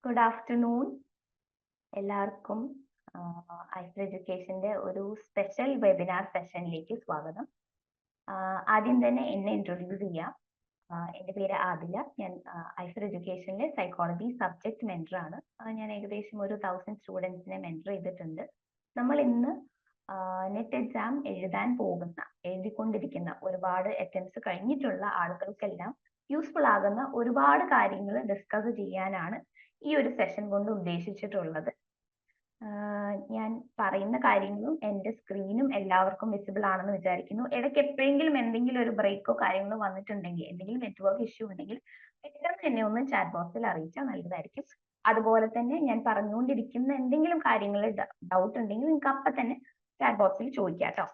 Good afternoon എല്ലാവർക്കും. ഐഫർ എഡ്യൂക്കേഷന്റെ ഒരു special webinar സെഷനിലേക്ക് സ്വാഗതം. ആദ്യം തന്നെ എന്നെ ഇൻട്രൊഡ്യൂസ് ചെയ്യാം. എൻ്റെ പേര് ആദില. ഞാൻ ഐഫർ എഡ്യൂക്കേഷനിലെ സൈക്കോളജി സബ്ജക്ട് മെന്റർ ആണ്. ഞാൻ ഏകദേശം ഒരു 1000 സ്റ്റുഡൻസിനെ മെന്റർ ചെയ്തിട്ടുണ്ട്. നമ്മൾ ഇന്ന് നെറ്റ് എക്സാം എഴുതിക്കൊണ്ടിരിക്കുന്ന ഒരുപാട് അറ്റംപ്റ്റ്സ് കഴിഞ്ഞിട്ടുള്ള ആളുകൾക്കെല്ലാം യൂസ്ഫുൾ ആകുന്ന ഒരുപാട് കാര്യങ്ങൾ ഡിസ്കസ് ചെയ്യാനാണ് ഈ ഒരു സെഷൻ കൊണ്ട് ഉദ്ദേശിച്ചിട്ടുള്ളത്. ഞാൻ പറയുന്ന കാര്യങ്ങളും എൻ്റെ സ്ക്രീനും എല്ലാവർക്കും വിസിബിൾ ആണെന്ന് വിചാരിക്കുന്നു. ഇടയ്ക്ക് എപ്പോഴെങ്കിലും എന്തെങ്കിലും ഒരു ബ്രേക്കോ കാര്യങ്ങളോ വന്നിട്ടുണ്ടെങ്കിൽ, എന്തെങ്കിലും നെറ്റ്വർക്ക് ഇഷ്യൂ ഉണ്ടെങ്കിൽ പെട്ടെന്ന് എന്നെ ഒന്ന് ചാറ്റ് ബോക്സിൽ അറിയിച്ചാൽ നല്ലതായിരിക്കും. അതുപോലെ തന്നെ ഞാൻ പറഞ്ഞുകൊണ്ടിരിക്കുന്ന എന്തെങ്കിലും കാര്യങ്ങൾ ഡൗട്ട് ഉണ്ടെങ്കിൽ നിങ്ങൾക്ക് അപ്പം തന്നെ ചാറ്റ് ബോക്സിൽ ചോദിക്കാം കേട്ടോ.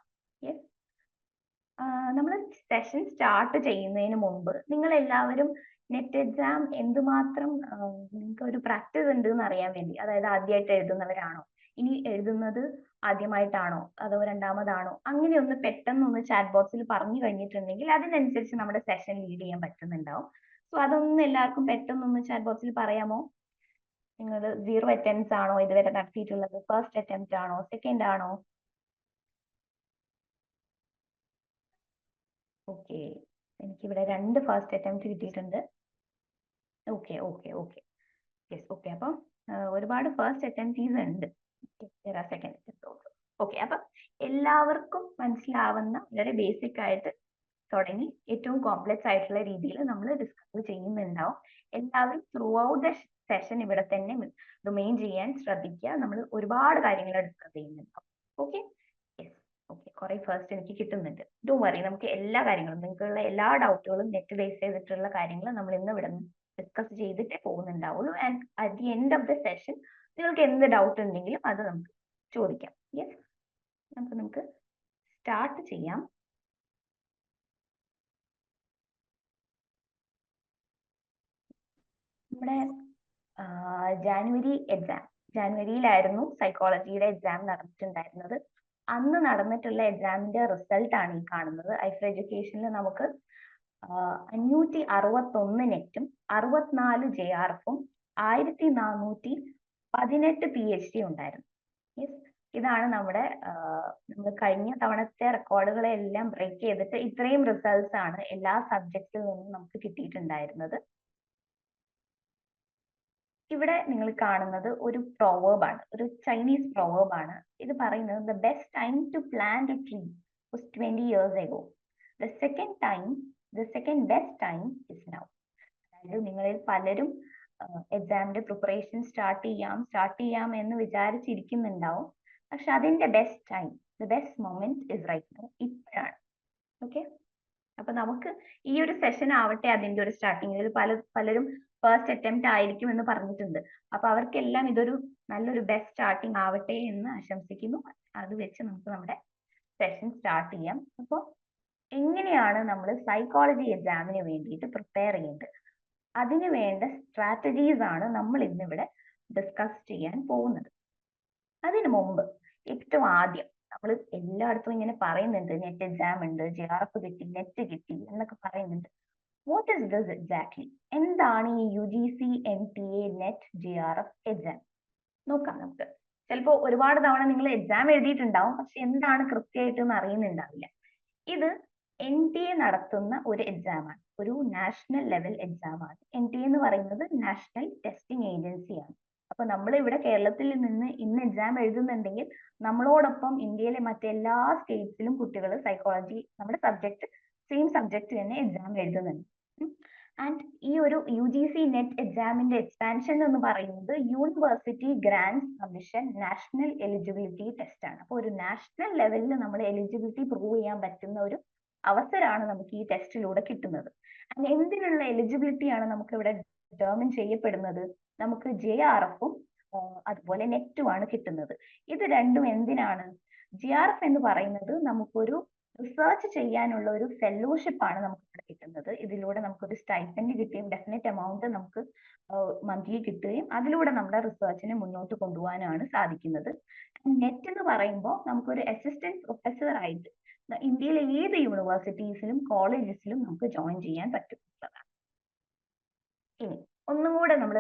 യെസ്, നമ്മൾ സെഷൻ സ്റ്റാർട്ട് ചെയ്യുന്നതിന് മുമ്പ് നിങ്ങൾ എല്ലാവരും നെറ്റ് എക്സാം എന്തുമാത്രം നിങ്ങൾക്ക് ഒരു പ്രാക്ടീസ് ഉണ്ട് എന്ന് അറിയാൻ വേണ്ടി, അതായത് ആദ്യമായിട്ട് എഴുതുന്നവരാണോ, ഇനി എഴുതുന്നത് ആദ്യമായിട്ടാണോ, അതോ രണ്ടാമതാണോ, അങ്ങനെ ഒന്ന് പെട്ടെന്ന് ഒന്ന് ചാറ്റ് ബോക്സിൽ പറഞ്ഞു കഴിഞ്ഞിട്ടുണ്ടെങ്കിൽ അതിനനുസരിച്ച് നമ്മുടെ സെഷൻ ലീഡ് ചെയ്യാൻ പറ്റുന്നുണ്ടാവും. സോ അതൊന്നും എല്ലാവർക്കും പെട്ടെന്നൊന്ന് ചാറ്റ് ബോക്സിൽ പറയാമോ? നിങ്ങൾ 0 അറ്റംപ്റ്റ്സ് ആണോ ഇതുവരെ നടത്തിയിട്ടുള്ളത്? ഫസ്റ്റ് അറ്റംപ്റ്റ് ആണോ, സെക്കൻഡ് ആണോ? ഓക്കെ, എനിക്കിവിടെ 2 ഫസ്റ്റ് അറ്റംപ്റ്റ് കിട്ടിയിട്ടുണ്ട്. Okay okay okay yes okay. അപ്പം ഒരുപാട് ഫസ്റ്റ് അറ്റംപ്റ്റീസ് ഉണ്ട്. Second okay. അപ്പം എല്ലാവർക്കും മനസ്സിലാവുന്ന വളരെ ബേസിക് ആയിട്ട് തുടങ്ങി ഏറ്റവും കോംപ്ലക്സ് ആയിട്ടുള്ള രീതിയിൽ നമ്മൾ ഡിസ്കസ് ചെയ്യുന്നുണ്ടാവും. എല്ലാവരും ത്രൂ ഔട്ട് ദ സെഷൻ ഇവിടെ തന്നെ റിമെയിൻ ചെയ്യാൻ ശ്രദ്ധിക്കുക. നമ്മൾ ഒരുപാട് കാര്യങ്ങൾ ഡിസ്കസ് ചെയ്യുന്നുണ്ടാവും. Okay yes okay. കുറെ ഫസ്റ്റ് എനിക്ക് കിട്ടുന്നുണ്ട്. ഡോ വറി, നമുക്ക് എല്ലാ കാര്യങ്ങളും, നിങ്ങൾക്കുള്ള എല്ലാ ഡൗട്ടുകളും നെറ്റ് ബേസ് ചെയ്തിട്ടുള്ള കാര്യങ്ങൾ നമ്മൾ ഇന്ന് ഇവിടെ ഡിസ്കസ് ചെയ്തിട്ടേ പോകുന്നുണ്ടാവുള്ളൂ. And at the end of the session നിങ്ങൾക്ക് എന്ത് ഡൗട്ട് ഉണ്ടെങ്കിലും അത് നമുക്ക് ചോദിക്കാം. യെസ്, നമുക്ക് സ്റ്റാർട്ട് ചെയ്യാം. നമ്മുടെ ജാനുവരിയിലായിരുന്നു സൈക്കോളജിയുടെ എക്സാം നടന്നിട്ടുണ്ടായിരുന്നത്. അന്ന് നടന്നിട്ടുള്ള എക്സാമിന്റെ റിസൾട്ട് ആണ് ഈ കാണുന്നത്. ഐഫർ എഡ്യൂക്കേഷനിൽ നമുക്ക് 561 നെറ്റും 64 JRFും 1418 PhD ഉണ്ടായിരുന്നു. യെസ്, ഇതാണ് നമ്മുടെ നമ്മൾ കഴിഞ്ഞ തവണത്തെ റെക്കോർഡുകളെ എല്ലാം ബ്രേക്ക് ചെയ്തിട്ട് ഇത്രയും റിസൾട്ട്സ് ആണ് എല്ലാ സബ്ജക്റ്റിൽ നിന്നും നമുക്ക് കിട്ടിയിട്ടുണ്ടായിരുന്നത്. ഇവിടെ നിങ്ങൾ കാണുന്നത് ഒരു proverb ആണ്, ഒരു ചൈനീസ് proverb ആണ്. ഇത് പറയുന്നത് the best time to plant a tree was 20 years ago. The second best time is now. അതായത് നിങ്ങളിൽ പലരും എക്സാമിന്റെ പ്രിപ്പറേഷൻ സ്റ്റാർട്ട് ചെയ്യാം എന്ന് വിചാരിച്ചിരിക്കുന്നുണ്ടാവും. പക്ഷെ അതിന്റെ best time, the best moment is right now, ഇപ്പോഴാണ്. ഓക്കെ, അപ്പൊ നമുക്ക് ഈ ഒരു സെഷൻ ആവട്ടെ അതിന്റെ ഒരു സ്റ്റാർട്ടിങ്ങിൽ പലരും ഫസ്റ്റ് അറ്റംപ്റ്റ് ആയിരിക്കും എന്ന് പറഞ്ഞിട്ടുണ്ട്. അപ്പൊ അവർക്കെല്ലാം ഇതൊരു നല്ലൊരു ബെസ്റ്റ് സ്റ്റാർട്ടിങ് ആവട്ടെ എന്ന് ആശംസിക്കുന്നു. അത് വെച്ച് നമുക്ക് നമ്മുടെ സെഷൻ സ്റ്റാർട്ട് ചെയ്യാം. അപ്പോൾ എങ്ങനെയാണ് നമ്മൾ സൈക്കോളജി എക്സാമിന് വേണ്ടിയിട്ട് പ്രിപ്പയർ ചെയ്യേണ്ടത്, അതിന് വേണ്ട സ്ട്രാറ്റജീസ് ആണ് നമ്മൾ ഇന്നിവിടെ ഡിസ്കസ് ചെയ്യാൻ പോകുന്നത്. അതിനു മുമ്പ് ഏറ്റവും ആദ്യം നമ്മൾ എല്ലായിടത്തും ഇങ്ങനെ പറയുന്നുണ്ട് നെറ്റ് എക്സാം ഉണ്ട്, JRF കിട്ടി, നെറ്റ് കിട്ടി എന്നൊക്കെ പറയുന്നുണ്ട്. What is this exactly? എന്താണ് ഈ UGC NTA net JRF exam? നോക്കാം നമുക്ക്. ചിലപ്പോൾ ഒരുപാട് തവണ നിങ്ങൾ എക്സാം എഴുതിയിട്ടുണ്ടാവും, പക്ഷെ എന്താണ് കൃത്യമായിട്ടൊന്നും അറിയുന്നുണ്ടാവില്ല. ഇത് NTA നടത്തുന്ന ഒരു എക്സാം ആണ്, ഒരു നാഷണൽ ലെവൽ എക്സാം ആണ്. NTA എന്ന് പറയുന്നത് നാഷണൽ ടെസ്റ്റിംഗ് ഏജൻസി ആണ്. അപ്പൊ നമ്മൾ ഇവിടെ കേരളത്തിൽ നിന്ന് ഇന്ന് എക്സാം എഴുതുന്നുണ്ടെങ്കിൽ നമ്മളോടൊപ്പം ഇന്ത്യയിലെ മറ്റെല്ലാ സ്റ്റേറ്റ്സിലും കുട്ടികൾ സൈക്കോളജി നമ്മുടെ സബ്ജക്ട് സെയിം സബ്ജക്ട് തന്നെ എക്സാം എഴുതുന്നുണ്ട്. ആൻഡ് ഈ ഒരു UGC നെറ്റ് എക്സാമിന്റെ എക്സ്പാൻഷൻ എന്ന് പറയുന്നത് university grant commission national eligibility test ആണ്. അപ്പോൾ ഒരു നാഷണൽ ലെവലിൽ നമ്മൾ എലിജിബിലിറ്റി പ്രൂവ് ചെയ്യാൻ പറ്റുന്ന ഒരു അവസരമാണ് നമുക്ക് ഈ ടെസ്റ്റിലൂടെ കിട്ടുന്നത്. ആൻഡ് എന്തിനുള്ള എലിജിബിലിറ്റി ആണ് നമുക്ക് ഇവിടെ ഡിറ്റർമിൻ ചെയ്യപ്പെടുന്നത്? നമുക്ക് JRFും അതുപോലെ നെറ്റുമാണ് കിട്ടുന്നത്. ഇത് രണ്ടും എന്തിനാണ്? JRF എന്ന് പറയുന്നത് നമുക്കൊരു റിസർച്ച് ചെയ്യാനുള്ള ഒരു ഫെലോഷിപ്പ് ആണ് നമുക്ക് ഇവിടെ കിട്ടുന്നത്. ഇതിലൂടെ നമുക്കൊരു സ്റ്റൈപ്പൻഡ് കിട്ടുകയും ഡെഫിനറ്റ് എമൗണ്ട് നമുക്ക് മന്ത്ലി കിട്ടുകയും അതിലൂടെ നമ്മുടെ റിസർച്ചിനെ മുന്നോട്ട് കൊണ്ടുപോകാനാണ് സാധിക്കുന്നത്. നെറ്റ് എന്ന് പറയുമ്പോൾ നമുക്കൊരു അസിസ്റ്റന്റ് പ്രൊഫസർ ആയിട്ട് ഇന്ത്യയിലെ ഏത് യൂണിവേഴ്സിറ്റീസിലും കോളേജസിലും നമുക്ക് ജോയിൻ ചെയ്യാൻ പറ്റും. ഇനി ഒന്നും കൂടെ നമ്മൾ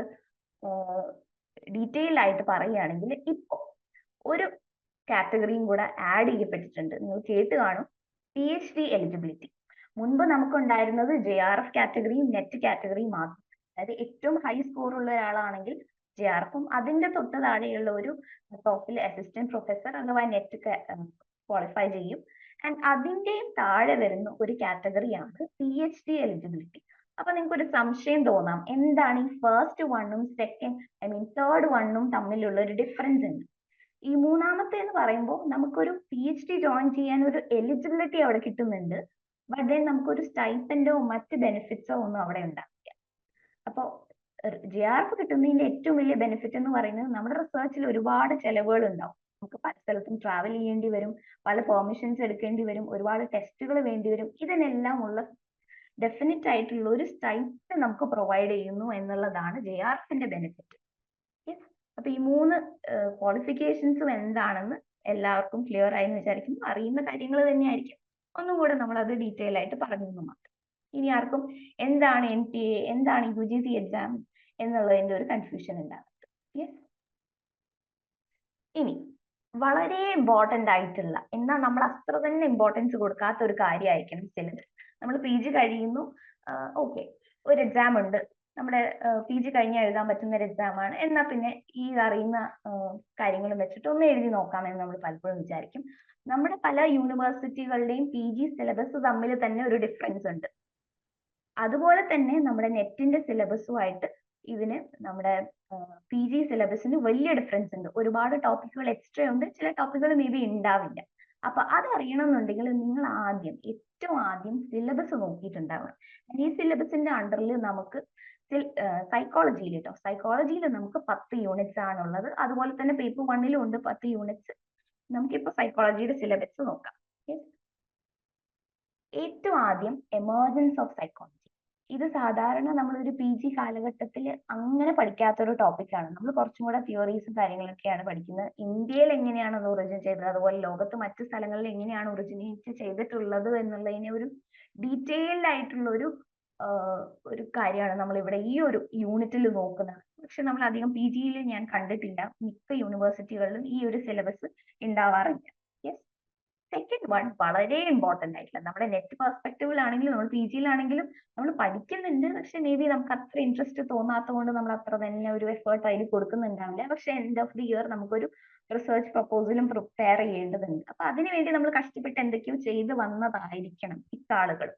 ഡീറ്റെയിൽ ആയിട്ട് പറയുകയാണെങ്കിൽ ഇപ്പോ ഒരു കാറ്റഗറിയും കൂടെ ആഡ് ചെയ്യപ്പെട്ടിട്ടുണ്ട്. നിങ്ങൾ കേട്ട് കാണും, PhD എലിജിബിലിറ്റി. മുൻപ് നമുക്കുണ്ടായിരുന്നത് JRF കാറ്റഗറിയും നെറ്റ് കാറ്റഗറിയും മാത്രം. അതായത് ഏറ്റവും ഹൈ സ്കോർ ഉള്ള ഒരാളാണെങ്കിൽ JRFും അതിന്റെ തൊട്ട് താഴെയുള്ള ഒരു ടോപ്പിൽ അസിസ്റ്റന്റ് പ്രൊഫസർ അഥവാ നെറ്റ് ക്വാളിഫൈ ചെയ്യും. ആൻഡ് അതിന്റെയും താഴെ വരുന്ന ഒരു കാറ്റഗറിയാണ് PhD എലിജിബിലിറ്റി. അപ്പൊ നിങ്ങൾക്ക് ഒരു സംശയം തോന്നാം, എന്താണ് ഈ ഫസ്റ്റ് വണ്ണും തേർഡ് വണ്ണും തമ്മിലുള്ള ഒരു ഡിഫറൻസ് ഉണ്ട്. ഈ മൂന്നാമത്തെ എന്ന് പറയുമ്പോൾ നമുക്കൊരു PhD ജോയിൻ ചെയ്യാൻ ഒരു എലിജിബിലിറ്റി അവിടെ കിട്ടുന്നുണ്ട്. ബട്ട് ദെൻ നമുക്കൊരു സ്റ്റൈപ്പൻഡോ മറ്റ് ബെനിഫിറ്റ്സോ ഒന്നും അവിടെ ഉണ്ടാവില്ല. അപ്പോൾ JRF കിട്ടുന്നതിന്റെ ഏറ്റവും വലിയ ബെനിഫിറ്റ് എന്ന് പറയുന്നത് നമ്മുടെ റിസർച്ചിൽ ഒരുപാട് ചെലവുകൾ ഉണ്ടാവും. നമുക്ക് പല സ്ഥലത്തും ട്രാവൽ ചെയ്യേണ്ടി വരും, പല പെർമിഷൻസ് എടുക്കേണ്ടി വരും, ഒരുപാട് ടെസ്റ്റുകൾ വേണ്ടി വരും. ഇതിനെല്ലാം ഉള്ള ഡെഫിനറ്റ് ആയിട്ടുള്ള ഒരു സ്റ്റൈപ്പൻഡ് നമുക്ക് പ്രൊവൈഡ് ചെയ്യുന്നു എന്നുള്ളതാണ് JRFന്റെ ബെനിഫിറ്റ്. അപ്പൊ ഈ മൂന്ന് ക്വാളിഫിക്കേഷൻസും എന്താണെന്ന് എല്ലാവർക്കും ക്ലിയർ ആയി എന്ന് വിചാരിക്കുന്നു. അറിയുന്ന കാര്യങ്ങൾ തന്നെയായിരിക്കും, ഒന്നും കൂടെ നമ്മൾ അത് ഡീറ്റെയിൽ ആയിട്ട് പറഞ്ഞു എന്ന് മാത്രം. ഇനി ആർക്കും എന്താണ് NTA, എന്താണ് UGC എക്സാം എന്നുള്ളതിന്റെ ഒരു കൺഫ്യൂഷൻ ഉണ്ടാകുന്നത്. യെസ്. ഇനി വളരെ ഇമ്പോർട്ടന്റ് ആയിട്ടുള്ള, എന്നാൽ നമ്മൾ അത്ര തന്നെ ഇമ്പോർട്ടൻസ് കൊടുക്കാത്ത ഒരു കാര്യമായിരിക്കണം സിലബസ്. നമ്മൾ PG കഴിയുന്നു, ഓക്കെ ഒരു എക്സാം ഉണ്ട്, നമ്മുടെ PG കഴിഞ്ഞാൽ എഴുതാൻ പറ്റുന്ന ഒരു എക്സാം ആണ്, എന്നാൽ പിന്നെ ഈ അറിയുന്ന കാര്യങ്ങളും വെച്ചിട്ട് ഒന്ന് എഴുതി നോക്കാമെന്ന് നമ്മൾ പലപ്പോഴും വിചാരിക്കും. നമ്മുടെ പല യൂണിവേഴ്സിറ്റികളുടെയും PG സിലബസ് തമ്മിൽ തന്നെ ഒരു ഡിഫറൻസ് ഉണ്ട്. അതുപോലെ തന്നെ നമ്മുടെ നെറ്റിന്റെ സിലബസുമായിട്ട് ഇതിന് നമ്മുടെ PG സിലബസിന് വലിയ ഡിഫറൻസ് ഉണ്ട്. ഒരുപാട് ടോപ്പിക്കുകൾ എക്സ്ട്രാ ഉണ്ട്, ചില ടോപ്പിക്കുകൾ മേ ബി ഉണ്ടാവില്ല. അപ്പൊ അത് അറിയണമെന്നുണ്ടെങ്കിൽ നിങ്ങൾ ഏറ്റവും ആദ്യം സിലബസ് നോക്കിയിട്ടുണ്ടാവണം. ഈ സിലബസിന്റെ അണ്ടറിൽ നമുക്ക് സൈക്കോളജിയിൽ നമുക്ക് 10 യൂണിറ്റ്സ് ആണുള്ളത്. അതുപോലെ തന്നെ പേപ്പർ 1ലും ഉണ്ട് 10 യൂണിറ്റ്സ്. നമുക്കിപ്പോ സൈക്കോളജിയുടെ സിലബസ് നോക്കാം. ഏറ്റവും ആദ്യം എമർജൻസ് ഓഫ് സൈക്കോളജി. ഇത് സാധാരണ നമ്മളൊരു PG കാലഘട്ടത്തിൽ അങ്ങനെ പഠിക്കാത്തൊരു ടോപ്പിക്കാണ്. നമ്മൾ കുറച്ചും കൂടെ തിയറീസും കാര്യങ്ങളൊക്കെയാണ് പഠിക്കുന്നത്. ഇന്ത്യയിൽ എങ്ങനെയാണ് അത് ഒറിജിൻ ചെയ്തത്, അതുപോലെ ലോകത്ത് മറ്റു സ്ഥലങ്ങളിൽ എങ്ങനെയാണ് ഒറിജിനേറ്റ് ചെയ്തിട്ടുള്ളത് എന്നുള്ളതിനെ ഒരു ഡീറ്റെയിൽഡ് ആയിട്ടുള്ള ഒരു കാര്യമാണ് നമ്മൾ ഇവിടെ ഈ ഒരു യൂണിറ്റിൽ നോക്കുന്നത്. പക്ഷെ നമ്മൾ അധികം PGയിൽ ഞാൻ കണ്ടിട്ടില്ല, മിക്ക യൂണിവേഴ്സിറ്റികളിലും ഈ ഒരു സിലബസ് ഉണ്ടാവാറില്ല. യെസ്. സെക്കൻഡ് വൺ വളരെ ഇമ്പോർട്ടന്റ് ആയിട്ടുള്ള, നമ്മുടെ നെറ്റ് പെർസ്പെക്റ്റീവിലാണെങ്കിലും നമ്മൾ PGയിലാണെങ്കിലും നമ്മൾ പഠിക്കുന്നുണ്ട്, പക്ഷെ മേ ബി നമുക്ക് അത്ര ഇൻട്രസ്റ്റ് തോന്നാത്തത് കൊണ്ട് നമ്മൾ അത്ര തന്നെ ഒരു എഫേർട്ട് അതിൽ കൊടുക്കുന്നുണ്ടാവില്ല. പക്ഷെ എൻഡ് ഓഫ് ദി ഇയർ നമുക്കൊരു റിസർച്ച് പ്രപ്പോസലും പ്രിപ്പയർ ചെയ്യേണ്ടതുണ്ട്. അപ്പൊ അതിനുവേണ്ടി നമ്മൾ കഷ്ടപ്പെട്ട് എന്തൊക്കെയോ ചെയ്ത് വന്നതായിരിക്കണം ഇക്കാളുകൾ.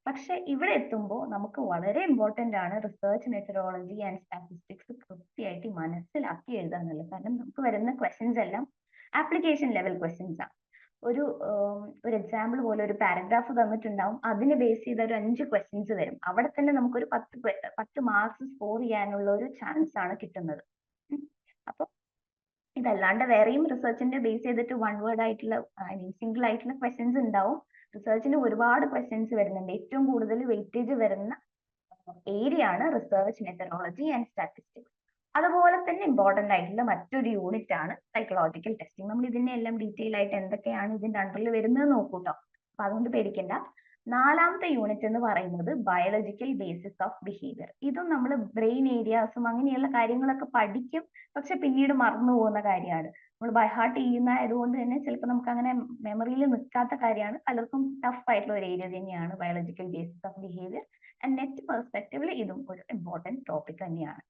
പക്ഷെ ഇവിടെ എത്തുമ്പോൾ നമുക്ക് വളരെ ഇമ്പോർട്ടന്റ് ആണ് റിസർച്ച് മെത്തഡോളജി ആൻഡ് സ്റ്റാറ്റിസ്റ്റിക്സ് കൃത്യമായിട്ട് മനസ്സിലാക്കി എഴുതാൻ എന്നുള്ളത്. കാരണം നമുക്ക് വരുന്ന ക്വസ്റ്റ്യൻസ് എല്ലാം ആപ്ലിക്കേഷൻ ലെവൽ ക്വസ്റ്റ്യൻസ് ആണ്. ഒരു എക്സാമ്പിൾ പോലെ ഒരു പാരഗ്രാഫ് തന്നിട്ടുണ്ടാവും, അതിന് ബേസ് ചെയ്ത ഒരു 5 ക്വസ്റ്റ്യൻസ് വരും. അവിടെ തന്നെ നമുക്കൊരു 10 മാർക്സ് സ്കോർ ചെയ്യാനുള്ള ഒരു ചാൻസ് ആണ് കിട്ടുന്നത്. അപ്പൊ ഇതല്ലാണ്ട് വേറെയും റിസർച്ചിന്റെ ബേസ് ചെയ്തിട്ട് വൺ വേർഡ് ആയിട്ടുള്ള സിംഗിൾ ആയിട്ടുള്ള ക്വസ്റ്റ്യൻസ് ഉണ്ടാവും. റിസർച്ചിന് ഒരുപാട് ക്വസ്റ്റ്യൻസ് വരുന്നുണ്ട്. ഏറ്റവും കൂടുതൽ വെയിറ്റേജ് വരുന്ന ഏരിയ ആണ് റിസർച്ച് മെത്തഡോളജി ആൻഡ് സ്റ്റാറ്റിസ്റ്റിക്സ്. അതുപോലെ തന്നെ ഇമ്പോർട്ടന്റ് ആയിട്ടുള്ള മറ്റൊരു യൂണിറ്റ് ആണ് സൈക്കോളജിക്കൽ ടെസ്റ്റിംഗ്. നമ്മൾ ഇതിനെ എല്ലാം ഡീറ്റെയിൽ ആയിട്ട് എന്തൊക്കെയാണ് ഇതിന്റെ അണ്ടറിൽ വരുന്നത് നോക്കൂട്ടോ. അപ്പൊ അതുകൊണ്ട് പേടിക്കണ്ട. 4ാമത്തെ യൂണിറ്റ് എന്ന് പറയുന്നത് ബയോളജിക്കൽ ബേസിസ് ഓഫ് ബിഹേവിയർ. ഇതും നമ്മൾ ബ്രെയിൻ ഏരിയാസും അങ്ങനെയുള്ള കാര്യങ്ങളൊക്കെ പഠിക്കും, പക്ഷെ പിന്നീട് മറന്നു പോകുന്ന കാര്യമാണ്. നമ്മൾ ബൈ ഹാർട്ട് ചെയ്യുന്ന ആയതുകൊണ്ട് തന്നെ ചിലപ്പോൾ നമുക്ക് അങ്ങനെ മെമ്മറിയിൽ നിൽക്കാത്ത കാര്യമാണ്. പലർക്കും ടഫ് ആയിട്ടുള്ള ഒരു ഏരിയ തന്നെയാണ് biological basis of behaviour. And NET പെർസ്പെക്റ്റീവിൽ ഇതും ഒരു ഇമ്പോർട്ടന്റ് ടോപ്പിക് തന്നെയാണ്.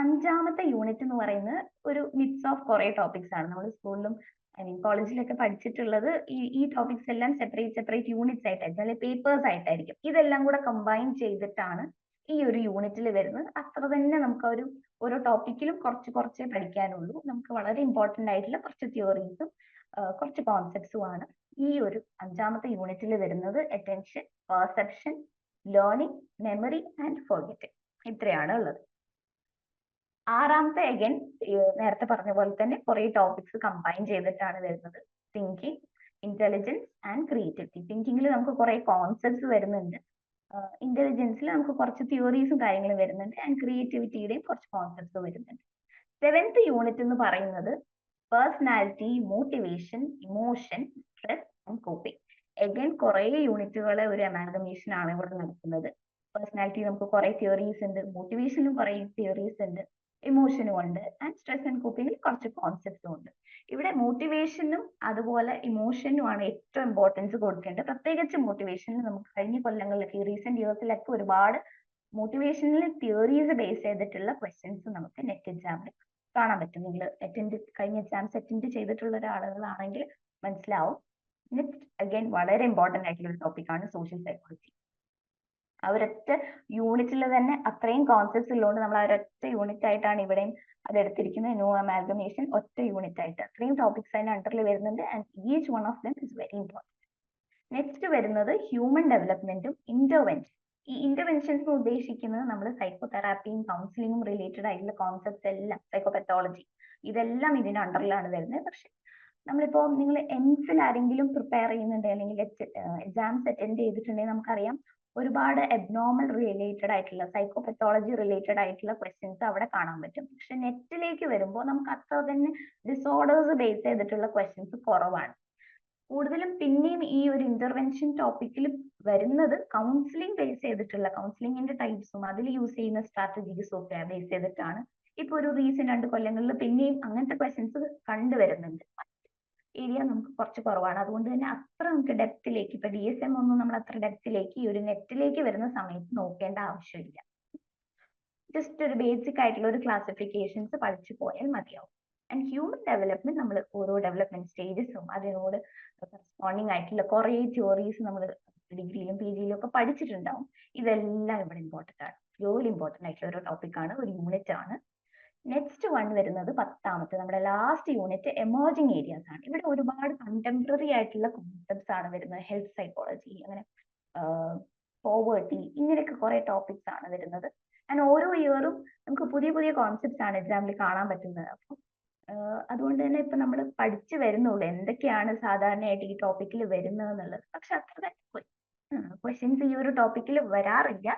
5ാമത്തെ യൂണിറ്റ് എന്ന് പറയുന്നത് ഒരു മിക്സ് ഓഫ് കുറെ ടോപ്പിക്സ് ആണ്. നമ്മൾ സ്കൂളിലും കോളേജിലൊക്കെ പഠിച്ചിട്ടുള്ളത് ഈ ടോപ്പിക്സ് എല്ലാം സെപ്പറേറ്റ് യൂണിറ്റ്സ് ആയിട്ടായിരിക്കും, അല്ലെങ്കിൽ പേപ്പേഴ്സ് ആയിട്ടായിരിക്കും. ഇതെല്ലാം കൂടെ കമ്പൈൻ ചെയ്തിട്ടാണ് ഈ ഒരു യൂണിറ്റിൽ വരുന്നത്. അത്ര തന്നെ നമുക്ക് ഓരോ ടോപ്പിക്കിലും കുറച്ചേ പഠിക്കാനുള്ളൂ. നമുക്ക് വളരെ ഇമ്പോർട്ടന്റ് ആയിട്ടുള്ള കുറച്ച് തിയറീസും കുറച്ച് കോൺസെപ്റ്റ്സും ആണ് ഈ ഒരു 5ാമത്തെ യൂണിറ്റിൽ വരുന്നത്. Attention, perception, learning, memory and forgetting, ഇത്രയാണ് ഉള്ളത്. 6ാമത്തെ അഗൈൻ നേരത്തെ പറഞ്ഞ പോലെ തന്നെ കുറെ ടോപ്പിക്സ് കമ്പൈൻ ചെയ്തിട്ടാണ് വരുന്നത്. Thinking, intelligence and creativity. തിങ്കിങ്ങിൽ നമുക്ക് കുറെ കോൺസെപ്റ്റ്സ് വരുന്നുണ്ട്, ഇന്റലിജൻസിൽ നമുക്ക് കുറച്ച് തിയറീസും കാര്യങ്ങളും വരുന്നുണ്ട്, ആൻഡ് ക്രിയേറ്റിവിറ്റിയുടെയും കുറച്ച് കോൺസെപ്റ്റ്സ് വരുന്നുണ്ട്. 7th യൂണിറ്റ് എന്ന് പറയുന്നത് personality, motivation, emotion, stress and coping. Again കുറെ യൂണിറ്റുകളെ ഒരു അമാൽഗമേഷൻ ആണ് ഇവിടെ നടക്കുന്നത്. പേഴ്സണാലിറ്റി നമുക്ക് കുറെ തിയറീസ് ഉണ്ട്, മോട്ടിവേഷനും കുറെ തിയറീസ് ഉണ്ട്, ഇമോഷനും ഉണ്ട്, ആൻഡ് സ്ട്രെസ് ആൻഡ് കോപ്പിംഗിൽ കുറച്ച് കോൺസെപ്റ്റും ഉണ്ട്. ഇവിടെ മോട്ടിവേഷനും അതുപോലെ ഇമോഷനും ആണ് ഏറ്റവും ഇമ്പോർട്ടൻസ് കൊടുക്കേണ്ടത്. പ്രത്യേകിച്ച് മോട്ടിവേഷനിൽ നമുക്ക് കഴിഞ്ഞ കൊല്ലങ്ങളിലൊക്കെ റീസെന്റ് ഇയേഴ്സിലൊക്കെ ഒരുപാട് മോട്ടിവേഷണൽ തിയറീസ് ബേസ് ചെയ്തിട്ടുള്ള ക്വസ്റ്റ്യൻസ് നമുക്ക് നെറ്റ് എക്സാമിൽ കാണാൻ പറ്റും. നിങ്ങൾ കഴിഞ്ഞ എക്സാംസ് അറ്റൻഡ് ചെയ്തിട്ടുള്ള ഒരാളുകളാണെങ്കിൽ മനസ്സിലാവും. നെക്സ്റ്റ് അഗൈൻ വളരെ ഇമ്പോർട്ടന്റ് ആയിട്ടുള്ള ഒരു ടോപ്പിക്കാണ് സോഷ്യൽ സൈക്കോളജി. ആ ഒരൊറ്റ യൂണിറ്റിൽ തന്നെ അത്രയും കോൺസെപ്റ്റ്സ് ഉള്ളതുകൊണ്ട് നമ്മൾ ആ ഒരൊറ്റ യൂണിറ്റ് ആയിട്ടാണ് ഇവിടെയും അത് എടുത്തിരിക്കുന്നത്. നോ അമാൽഗമേഷൻ ഒറ്റ യൂണിറ്റ് ആയിട്ട് അത്രയും ടോപ്പിക്സ് അതിന്റെ അണ്ടറിൽ വരുന്നുണ്ട്. And each one of them is very important. Next വരുന്നത് ഹ്യൂമൻ ഡെവലപ്മെന്റും ഇന്റർവെൻഷൻ. ഈ ഇന്റർവെൻഷൻസ് ഉദ്ദേശിക്കുന്നത് നമ്മൾ സൈക്കോതെറാപ്പിയും കൗൺസിലിംഗും റിലേറ്റഡ് ആയിട്ടുള്ള കോൺസെപ്റ്റ്സ് എല്ലാം, സൈക്കോപത്തോളജി, ഇതെല്ലാം ഇതിന്റെ അണ്ടറിലാണ് വരുന്നത്. പക്ഷെ നമ്മളിപ്പോ നിങ്ങൾ എംഫിൽ ആരെങ്കിലും പ്രിപ്പയർ ചെയ്യുന്നുണ്ട് അല്ലെങ്കിൽ എക്സാംസ് അറ്റൻഡ് ചെയ്തിട്ടുണ്ടെങ്കിൽ നമുക്കറിയാം ഒരുപാട് അബ്നോർമൽ റിലേറ്റഡ് ആയിട്ടുള്ള സൈക്കോപത്തോളജി റിലേറ്റഡ് ആയിട്ടുള്ള ക്വസ്റ്റ്യൻസ് അവിടെ കാണാൻ പറ്റും. പക്ഷെ നെറ്റിലേക്ക് വരുമ്പോൾ നമുക്ക് അത്ര തന്നെ ഡിസോർഡേഴ്സ് ബേസ് ചെയ്തിട്ടുള്ള ക്വസ്റ്റ്യൻസ് കുറവാണ്. കൂടുതലും പിന്നെയും ഈ ഒരു ഇന്റർവെൻഷൻ ടോപ്പിക്കിൽ വരുന്നത് കൗൺസിലിംഗ് ബേസ് ചെയ്തിട്ടുള്ള കൗൺസിലിംഗിന്റെ ടൈപ്സും അതിൽ യൂസ് ചെയ്യുന്ന സ്ട്രാറ്റജീസും ഒക്കെ ബേസ് ചെയ്തിട്ടാണ് ഇപ്പൊ ഒരു റീസെന്റ് 2 കൊല്ലങ്ങളിൽ പിന്നെയും അങ്ങനത്തെ ക്വസ്റ്റ്യൻസ് കണ്ടുവരുന്നുണ്ട്. ഏരിയ നമുക്ക് കുറച്ച് കുറവാണ്. അതുകൊണ്ട് തന്നെ അത്ര നമുക്ക് ഡെപ്തിലേക്ക് ഇപ്പൊ DSM ഒന്നും നമ്മൾ അത്ര ഡെപ്തിലേക്ക് ഈ ഒരു നെറ്റിലേക്ക് വരുന്ന സമയത്ത് നോക്കേണ്ട ആവശ്യമില്ല. ജസ്റ്റ് ഒരു ബേസിക് ആയിട്ടുള്ള ഒരു ക്ലാസിഫിക്കേഷൻസ് പഠിച്ചു പോയാൽ മതിയാവും. ആൻഡ് ഹ്യൂമൻ ഡെവലപ്മെന്റ് നമ്മൾ ഓരോ ഡെവലപ്മെന്റ് സ്റ്റേജസും അതിനോട് കറസ്പോണ്ടിങ് ആയിട്ടുള്ള കുറെ തിയറീസ് നമ്മൾ ഡിഗ്രിയിലും PGയിലും ഒക്കെ പഠിച്ചിട്ടുണ്ടാവും. ഇതെല്ലാം ഇവിടെ ഇമ്പോർട്ടന്റ് ആണ്, റിയലി ഇമ്പോർട്ടന്റ് ആയിട്ടുള്ള ഒരു ടോപ്പിക്കാണ്, ഒരു യൂണിറ്റ് ആണ്. നെക്സ്റ്റ് വൺ വരുന്നത് 10ാമത്തെ നമ്മുടെ ലാസ്റ്റ് യൂണിറ്റ് എമേർജിങ് ഏരിയാസ് ആണ്. ഇവിടെ ഒരുപാട് കണ്ടംപററി ആയിട്ടുള്ള കോൺസെപ്റ്റ്സ് ആണ് വരുന്നത്. ഹെൽത്ത് സൈക്കോളജി, അങ്ങനെ പോവേർട്ടി, ഇങ്ങനെയൊക്കെ കുറെ ടോപ്പിക്സ് ആണ് വരുന്നത്. ആൻഡ് ഓരോ ഇയറും നമുക്ക് പുതിയ പുതിയ കോൺസെപ്റ്റ്സ് ആണ് എക്സാമിൽ കാണാൻ പറ്റുന്നത്. അപ്പം അതുകൊണ്ട് തന്നെ ഇപ്പൊ നമ്മൾ പഠിച്ചു വരുന്നുള്ളൂ എന്തൊക്കെയാണ് സാധാരണയായിട്ട് ഈ ടോപ്പിക്കിൽ വരുന്നത് എന്നുള്ളത്. പക്ഷെ അത്ര ക്വസ്റ്റ്യൻസ് ഈ ഒരു ടോപ്പിക്കിൽ വരാറില്ല.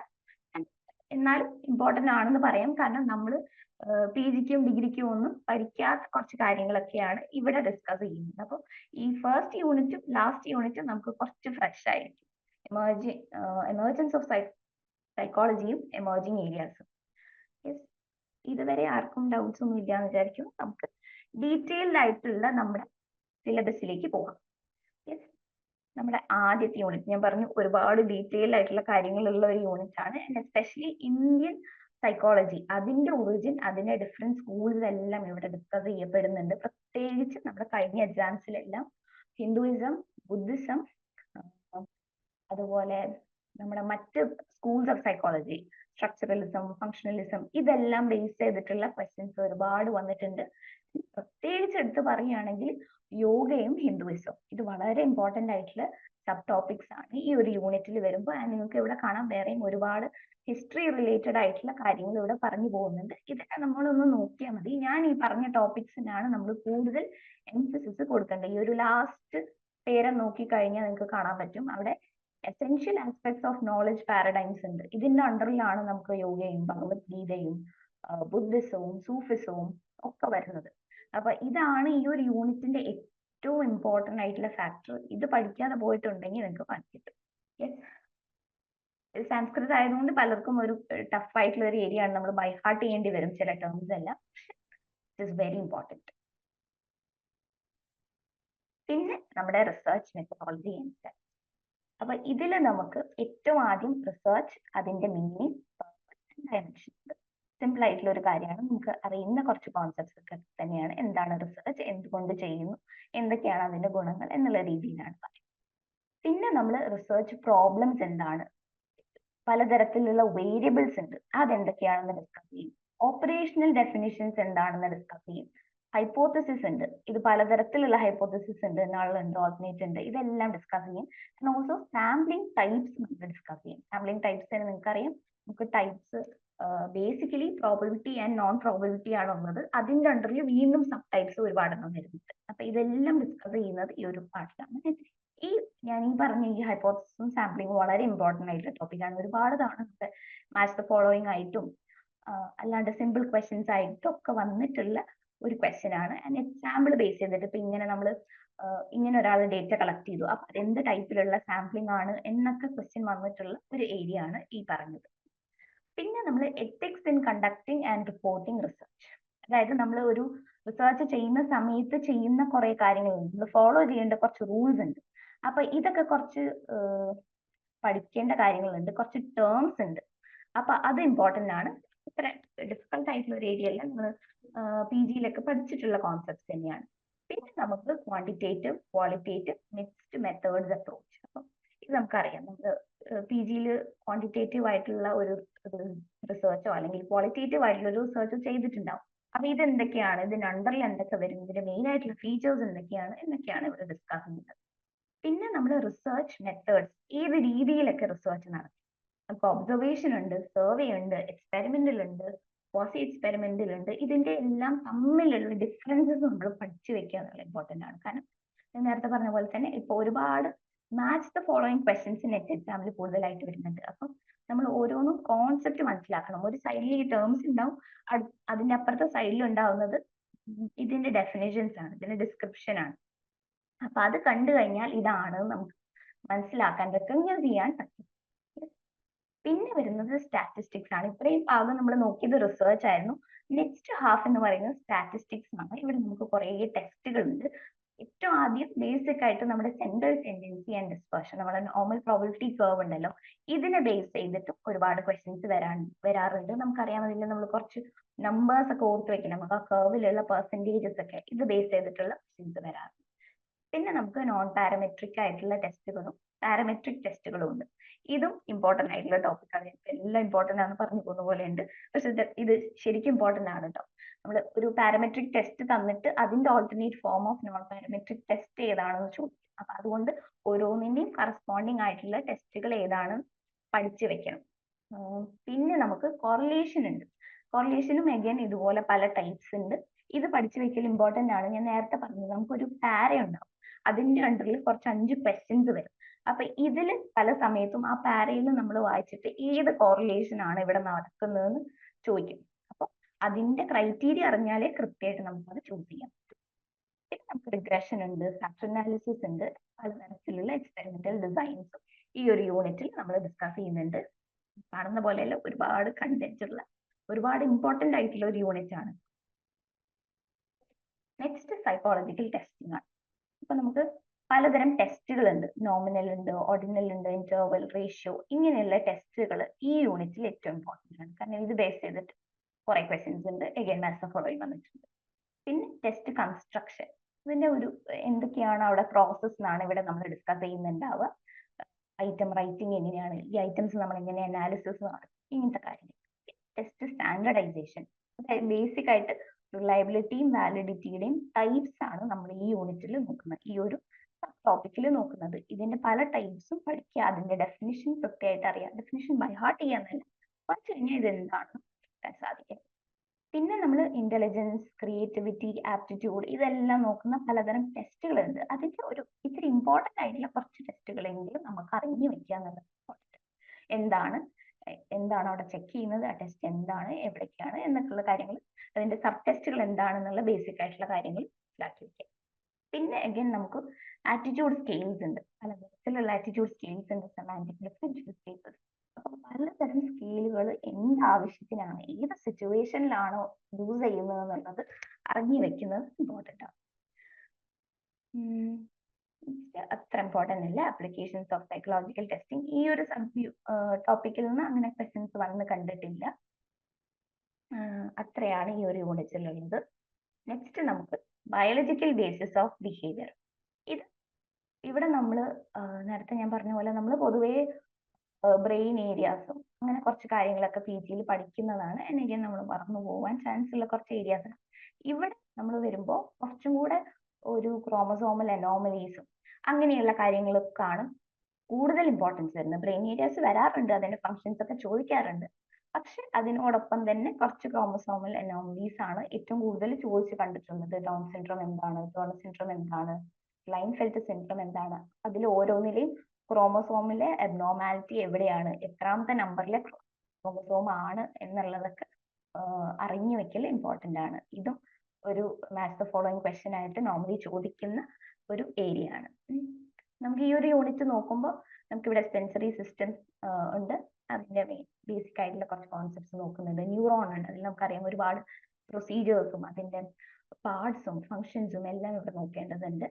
എന്നാലും ഇമ്പോർട്ടന്റ് ആണെന്ന് പറയാം. കാരണം നമ്മൾ PGക്കും ഡിഗ്രിക്കും ഒന്നും പഠിക്കാത്ത കുറച്ച് കാര്യങ്ങളൊക്കെയാണ് ഇവിടെ ഡിസ്കസ് ചെയ്യുന്നത്. അപ്പോൾ ഈ ഫസ്റ്റ് യൂണിറ്റും ലാസ്റ്റ് യൂണിറ്റും നമുക്ക് കുറച്ച് ഫ്രഷ് ആയിരിക്കും. എമർജൻസ് ഓഫ് സൈക്കോളജിയും എമർജിങ് ഏരിയാസും. ഇതുവരെ ആർക്കും ഡൗട്ട്സ് ഒന്നും ഇല്ലാന്ന് വിചാരിക്കും. നമുക്ക് ഡീറ്റെയിൽഡ് ആയിട്ടുള്ള നമ്മുടെ സിലബസിലേക്ക് പോകാം. നമ്മുടെ ആദ്യത്തെ യൂണിറ്റ് ഞാൻ പറഞ്ഞു ഒരുപാട് ഡീറ്റെയിൽഡ് ആയിട്ടുള്ള കാര്യങ്ങളുള്ള ഒരു യൂണിറ്റ് ആണ്. ആൻഡ് എസ്പെഷ്യലി ഇന്ത്യൻ സൈക്കോളജി, അതിന്റെ ഒറിജിൻ, അതിന്റെ ഡിഫറെന്റ് സ്കൂൾസ് എല്ലാം ഇവിടെ ഡിസ്കസ് ചെയ്യപ്പെടുന്നുണ്ട്. പ്രത്യേകിച്ച് നമ്മുടെ കഴിഞ്ഞ എക്സാംസിലെല്ലാം ഹിന്ദുയിസം, ബുദ്ധിസം, അതുപോലെ നമ്മുടെ മറ്റ് schools of psychology, structuralism, functionalism, ഇതെല്ലാം ബേസ് ചെയ്തിട്ടുള്ള ക്വസ്റ്റ്യൻസ് ഒരുപാട് വന്നിട്ടുണ്ട്. പ്രത്യേകിച്ച് എടുത്ത് പറയുകയാണെങ്കിൽ യോഗയും ഹിന്ദുയിസവും, ഇത് വളരെ ഇമ്പോർട്ടന്റ് ആയിട്ടുള്ള സബ് ടോപ്പിക്സ് ആണ് ഈ ഒരു യൂണിറ്റിൽ വരുമ്പോൾ. നിങ്ങൾക്ക് ഇവിടെ കാണാം വേറെയും ഒരുപാട് ഹിസ്റ്ററി റിലേറ്റഡ് ആയിട്ടുള്ള കാര്യങ്ങൾ ഇവിടെ പറഞ്ഞു പോകുന്നുണ്ട്. ഇതൊക്കെ നമ്മളൊന്ന് നോക്കിയാൽ മതി. ഞാൻ ഈ പറഞ്ഞ ടോപ്പിക്സിനാണ് നമ്മൾ കൂടുതൽ എംഫസിസ് കൊടുക്കേണ്ടത്. ഈ ഒരു ലാസ്റ്റ് പേരം നോക്കി കഴിഞ്ഞാൽ നിങ്ങൾക്ക് കാണാൻ പറ്റും അവിടെ essential aspects of knowledge paradigms ഉണ്ട്. ഇതിന്റെ അണ്ടറിലാണ് നമുക്ക് യോഗയും ഭഗവത്ഗീതയും ബുദ്ധിസവും സൂഫിസവും ഒക്കെ വരുന്നത്. അപ്പൊ ഇതാണ് ഈ ഒരു യൂണിറ്റിന്റെ ഏറ്റവും ഇമ്പോർട്ടന്റ് ആയിട്ടുള്ള ഫാക്ടർ. ഇത് പഠിക്കാതെ പോയിട്ടുണ്ടെങ്കിൽ നിങ്ങൾക്ക് പഠിക്കിട്ടും. സംസ്കൃതം ആയതുകൊണ്ട് പലർക്കും ഒരു ടഫ് ആയിട്ടുള്ള ഒരു ഏരിയ ആണ്. നമ്മൾ ബൈ ഹാർട്ട് ചെയ്യേണ്ടി വരും ചില ടേംസ് എല്ലാം. It is very important. പിന്നെ നമ്മുടെ റിസർച്ച് മെത്തഡോളജി അനുസരിച്ച് അപ്പൊ ഇതിൽ നമുക്ക് ഏറ്റവും ആദ്യം റിസർച്ച്, അതിന്റെ മീനിങ്, ഡയമെൻഷൻസ്. സിമ്പിൾ ആയിട്ടുള്ള ഒരു കാര്യമാണ്, നമുക്ക് അറിയുന്ന കുറച്ച് കോൺസെപ്റ്റ്സ് ഒക്കെ തന്നെയാണ്. എന്താണ് റിസർച്ച്, എന്തുകൊണ്ട് ചെയ്യുന്നു, എന്തൊക്കെയാണ് അതിന്റെ ഗുണങ്ങൾ എന്നുള്ള രീതിയിലാണ് പറയുന്നത്. പിന്നെ നമ്മൾ റിസർച്ച് പ്രോബ്ലംസ് എന്താണ്, പലതരത്തിലുള്ള വേരിയബിൾസ് ഉണ്ട്, അതെന്തൊക്കെയാണെന്ന് ഡിസ്കസ് ചെയ്യും. ഓപ്പറേഷണൽ ഡെഫിനിഷൻസ് എന്താണെന്ന് ഡിസ്കസ് ചെയ്യും. ഹൈപ്പോത്തസിസ് ഉണ്ട്, ഇത് പലതരത്തിലുള്ള ഹൈപ്പോത്തസിസ് ഉണ്ട്, നൾ ഉണ്ട്, ഓൾട്ടർനേറ്റ് ഉണ്ട്, ഇതെല്ലാം ഡിസ്കസ് ചെയ്യും. ആൻഡ് ഓൾസോ സാമ്പിളിംഗ് ടൈപ്സ് നമുക്ക് ഡിസ്കസ് ചെയ്യും. സാമ്പിളിംഗ് ടൈപ്സ് നിങ്ങൾക്കറിയാം, നമുക്ക് types basically probability and non probability ആണ് ഉള്ളത്. അതിന്റെ അണ്ടറിൽ വീണ്ടും സബ് ടൈപ്സ് ഒരുപാടെണ്ണം വരുന്നുണ്ട്. അപ്പൊ ഇതെല്ലാം ഡിസ്കസ് ചെയ്യുന്നത് ഈ ഒരു പാർട്ടിലാണ്. ഈ ഞാൻ ഈ പറഞ്ഞ ഈ ഹൈപ്പോത്തസിസും സാമ്പിളിംഗും വളരെ ഇമ്പോർട്ടന്റ് ആയിട്ടുള്ള ടോപ്പിക്കാണ്. ഒരുപാട് തവണ നമുക്ക് മാച്ച് ദ ഫോളോയിങ് ആയിട്ടും അല്ലാണ്ട് സിമ്പിൾ ക്വസ്റ്റ്യൻസ് ആയിട്ടും ഒക്കെ വന്നിട്ടുള്ള ഒരു ക്വസ്റ്റ്യൻ ആണ്. ആൻഡ് എക്സാമ്പിൾ ബേസ് ചെയ്തിട്ട് ഇപ്പൊ ഇങ്ങനെ നമ്മൾ ഇങ്ങനെ ഒരാൾ ഡേറ്റ കളക്ട് ചെയ്തു, അപ്പൊ എന്ത് ടൈപ്പിലുള്ള സാമ്പിളിംഗ് ആണ് എന്നൊക്കെ ക്വസ്റ്റ്യൻ വന്നിട്ടുള്ള ഒരു ഏരിയ ആണ് ഈ പറഞ്ഞത്. പിന്നെ നമ്മൾ ethics in conducting and reporting research, അതായത് നമ്മൾ ഒരു റിസർച്ച് ചെയ്യുന്ന സമയത്ത് ചെയ്യുന്ന കുറെ കാര്യങ്ങളുണ്ട്, നമ്മൾ ഫോളോ ചെയ്യേണ്ട കുറച്ച് റൂൾസ് ഉണ്ട്. അപ്പൊ ഇതൊക്കെ കുറച്ച് പഠിക്കേണ്ട കാര്യങ്ങളുണ്ട്, കുറച്ച് ടേംസ് ഉണ്ട്. അപ്പൊ അത് ഇമ്പോർട്ടന്റ് ആണ്. ഇത്ര ഡിഫിക്കൽട്ട് ആയിട്ടുള്ള ഒരു ഏരിയ അല്ല, നമ്മൾ PG-യിലൊക്കെ പഠിച്ചിട്ടുള്ള കോൺസെപ്റ്റ്സ് തന്നെയാണ്. പിന്നെ നമുക്ക് quantitative, qualitative, mixed methods approach. അപ്പം ഇത് നമുക്കറിയാം, നമ്മൾ PG-യിൽ ക്വാണ്ടിറ്റേറ്റീവ് ആയിട്ടുള്ള ഒരു റിസർച്ചോ അല്ലെങ്കിൽ ക്വാളിറ്റേറ്റീവ് ആയിട്ടുള്ള ഒരു റിസർച്ചോ ചെയ്തിട്ടുണ്ടാവും. അപ്പൊ ഇത് എന്തൊക്കെയാണ്, ഇതിന്റെ അണ്ടറിൽ എന്തൊക്കെ വരും, ഇതിന്റെ മെയിൻ ആയിട്ടുള്ള ഫീച്ചേഴ്സ് എന്തൊക്കെയാണ് എന്നൊക്കെയാണ് ഇവിടെ ഡിസ്കസ് ചെയ്യുന്നത്. പിന്നെ നമ്മൾ റിസർച്ച് മെത്തേഡ്സ്, ഏത് രീതിയിലൊക്കെ റിസർച്ച് നടത്തും. നമുക്ക് ഒബ്സർവേഷൻ ഉണ്ട്, സർവേ ഉണ്ട്, എക്സ്പെരിമെന്റൽ ഉണ്ട്, ക്വാസി എക്സ്പെരിമെന്റൽ ഉണ്ട്. ഇതിന്റെ എല്ലാം തമ്മിലുള്ള ഡിഫറൻസസ് നമ്മൾ പഠിച്ചു വെക്കുക എന്നുള്ള ഇമ്പോർട്ടന്റ് ആണ്. കാരണം ഞാൻ നേരത്തെ പറഞ്ഞ പോലെ തന്നെ ഇപ്പൊ ഒരുപാട് match the following questions NET എക്സാമിൽ കൂടുതലായിട്ട് വരുന്നുണ്ട്. അപ്പം നമ്മൾ ഓരോന്നും കോൺസെപ്റ്റ് മനസ്സിലാക്കണം. ഒരു സൈഡിൽ ഈ ടേംസ് ഉണ്ടാവും, അതിന്റെ അപ്പുറത്തെ സൈഡിൽ ഉണ്ടാവുന്നത് ഇതിന്റെ ഡെഫിനേഷൻസ് ആണ്, ഇതിന്റെ ഡിസ്ക്രിപ്ഷൻ ആണ്. അപ്പൊ അത് കണ്ടു കഴിഞ്ഞാൽ ഇതാണ് നമുക്ക് മനസ്സിലാക്കാൻ, റെക്കഗ്നൈസ് ചെയ്യാൻ പറ്റും. പിന്നെ വരുന്നത് സ്റ്റാറ്റിസ്റ്റിക്സ് ആണ്. ഇത്രയും ഭാഗം നമ്മൾ നോക്കിയത് റിസർച്ച് ആയിരുന്നു. നെക്സ്റ്റ് ഹാഫ് എന്ന് പറയുന്നത് സ്റ്റാറ്റിസ്റ്റിക്സ് ആണ്. ഇവിടെ നമുക്ക് കുറേ ടെസ്റ്റുകൾ ഉണ്ട്. ഏറ്റവും ആദ്യം ബേസിക് ആയിട്ട് നമ്മുടെ സെൻട്രൽ ടെൻഡൻസി ആൻഡ് ഡിസ്പെർഷൻ, നമ്മുടെ നോർമൽ പ്രോബിലിറ്റി കർവ് ഉണ്ടല്ലോ, ഇതിനെ ബേസ് ചെയ്തിട്ട് ഒരുപാട് ക്വസ്റ്റ്യൻസ് വരാറുണ്ട്. നമുക്കറിയാമെന്നില്ല, നമ്മൾ കുറച്ച് നമ്പേഴ്സ് ഒക്കെ ഓർത്ത് വെക്കണം, നമുക്ക് ആ കർവിലുള്ള പെർസെന്റേജസ് ഒക്കെ ഇത് ബേസ് ചെയ്തിട്ടുള്ള ക്വസ്റ്റ്യൻസ് വരാറുണ്ട്. പിന്നെ നമുക്ക് നോൺ പാരമെട്രിക് ആയിട്ടുള്ള ടെസ്റ്റുകളും പാരമെട്രിക് ടെസ്റ്റുകളും ഉണ്ട്. ഇതും ഇമ്പോർട്ടന്റ് ആയിട്ടുള്ള ടോപ്പിക്കാണ്. എല്ലാം ഇമ്പോർട്ടന്റ് ആണ് പറഞ്ഞു പോകുന്ന പോലെ ഉണ്ട്, പക്ഷെ ഇത് ശരിക്കും ഇമ്പോർട്ടന്റ് ആണ് കേട്ടോ. നമ്മൾ ഒരു പാരമെട്രിക് ടെസ്റ്റ് തന്നിട്ട് അതിന്റെ alternate form of non parametric test ഏതാണെന്ന് ചോദിക്കും. അപ്പൊ അതുകൊണ്ട് ഓരോന്നിന്റെയും കറസ്പോണ്ടിങ് ആയിട്ടുള്ള ടെസ്റ്റുകൾ ഏതാണ് പഠിച്ചു വെക്കണം. പിന്നെ നമുക്ക് കോറിലേഷൻ ഉണ്ട്. കോറിലേഷനും അഗൈൻ ഇതുപോലെ പല ടൈപ്സ് ഉണ്ട്. ഇത് പഠിച്ചു വെക്കൽ ഇമ്പോർട്ടന്റ് ആണ്. ഞാൻ നേരത്തെ പറഞ്ഞത്, നമുക്കൊരു പാര ഉണ്ടാവും, അതിന്റെ അണ്ടറിൽ കുറച്ച് 5 ക്വസ്റ്റ്യൻസ് വരും. അപ്പൊ ഇതിൽ പല സമയത്തും ആ പാരയിൽ നമ്മൾ വായിച്ചിട്ട് ഏത് കോറിലേഷൻ ആണ് ഇവിടെ നടക്കുന്നതെന്ന് ചോദിക്കും. അപ്പൊ അതിന്റെ ക്രൈറ്റീരിയ അറിഞ്ഞാലേ കൃത്യമായിട്ട് നമുക്കത് ചൂസ് ചെയ്യാം. പിന്നെ നമുക്ക് റിഗ്രഷൻ ഉണ്ട്, ഫാക്ടർ അനാലിസിസ് ഉണ്ട്, പലതരത്തിലുള്ള എക്സ്പെരിമെന്റൽ ഡിസൈൻസും ഈ ഒരു യൂണിറ്റിൽ നമ്മൾ ഡിസ്കസ് ചെയ്യുന്നുണ്ട്. കാണുന്ന പോലെയല്ല, ഒരുപാട് കണ്ടന്റ് ഉള്ള, ഒരുപാട് ഇമ്പോർട്ടന്റ് ആയിട്ടുള്ള ഒരു യൂണിറ്റ് ആണ്. നെക്സ്റ്റ് സൈക്കോളജിക്കൽ ടെസ്റ്റിംഗ് ആണ്. അപ്പൊ നമുക്ക് പലതരം ടെസ്റ്റുകൾ ഉണ്ട്. നോമിനൽ ഉണ്ട്, ഓർഡിനൽ ഉണ്ട്, ഇന്റർവൽ, റേഷ്യോ, ഇങ്ങനെയുള്ള ടെസ്റ്റുകൾ ഈ യൂണിറ്റിൽ ഏറ്റവും ഇമ്പോർട്ടന്റ് ആണ്. കാരണം ഇത് ബേസ് ചെയ്തിട്ട് കുറെ ക്വസ്റ്റ്യൻസ് ഉണ്ട്. എഗൈൻ മാത്സ് ഫോളോയിങ് വന്നിട്ടുണ്ട്. പിന്നെ ടെസ്റ്റ് കൺസ്ട്രക്ഷൻ, ഇതിന്റെ ഒരു എന്തൊക്കെയാണ് അവിടെ പ്രോസസ് എന്നാണ് ഇവിടെ നമ്മൾ ഡിസ്കസ് ചെയ്യുന്നുണ്ടാവുക. ഐറ്റം റൈറ്റിംഗ് എങ്ങനെയാണ്, ഈ ഐറ്റംസ് നമ്മൾ എങ്ങനെ അനാലിസിസ് നടത്തും, ഇങ്ങനത്തെ കാര്യങ്ങൾ. ടെസ്റ്റ് സ്റ്റാൻഡർഡൈസേഷൻ, ബേസിക് ആയിട്ട് റിലയബിലിറ്റിയും വാലിഡിറ്റിയുടെയും ടൈപ്സ് ആണ് നമ്മൾ ഈ യൂണിറ്റിൽ നോക്കുന്നത്, ഈ ഒരു ടോപ്പിക്കിൽ നോക്കുന്നത്. ഇതിന്റെ പല ടൈപ്സും പഠിക്കുക, അതിന്റെ ഡെഫിനിഷൻ കൃത്യമായിട്ട് അറിയാം. ഡെഫിനിഷൻ ബൈ ഹാർട്ട് ചെയ്യാന്നല്ല, പഠിച്ചു കഴിഞ്ഞാൽ ഇത് എന്താണെന്ന് പറയാൻ സാധിക്കും. പിന്നെ നമ്മൾ ഇന്റലിജൻസ്, ക്രിയേറ്റിവിറ്റി, ആപ്റ്റിറ്റ്യൂഡ്, ഇതെല്ലാം നോക്കുന്ന പലതരം ടെസ്റ്റുകൾ ഉണ്ട്. അതിന്റെ ഒരു ഇത്തിരി ഇമ്പോർട്ടന്റ് ആയിട്ടുള്ള കുറച്ച് ടെസ്റ്റുകളെങ്കിലും നമുക്ക് അറിഞ്ഞു വെക്കുക എന്നുള്ളത് ഇമ്പോർട്ടന്റ്. എന്താണ് അവിടെ ചെക്ക് ചെയ്യുന്നത്, ആ ടെസ്റ്റ് എന്താണ്, എവിടേക്കാണ് എന്നൊക്കെയുള്ള കാര്യങ്ങൾ, അതിന്റെ സബ് ടെസ്റ്റുകൾ എന്താണെന്നുള്ള ബേസിക് ആയിട്ടുള്ള കാര്യങ്ങൾ മനസ്സിലാക്കി വെക്കുക. പിന്നെ അഗൈൻ നമുക്ക് ആറ്റിറ്റ്യൂഡ് സ്കെയിൽസ് ഉണ്ട്, പലതരത്തിലുള്ള ആറ്റിറ്റ്യൂഡ് സ്കെയിൽസ് ഉണ്ട്, സെമാന്റിക് ഡിഫറൻഷ്യൽ സ്കെയിൽസ്. അപ്പൊ പലതരം സ്കെയിലുകൾ എന്ത് ആവശ്യത്തിനാണ്, ഏത് സിറ്റുവേഷനിലാണോ യൂസ് ചെയ്യുന്നത് എന്നുള്ളത് അറിഞ്ഞു വെക്കുന്നത് ഇമ്പോർട്ടന്റ് ആണ്. അത്ര ഇമ്പോർട്ടന്റ് അല്ല ആപ്ലിക്കേഷൻസ് ഓഫ് സൈക്കോളജിക്കൽ ടെസ്റ്റിംഗ്. ഈ ഒരു ടോപ്പിക്കിൽ നിന്ന് അങ്ങനെ ക്വസ്റ്റ്യൻസ് വന്ന് കണ്ടിട്ടില്ല. അത്രയാണ് ഈ ഒരു യൂണിറ്റിലുള്ളത്. നെക്സ്റ്റ് നമുക്ക് ബയോളജിക്കൽ ബേസിസ് ഓഫ് ബിഹേവിയർ. ഇവിടെ നമ്മൾ നേരത്തെ ഞാൻ പറഞ്ഞ പോലെ നമ്മൾ പൊതുവേ ബ്രെയിൻ ഏരിയാസും അങ്ങനെ കുറച്ച് കാര്യങ്ങളൊക്കെ PG-യിൽ പഠിക്കുന്നതാണ്. എനിക്ക് നമ്മൾ മറന്നു പോകാൻ ചാൻസ് ഉള്ള കുറച്ച് ഏരിയാസ്. ഇവിടെ നമ്മൾ വരുമ്പോൾ കുറച്ചും കൂടെ ഒരു ക്രോമസോമൽ അനോമലീസും അങ്ങനെയുള്ള കാര്യങ്ങൾക്കാണ് കൂടുതൽ ഇമ്പോർട്ടൻസ് വരുന്നത്. ബ്രെയിൻ ഏരിയാസ് വരാറുണ്ട്, അതിന്റെ ഫങ്ഷൻസ് ഒക്കെ ചോദിക്കാറുണ്ട്, പക്ഷെ അതിനോടൊപ്പം തന്നെ കുറച്ച് ക്രോമസോമൽ അനോമലീസ് ആണ് ഏറ്റവും കൂടുതൽ ചോദിച്ച് കണ്ടിട്ടുള്ളത്. ഡൗൺ സിൻഡ്രോം എന്താണ്, ടേണർ സിൻഡ്രോം എന്താണ്, ക്ലൈൻഫെൽറ്റ് സിൻഡ്രോം എന്താണ്, അതിൽ ഓരോന്നിലെയും ക്രോമസോമിലെ അബ്നോർമാലിറ്റി എവിടെയാണ്, എത്രാമത്തെ നമ്പറിലെ ക്രോമസോം ആണ് എന്നുള്ളതൊക്കെ അറിഞ്ഞു വെക്കൽ ഇമ്പോർട്ടന്റ് ആണ്. ഇതും ഒരു മാത്സ് ഫോളോയിങ് ക്വസ്റ്റ്യൻ ആയിട്ട് നോർമലി ചോദിക്കുന്ന ഒരു ഏരിയ ആണ്. നമുക്ക് ഈ ഒരു യൂണിറ്റ് നോക്കുമ്പോൾ നമുക്ക് ഇവിടെ സെൻസറി സിസ്റ്റം ഉണ്ട്. അതിന്റെ ബേസിക് ആയിട്ടുള്ള കുറച്ച് കോൺസെപ്റ്റ്സ് നോക്കുന്നുണ്ട്. ന്യൂറോൺ ഉണ്ട്, അതിൽ നമുക്കറിയാം ഒരുപാട് പ്രൊസീജിയേഴ്സും അതിന്റെ പാർട്സും ഫങ്ഷൻസും എല്ലാം ഇവിടെ നോക്കേണ്ടതുണ്ട്.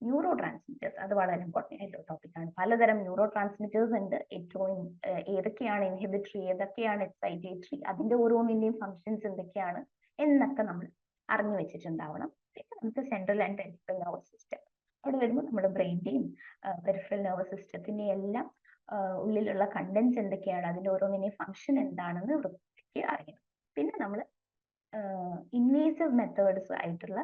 ന്യൂറോ ട്രാൻസ്മിറ്റേഴ്സ് അത് വളരെ ഇമ്പോർട്ടൻ്റ് ആയിട്ടുള്ള ടോപ്പിക്കാണ്. പലതരം ന്യൂറോ ട്രാൻസ്മിറ്റേഴ്സ് ഉണ്ട്. ഏറ്റവും ഏതൊക്കെയാണ് ഇൻഹിബിറ്ററി, ഏതൊക്കെയാണ് എക്സൈറ്റേറ്ററി, അതിന്റെ ഓരോന്നിന്റെയും ഫങ്ഷൻസ് എന്തൊക്കെയാണ് എന്നൊക്കെ നമ്മൾ അറിഞ്ഞു വെച്ചിട്ടുണ്ടാവണം. പിന്നെ നമുക്ക് central and peripheral nervous system അവിടെ വരുമ്പോൾ നമ്മുടെ ബ്രെയിൻ്റെയും പെരിഫറൽ നെർവസ് സിസ്റ്റത്തിന്റെയും എല്ലാം ഉള്ളിലുള്ള കണ്ടന്റ്സ് എന്തൊക്കെയാണ്, അതിന്റെ ഓരോന്നിന്റെയും ഫങ്ഷൻ എന്താണെന്ന് വൃത്തിക്ക് അറിയണം. പിന്നെ നമ്മൾ ഇൻവേസീവ് മെത്തേഡ്സ് ആയിട്ടുള്ള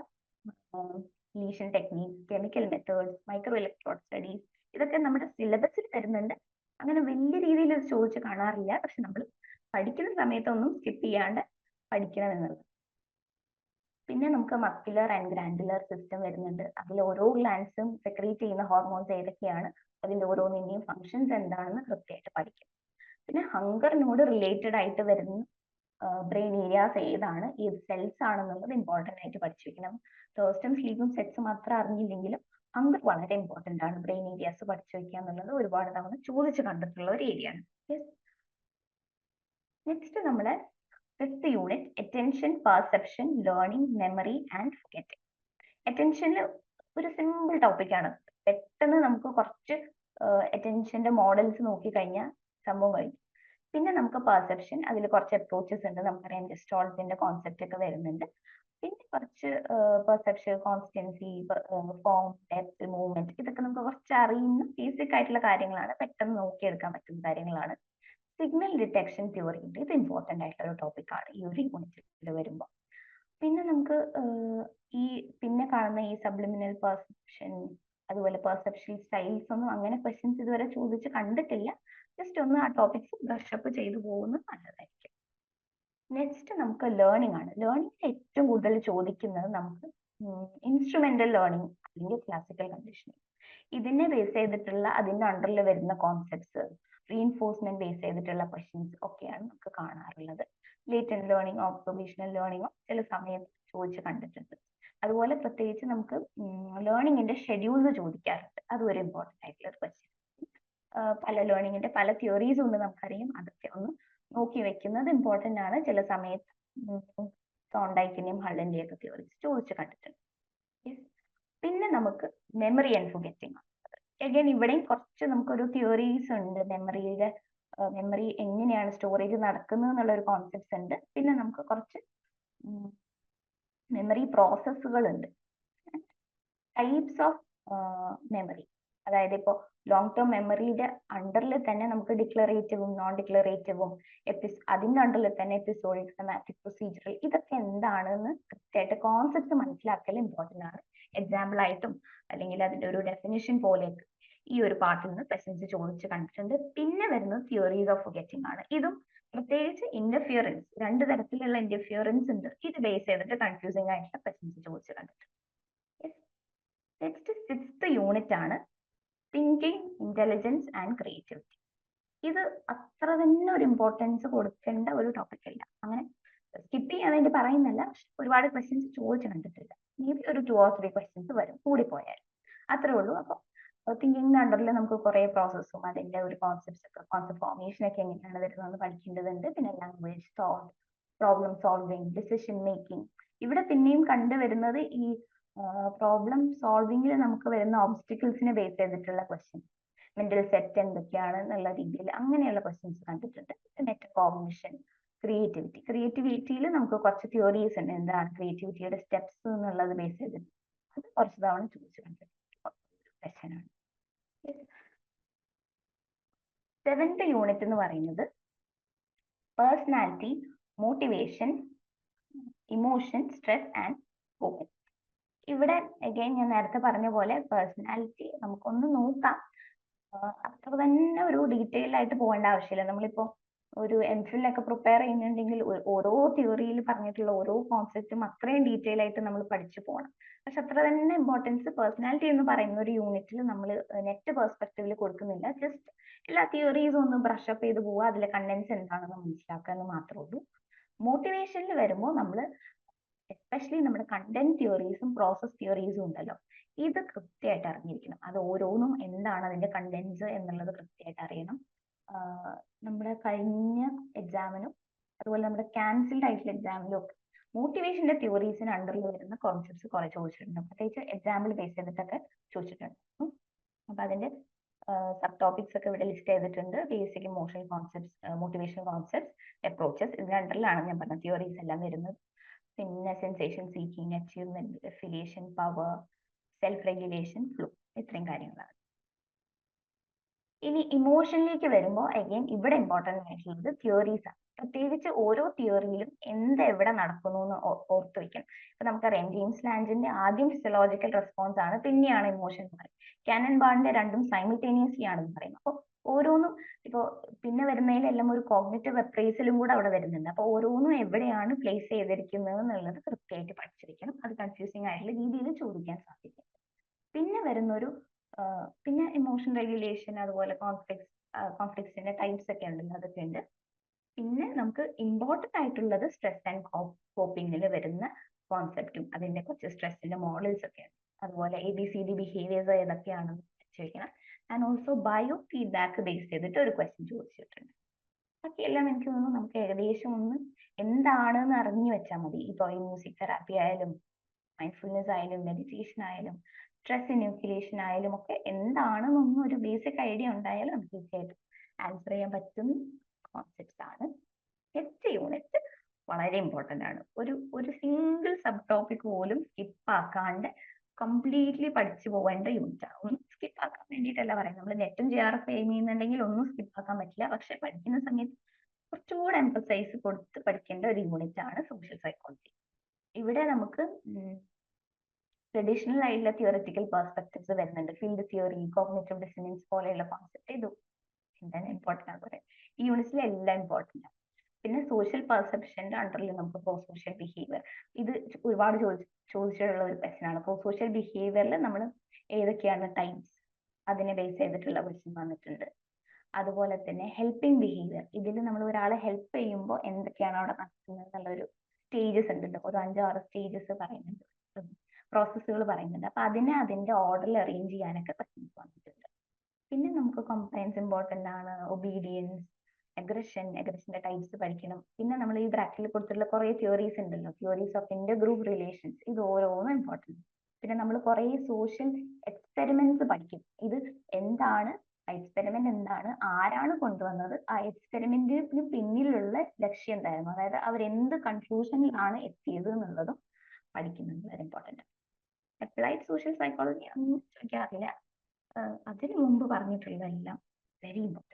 lesion techniques, chemical methods, micro electrode studies ഇതൊക്കെ നമ്മുടെ സിലബസിൽ വരുന്നുണ്ട്. അങ്ങനെ വലിയ രീതിയിൽ ഇത് ചോദിച്ച് കാണാറില്ല, പക്ഷെ നമ്മൾ പഠിക്കുന്ന സമയത്തൊന്നും സ്കിപ്പ് ചെയ്യാണ്ട് പഠിക്കണം എന്നുള്ളത്. പിന്നെ നമുക്ക് മസ്കുലർ ആൻഡ് ഗ്രാൻഡുലർ സിസ്റ്റം വരുന്നുണ്ട്. അതിൽ ഓരോ ഗ്ലാൻഡ്സും സെക്രീറ്റ് ചെയ്യുന്ന ഹോർമോൺസ് ഏതൊക്കെയാണ്, അതിന്റെ ഓരോന്നിന്റെയും ഫങ്ഷൻസ് എന്താണെന്ന് കൃത്യമായിട്ട് പഠിക്കും. പിന്നെ ഹങ്കറിനോട് റിലേറ്റഡ് ആയിട്ട് വരുന്ന ബ്രെയിൻ ഏരിയാസ് ഏതാണ്, ഏത് സെൽസ് ആണെന്നുള്ളത് ഇമ്പോർട്ടൻ്റ് ആയിട്ട് പഠിച്ചു വെക്കണം. തേഴ്സ്റ്റും സ്ലീപ്പും സെറ്റ്സും മാത്രം അറിഞ്ഞില്ലെങ്കിലും ഹങ്കർ വളരെ ഇമ്പോർട്ടൻ്റ് ആണ്. ബ്രെയിൻ ഏരിയാസ് പഠിച്ചു വെക്കുക എന്നുള്ളത് ഒരുപാട് തവണ ചോദിച്ചു കണ്ടിട്ടുള്ള ഒരു ഏരിയ ആണ്. നെക്സ്റ്റ് നമ്മളെ fifth unit attention, perception, learning, memory and forgetting. അറ്റൻഷനിൽ ഒരു സിമ്പിൾ ടോപ്പിക്കാണ്. പെട്ടെന്ന് നമുക്ക് കുറച്ച് അറ്റൻഷന്റെ മോഡൽസ് നോക്കി കഴിഞ്ഞാൽ സംഭവം കഴിഞ്ഞു. പിന്നെ നമുക്ക് പെർസെപ്ഷൻ, അതിൽ കുറച്ച് അപ്രോച്ചസ് ഉണ്ട്. നമുക്കറിയാം ഗെസ്റ്റാൾട്ടിന്റെ കോൺസെപ്റ്റ് ഒക്കെ വരുന്നുണ്ട്. പിന്നെ കുറച്ച് perception, constancy, form, depth, movement ഇതൊക്കെ നമുക്ക് കുറച്ച് അറിയുന്ന ബേസിക് ആയിട്ടുള്ള കാര്യങ്ങളാണ്, പെട്ടെന്ന് നോക്കിയെടുക്കാൻ പറ്റുന്ന കാര്യങ്ങളാണ്. സിഗ്നൽ ഡിറ്റക്ഷൻ തിയറി ഉണ്ട്, ഇത് ഇമ്പോർട്ടൻ്റ് ആയിട്ടുള്ള ഒരു ടോപ്പിക്കാണ് ഈ ഒരു യൂണിറ്റിൽ വരുമ്പോൾ. പിന്നെ നമുക്ക് ഈ പിന്നെ കാണുന്ന ഈ സബ്ലിമിനൽ പെർസെപ്ഷൻ, അതുപോലെ പെർസെപ്ഷൻ സ്റ്റൈൽസ് ഒന്നും അങ്ങനെ ക്വസ്റ്റ്യൻസ് ഇതുവരെ ചോദിച്ച് കണ്ടിട്ടില്ല. ജസ്റ്റ് ഒന്ന് ആ ടോപ്പിക്സ് ബ്രഷപ്പ് ചെയ്തു പോകുന്നത് നല്ലതായിരിക്കും. നെക്സ്റ്റ് നമുക്ക് ലേണിംഗ് ആണ്. ലേണിംഗിൽ ഏറ്റവും കൂടുതൽ ചോദിക്കുന്നത് നമുക്ക് ഇൻസ്ട്രുമെന്റൽ ലേണിംഗ് അല്ലെങ്കിൽ ക്ലാസിക്കൽ കണ്ടീഷനിങ്. ഇതിനെ ബേസ് ചെയ്തിട്ടുള്ള അതിന്റെ അണ്ടറിൽ വരുന്ന കോൺസെപ്റ്റ്സ്, റീഇൻഫോഴ്സ്മെന്റ് ബേസ് ചെയ്തിട്ടുള്ള ക്വസ്റ്റ്യൻസ് ഒക്കെയാണ് നമുക്ക് കാണാറുള്ളത്. ലേറ്റന്റ് ലേണിംഗ്, ഒബ്സർവേഷണൽ ലേണിംഗും ചില സമയത്ത് ചോദിച്ച് കണ്ടിട്ടുണ്ട്. അതുപോലെ പ്രത്യേകിച്ച് നമുക്ക് ലേണിംഗിന്റെ ഷെഡ്യൂൾസ് ചോദിക്കാറുണ്ട്. അതും ഒരു ഇമ്പോർട്ടൻ്റ് ആയിട്ടുള്ള ഒരു ക്വസ്റ്റ്യൻ. പല ലേണിംഗിന്റെ പല തിയറീസ് ഉണ്ട് നമുക്കറിയാം, അതൊക്കെ ഒന്ന് നോക്കി വെക്കുന്നത് ഇമ്പോർട്ടൻ്റ് ആണ്. ചില സമയത്ത് തോണ്ടൈക്കിന്റെയും ഹള്ളിന്റെയും ഒക്കെ തിയറീസ് ചോദിച്ച് കണ്ടിട്ടുണ്ട്. പിന്നെ നമുക്ക് മെമ്മറി ആൻഡ് ഫോർഗെറ്റിംഗ്. അഗൈൻ ഇവിടെയും കുറച്ച് നമുക്കൊരു തിയറീസ് ഉണ്ട്. മെമ്മറി എങ്ങനെയാണ് സ്റ്റോറേജ് നടക്കുന്നത് എന്നുള്ള ഒരു കോൺസെപ്റ്റ്സ് ഉണ്ട്. പിന്നെ നമുക്ക് കുറച്ച് മെമ്മറി പ്രോസസ്സുകൾ ഉണ്ട്. ടൈപ്സ് ഓഫ് മെമ്മറി, അതായത് ഇപ്പോൾ ലോങ് ടേം മെമ്മറിയുടെ അണ്ടറിൽ തന്നെ നമുക്ക് ഡിക്ലറേറ്റീവും നോൺ ഡിക്ലറേറ്റീവും അതിന്റെ അണ്ടറിൽ തന്നെ എപ്പിസോഡിക്, സെമാറ്റിക്, പ്രൊസീജറൽ ഇതൊക്കെ എന്താണെന്ന് കൃത്യമായിട്ട് കോൺസെപ്റ്റ് മനസ്സിലാക്കൽ ഇമ്പോർട്ടൻ്റ് ആണ്. എക്സാമ്പിൾ ആയിട്ടും അല്ലെങ്കിൽ അതിന്റെ ഒരു ഡെഫിനിഷൻ പോലെയൊക്കെ ഈ ഒരു പാർട്ടിൽ നിന്ന് ക്വസ്റ്റ്യൻസ് ചോദിച്ച് കണ്ടിട്ടുണ്ട്. പിന്നെ വരുന്നത് തിയറീസ് ഓഫ് ഫോർഗെറ്റിംഗ് ആണ്. ഇതും പ്രത്യേകിച്ച് ഇന്റർഫിയറൻസ്, രണ്ട് തരത്തിലുള്ള ഇന്റർഫിയറൻസ് ഉണ്ട്. ഇത് ബേസ് ചെയ്തിട്ട് കൺഫ്യൂസിംഗ് ആയിട്ടുള്ള ക്വസ്റ്റ്യൻസ് ചോദിച്ച് കണ്ടിട്ടുണ്ട്. നെക്സ്റ്റ് സിക്സ്ത് യൂണിറ്റ് ആണ് തിങ്കിങ്, ഇന്റലിജൻസ് ആൻഡ് ക്രിയേറ്റിവിറ്റി. ഇത് അത്ര തന്നെ ഒരു ഇമ്പോർട്ടൻസ് കൊടുക്കേണ്ട ഒരു ടോപ്പിക് അല്ല. അങ്ങനെ സ്കിപ്പ് ചെയ്യാൻ വേണ്ടി പറയുന്നില്ല, പക്ഷെ ഒരുപാട് ക്വസ്റ്റ്യൻസ് ചോദിച്ചു കണ്ടിട്ടില്ല. മേ ബി ഒരു 2 or 3 ക്വസ്റ്റ്യൻസ് വരും കൂടിപ്പോയാൽ, അത്രേ ഉള്ളൂ. അപ്പോൾ തിങ്കിങ്ങിന്റെ അണ്ടറിൽ നമുക്ക് കുറെ പ്രോസസ്സും അതിന്റെ ഒരു കോൺസെപ്റ്റ് ഫോർമേഷൻ ഒക്കെ എങ്ങനെയാണ് വരുന്നതെന്ന് പഠിക്കേണ്ടതുണ്ട്. പിന്നെ language, thought, problem solving, decision making. ഇവിടെ പിന്നെയും കണ്ടുവരുന്നത് ഈ പ്രോബ്ലം സോൾവിങ്ങിൽ നമുക്ക് വരുന്ന ഓബ്സ്റ്റിക്കിൾസിനെ ബേസ് ചെയ്തിട്ടുള്ള ക്വസ്റ്റ്യൻസ്, മെന്റൽ സെറ്റ് എന്തൊക്കെയാണ് എന്നുള്ള രീതിയിൽ അങ്ങനെയുള്ള ക്വസ്റ്റ്യൻസ് കണ്ടിട്ടുണ്ട്. മെറ്റാ കോഗ്നിഷൻ, ക്രിയേറ്റിവിറ്റിയിൽ നമുക്ക് കുറച്ച് തിയറീസ് ഉണ്ട്. എന്താണ് ക്രിയേറ്റിവിറ്റിയുടെ സ്റ്റെപ്സ് എന്നുള്ളത് ബേസ് ചെയ്തിട്ട് അത് കുറച്ച് തവണ ചോദിച്ചു കണ്ടിട്ടുണ്ട്. ക്വസ്റ്റ്യൻ ആണ്. സെവൻത് യൂണിറ്റ് എന്ന് പറയുന്നത് personality, motivation, emotion, stress and coping. ഇവിടെ അഗൈൻ ഞാൻ നേരത്തെ പറഞ്ഞ പോലെ പേഴ്സണാലിറ്റി നമുക്കൊന്ന് നോക്കാം. അത്ര തന്നെ ഒരു ഡീറ്റെയിൽ ആയിട്ട് പോകേണ്ട ആവശ്യമില്ല. നമ്മളിപ്പോ ഒരു MPhil ഒക്കെ പ്രിപ്പയർ ചെയ്യുന്നുണ്ടെങ്കിൽ ഓരോ തിയറിയിൽ പറഞ്ഞിട്ടുള്ള ഓരോ കോൺസെപ്റ്റും അത്രയും ഡീറ്റെയിൽ ആയിട്ട് നമ്മൾ പഠിച്ചു പോകണം. പക്ഷെ അത്ര തന്നെ ഇമ്പോർട്ടൻസ് പേഴ്സണാലിറ്റി എന്ന് പറയുന്ന ഒരു യൂണിറ്റിൽ നമ്മൾ നെറ്റ് പെർസ്പെക്റ്റീവിൽ കൊടുക്കുന്നില്ല. ജസ്റ്റ് എല്ലാ തിയറീസും ഒന്ന് ബ്രഷ് അപ്പ് ചെയ്ത് പോവുക, അതിലെ കണ്ടന്റ്സ് എന്താണെന്ന് മനസ്സിലാക്കുക എന്ന് മാത്രമേ ഉള്ളൂ. മോട്ടിവേഷനിൽ വരുമ്പോൾ നമ്മൾ എസ്പെഷ്യലി നമ്മുടെ കണ്ടന്റ് തിയറീസും പ്രോസസ് തിയറീസും ഉണ്ടല്ലോ, ഇത് കൃത്യമായിട്ട് അറിഞ്ഞിരിക്കണം. അത് ഓരോന്നും എന്താണ് അതിന്റെ കണ്ടന്റ്സ് എന്നുള്ളത് കൃത്യമായിട്ട് അറിയണം. നമ്മുടെ കഴിഞ്ഞ എക്സാമിനും അതുപോലെ നമ്മുടെ ക്യാൻസൽഡ് ആയിട്ടുള്ള എക്സാമിലും ഒക്കെ മോട്ടിവേഷന്റെ തിയറീസിന് അണ്ടറിൽ വരുന്ന കോൺസെപ്റ്റ്സ് കുറെ ചോദിച്ചിട്ടുണ്ട്. പ്രത്യേകിച്ച് എക്സാമ്പിൾ ബേസ് ചെയ്തിട്ടൊക്കെ ചോദിച്ചിട്ടുണ്ട്. അപ്പൊ അതിന്റെ സബ് ടോപ്പിക്സ് ഒക്കെ ഇവിടെ ലിസ്റ്റ് ചെയ്തിട്ടുണ്ട്. Basic emotional concepts, motivational concepts, approaches, ഇതിന്റെ അണ്ടറിലാണ് ഞാൻ പറഞ്ഞ തിയറീസ് എല്ലാം വരുന്നത്. പിന്നെ sensation seeking, achievement, affiliation, power, self regulation, flow, ഇത്രയും കാര്യങ്ങളാണ്. ഇനി ഇമോഷനിലേക്ക് വരുമ്പോൾ അഗൈൻ ഇവിടെ ഇമ്പോർട്ടന്റ് ആയിട്ടുള്ളത് തിയറീസ് ആണ്. പ്രത്യേകിച്ച് ഓരോ തിയറിയിലും എവിടെ നടക്കുന്നു എന്ന് ഓർത്ത് വെക്കണം. ഇപ്പൊ നമുക്കറിയാം ജെയിംസ് ലാഞ്ചിന്റെ ആദ്യം ഫിസിയോളജിക്കൽ റെസ്പോൺസ് ആണ്, പിന്നെയാണ് ഇമോഷൻ എന്ന് പറയുന്നത്. കാനൻ ബാർഡിന്റെ രണ്ടും സൈമിൾട്ടേനിയസ്ലി ആണെന്ന് പറയുന്നത്. അപ്പോൾ ഓരോന്നും ഇപ്പോ പിന്നെ വരുന്നതിലെല്ലാം ഒരു കോഗ്നിറ്റീവ് അപ്രൈസലും കൂടെ അവിടെ വരുന്നുണ്ട്. അപ്പൊ ഓരോന്നും എവിടെയാണ് പ്ലേസ് ചെയ്തിരിക്കുന്നത് എന്നുള്ളത് കൃത്യമായിട്ട് പഠിച്ചിരിക്കണം. അത് കൺഫ്യൂസിങ് ആയിട്ടുള്ള രീതിയിൽ ചോദിക്കാൻ സാധിക്കും. പിന്നെ വരുന്നൊരു പിന്നെ ഇമോഷൻ റെഗുലേഷൻ, അതുപോലെ കോൺഫ്ലിക്ട്സിന്റെ ടൈപ്സ് ഒക്കെ ഉണ്ടല്ലോ, അതൊക്കെ ഉണ്ട്. പിന്നെ നമുക്ക് ഇമ്പോർട്ടന്റ് ആയിട്ടുള്ളത് സ്ട്രെസ് ആൻഡ് കോപ്പിംഗിൽ വരുന്ന കോൺസെപ്റ്റും അതിന്റെ കുറച്ച് സ്ട്രെസ്സിന്റെ മോഡൽസ് ഒക്കെ ഉണ്ട്. അതുപോലെ ABCD ബിഹേവിയേഴ്സ് ഏതൊക്കെയാണെന്ന് ചോദിക്കണം. And also bio feedback base ചെയ്തിട്ട് ഒരു ക്വസ്റ്റ്യൻ ചോദിച്ചിട്ടുണ്ട്. ബാക്കിയെല്ലാം എനിക്ക് തോന്നുന്നു നമുക്ക് ഏകദേശം ഒന്ന് എന്താണെന്ന് അറിഞ്ഞു വെച്ചാൽ മതി. ഇപ്പൊ ഈ മ്യൂസിക് തെറാപ്പി ആയാലും മൈൻഡ്ഫുൾനെസ് ആയാലും മെഡിറ്റേഷൻ ആയാലും സ്ട്രെസ് ഇനോക്കുലേഷൻ ആയാലും ഒക്കെ എന്താണെന്നൊന്നും ഒരു ബേസിക് ഐഡിയ ഉണ്ടായാലും നമുക്ക് ഈസിയായിട്ട് ആൻസർ ചെയ്യാൻ പറ്റുന്ന കോൺസെപ്റ്റ്സ് ആണ്. നെക്സ്റ്റ് യൂണിറ്റ് വളരെ ഇമ്പോർട്ടന്റ് ആണ്. ഒരു സിംഗിൾ സബ് ടോപ്പിക് പോലും സ്കിപ്പ് ആക്കാണ്ട് കംപ്ലീറ്റ്ലി പഠിച്ചു പോവേണ്ട യൂണിറ്റ് ആണ്. ഒന്നും സ്കിപ്പ് ആക്കാൻ വേണ്ടിയിട്ടല്ല പറയുന്നത്. നമ്മൾ നെറ്റും JRF എയിം ചെയ്യുന്നുണ്ടെങ്കിൽ ഒന്നും സ്കിപ്പ് ആക്കാൻ പറ്റില്ല. പക്ഷെ പഠിക്കുന്ന സമയത്ത് കുറച്ചും കൂടെ എംഫസൈസ് കൊടുത്ത് പഠിക്കേണ്ട ഒരു യൂണിറ്റ് ആണ് സോഷ്യൽ സൈക്കോളജി. ഇവിടെ നമുക്ക് ട്രഡീഷണൽ ആയിട്ടുള്ള തിയററ്റിക്കൽ പെർസ്പെക്റ്റീവ്സ് വരുന്നുണ്ട്. ഫീൽഡ് തിയറി, കോഗ്നിറ്റീവ് ഡിസണൻസ് പോലെയുള്ള കോൺസെപ്റ്റ് ഇത് എന്താണ് ഇമ്പോർട്ടന്റ് ആണ് പറയാം. ഈ യൂണിറ്റ്സിൽ എല്ലാം ഇമ്പോർട്ടന്റ് ആണ്. പിന്നെ സോഷ്യൽ പെർസെപ്ഷന്റെ അണ്ടറിൽ നമുക്ക് പ്രോ സോഷ്യൽ ബിഹേവിയർ, ഇത് ഒരുപാട് ചോദിച്ചിട്ടുള്ള ഒരു ക്വസ്റ്റ്യൻ ആണ്. പ്രോ സോഷ്യൽ ബിഹേവിയറിൽ നമ്മൾ ഏതൊക്കെയാണ് ടൈപ്സ്, അതിനെ ബേസ് ചെയ്തിട്ടുള്ള ക്വസ്റ്റ്യൻ വന്നിട്ടുണ്ട്. അതുപോലെ തന്നെ ഹെൽപ്പിംഗ് ബിഹേവിയർ, ഇതിൽ നമ്മൾ ഒരാളെ ഹെൽപ്പ് ചെയ്യുമ്പോൾ എന്തൊക്കെയാണ് അവിടെ നടക്കുന്നത് എന്നുള്ളൊരു സ്റ്റേജസ് ഉണ്ട്. ഒരു 5-6 സ്റ്റേജസ് പറയുന്നുണ്ട്, പ്രോസസ്സുകൾ പറയുന്നുണ്ട്. അപ്പൊ അതിന്റെ ഓർഡറിൽ അറേഞ്ച് ചെയ്യാനൊക്കെ ക്വസ്റ്റ്യൻസ് വന്നിട്ടുണ്ട്. പിന്നെ നമുക്ക് കംപ്ലൈൻസ് ഇമ്പോർട്ടന്റ് ആണ്, ഒബീഡിയൻസ്, അഗ്രഷന്റെ ടൈപ്സ് പഠിക്കണം. പിന്നെ നമ്മൾ ഈ ബ്രാക്കറ്റിൽ കൊടുത്തിട്ടുള്ള കുറെ തിയറീസ് ഉണ്ടല്ലോ, theories of Inter group relations, ഇത് ഓരോന്നും ഇമ്പോർട്ടന്റ്. പിന്നെ നമ്മൾ കുറെ സോഷ്യൽ എക്സ്പെരിമെന്റ്സ് പഠിക്കും. ഇത് എന്താണ്, എക്സ്പെരിമെന്റ് എന്താണ്, ആരാണ് കൊണ്ടുവന്നത്, ആ എക്സ്പെരിമെന്റിന് പിന്നിലുള്ള ലക്ഷ്യം എന്തായിരുന്നു, അതായത് അവർ എന്ത് കൺക്ലൂഷനിലാണ് എത്തിയത് എന്നുള്ളതും പഠിക്കുന്നത് വളരെ ഇമ്പോർട്ടന്റ്. അപ്ലൈഡ് സോഷ്യൽ സൈക്കോളജി ഒന്നും ചോദിക്കാറില്ല. അതിനു മുമ്പ് പറഞ്ഞിട്ടുള്ളതെല്ലാം very important.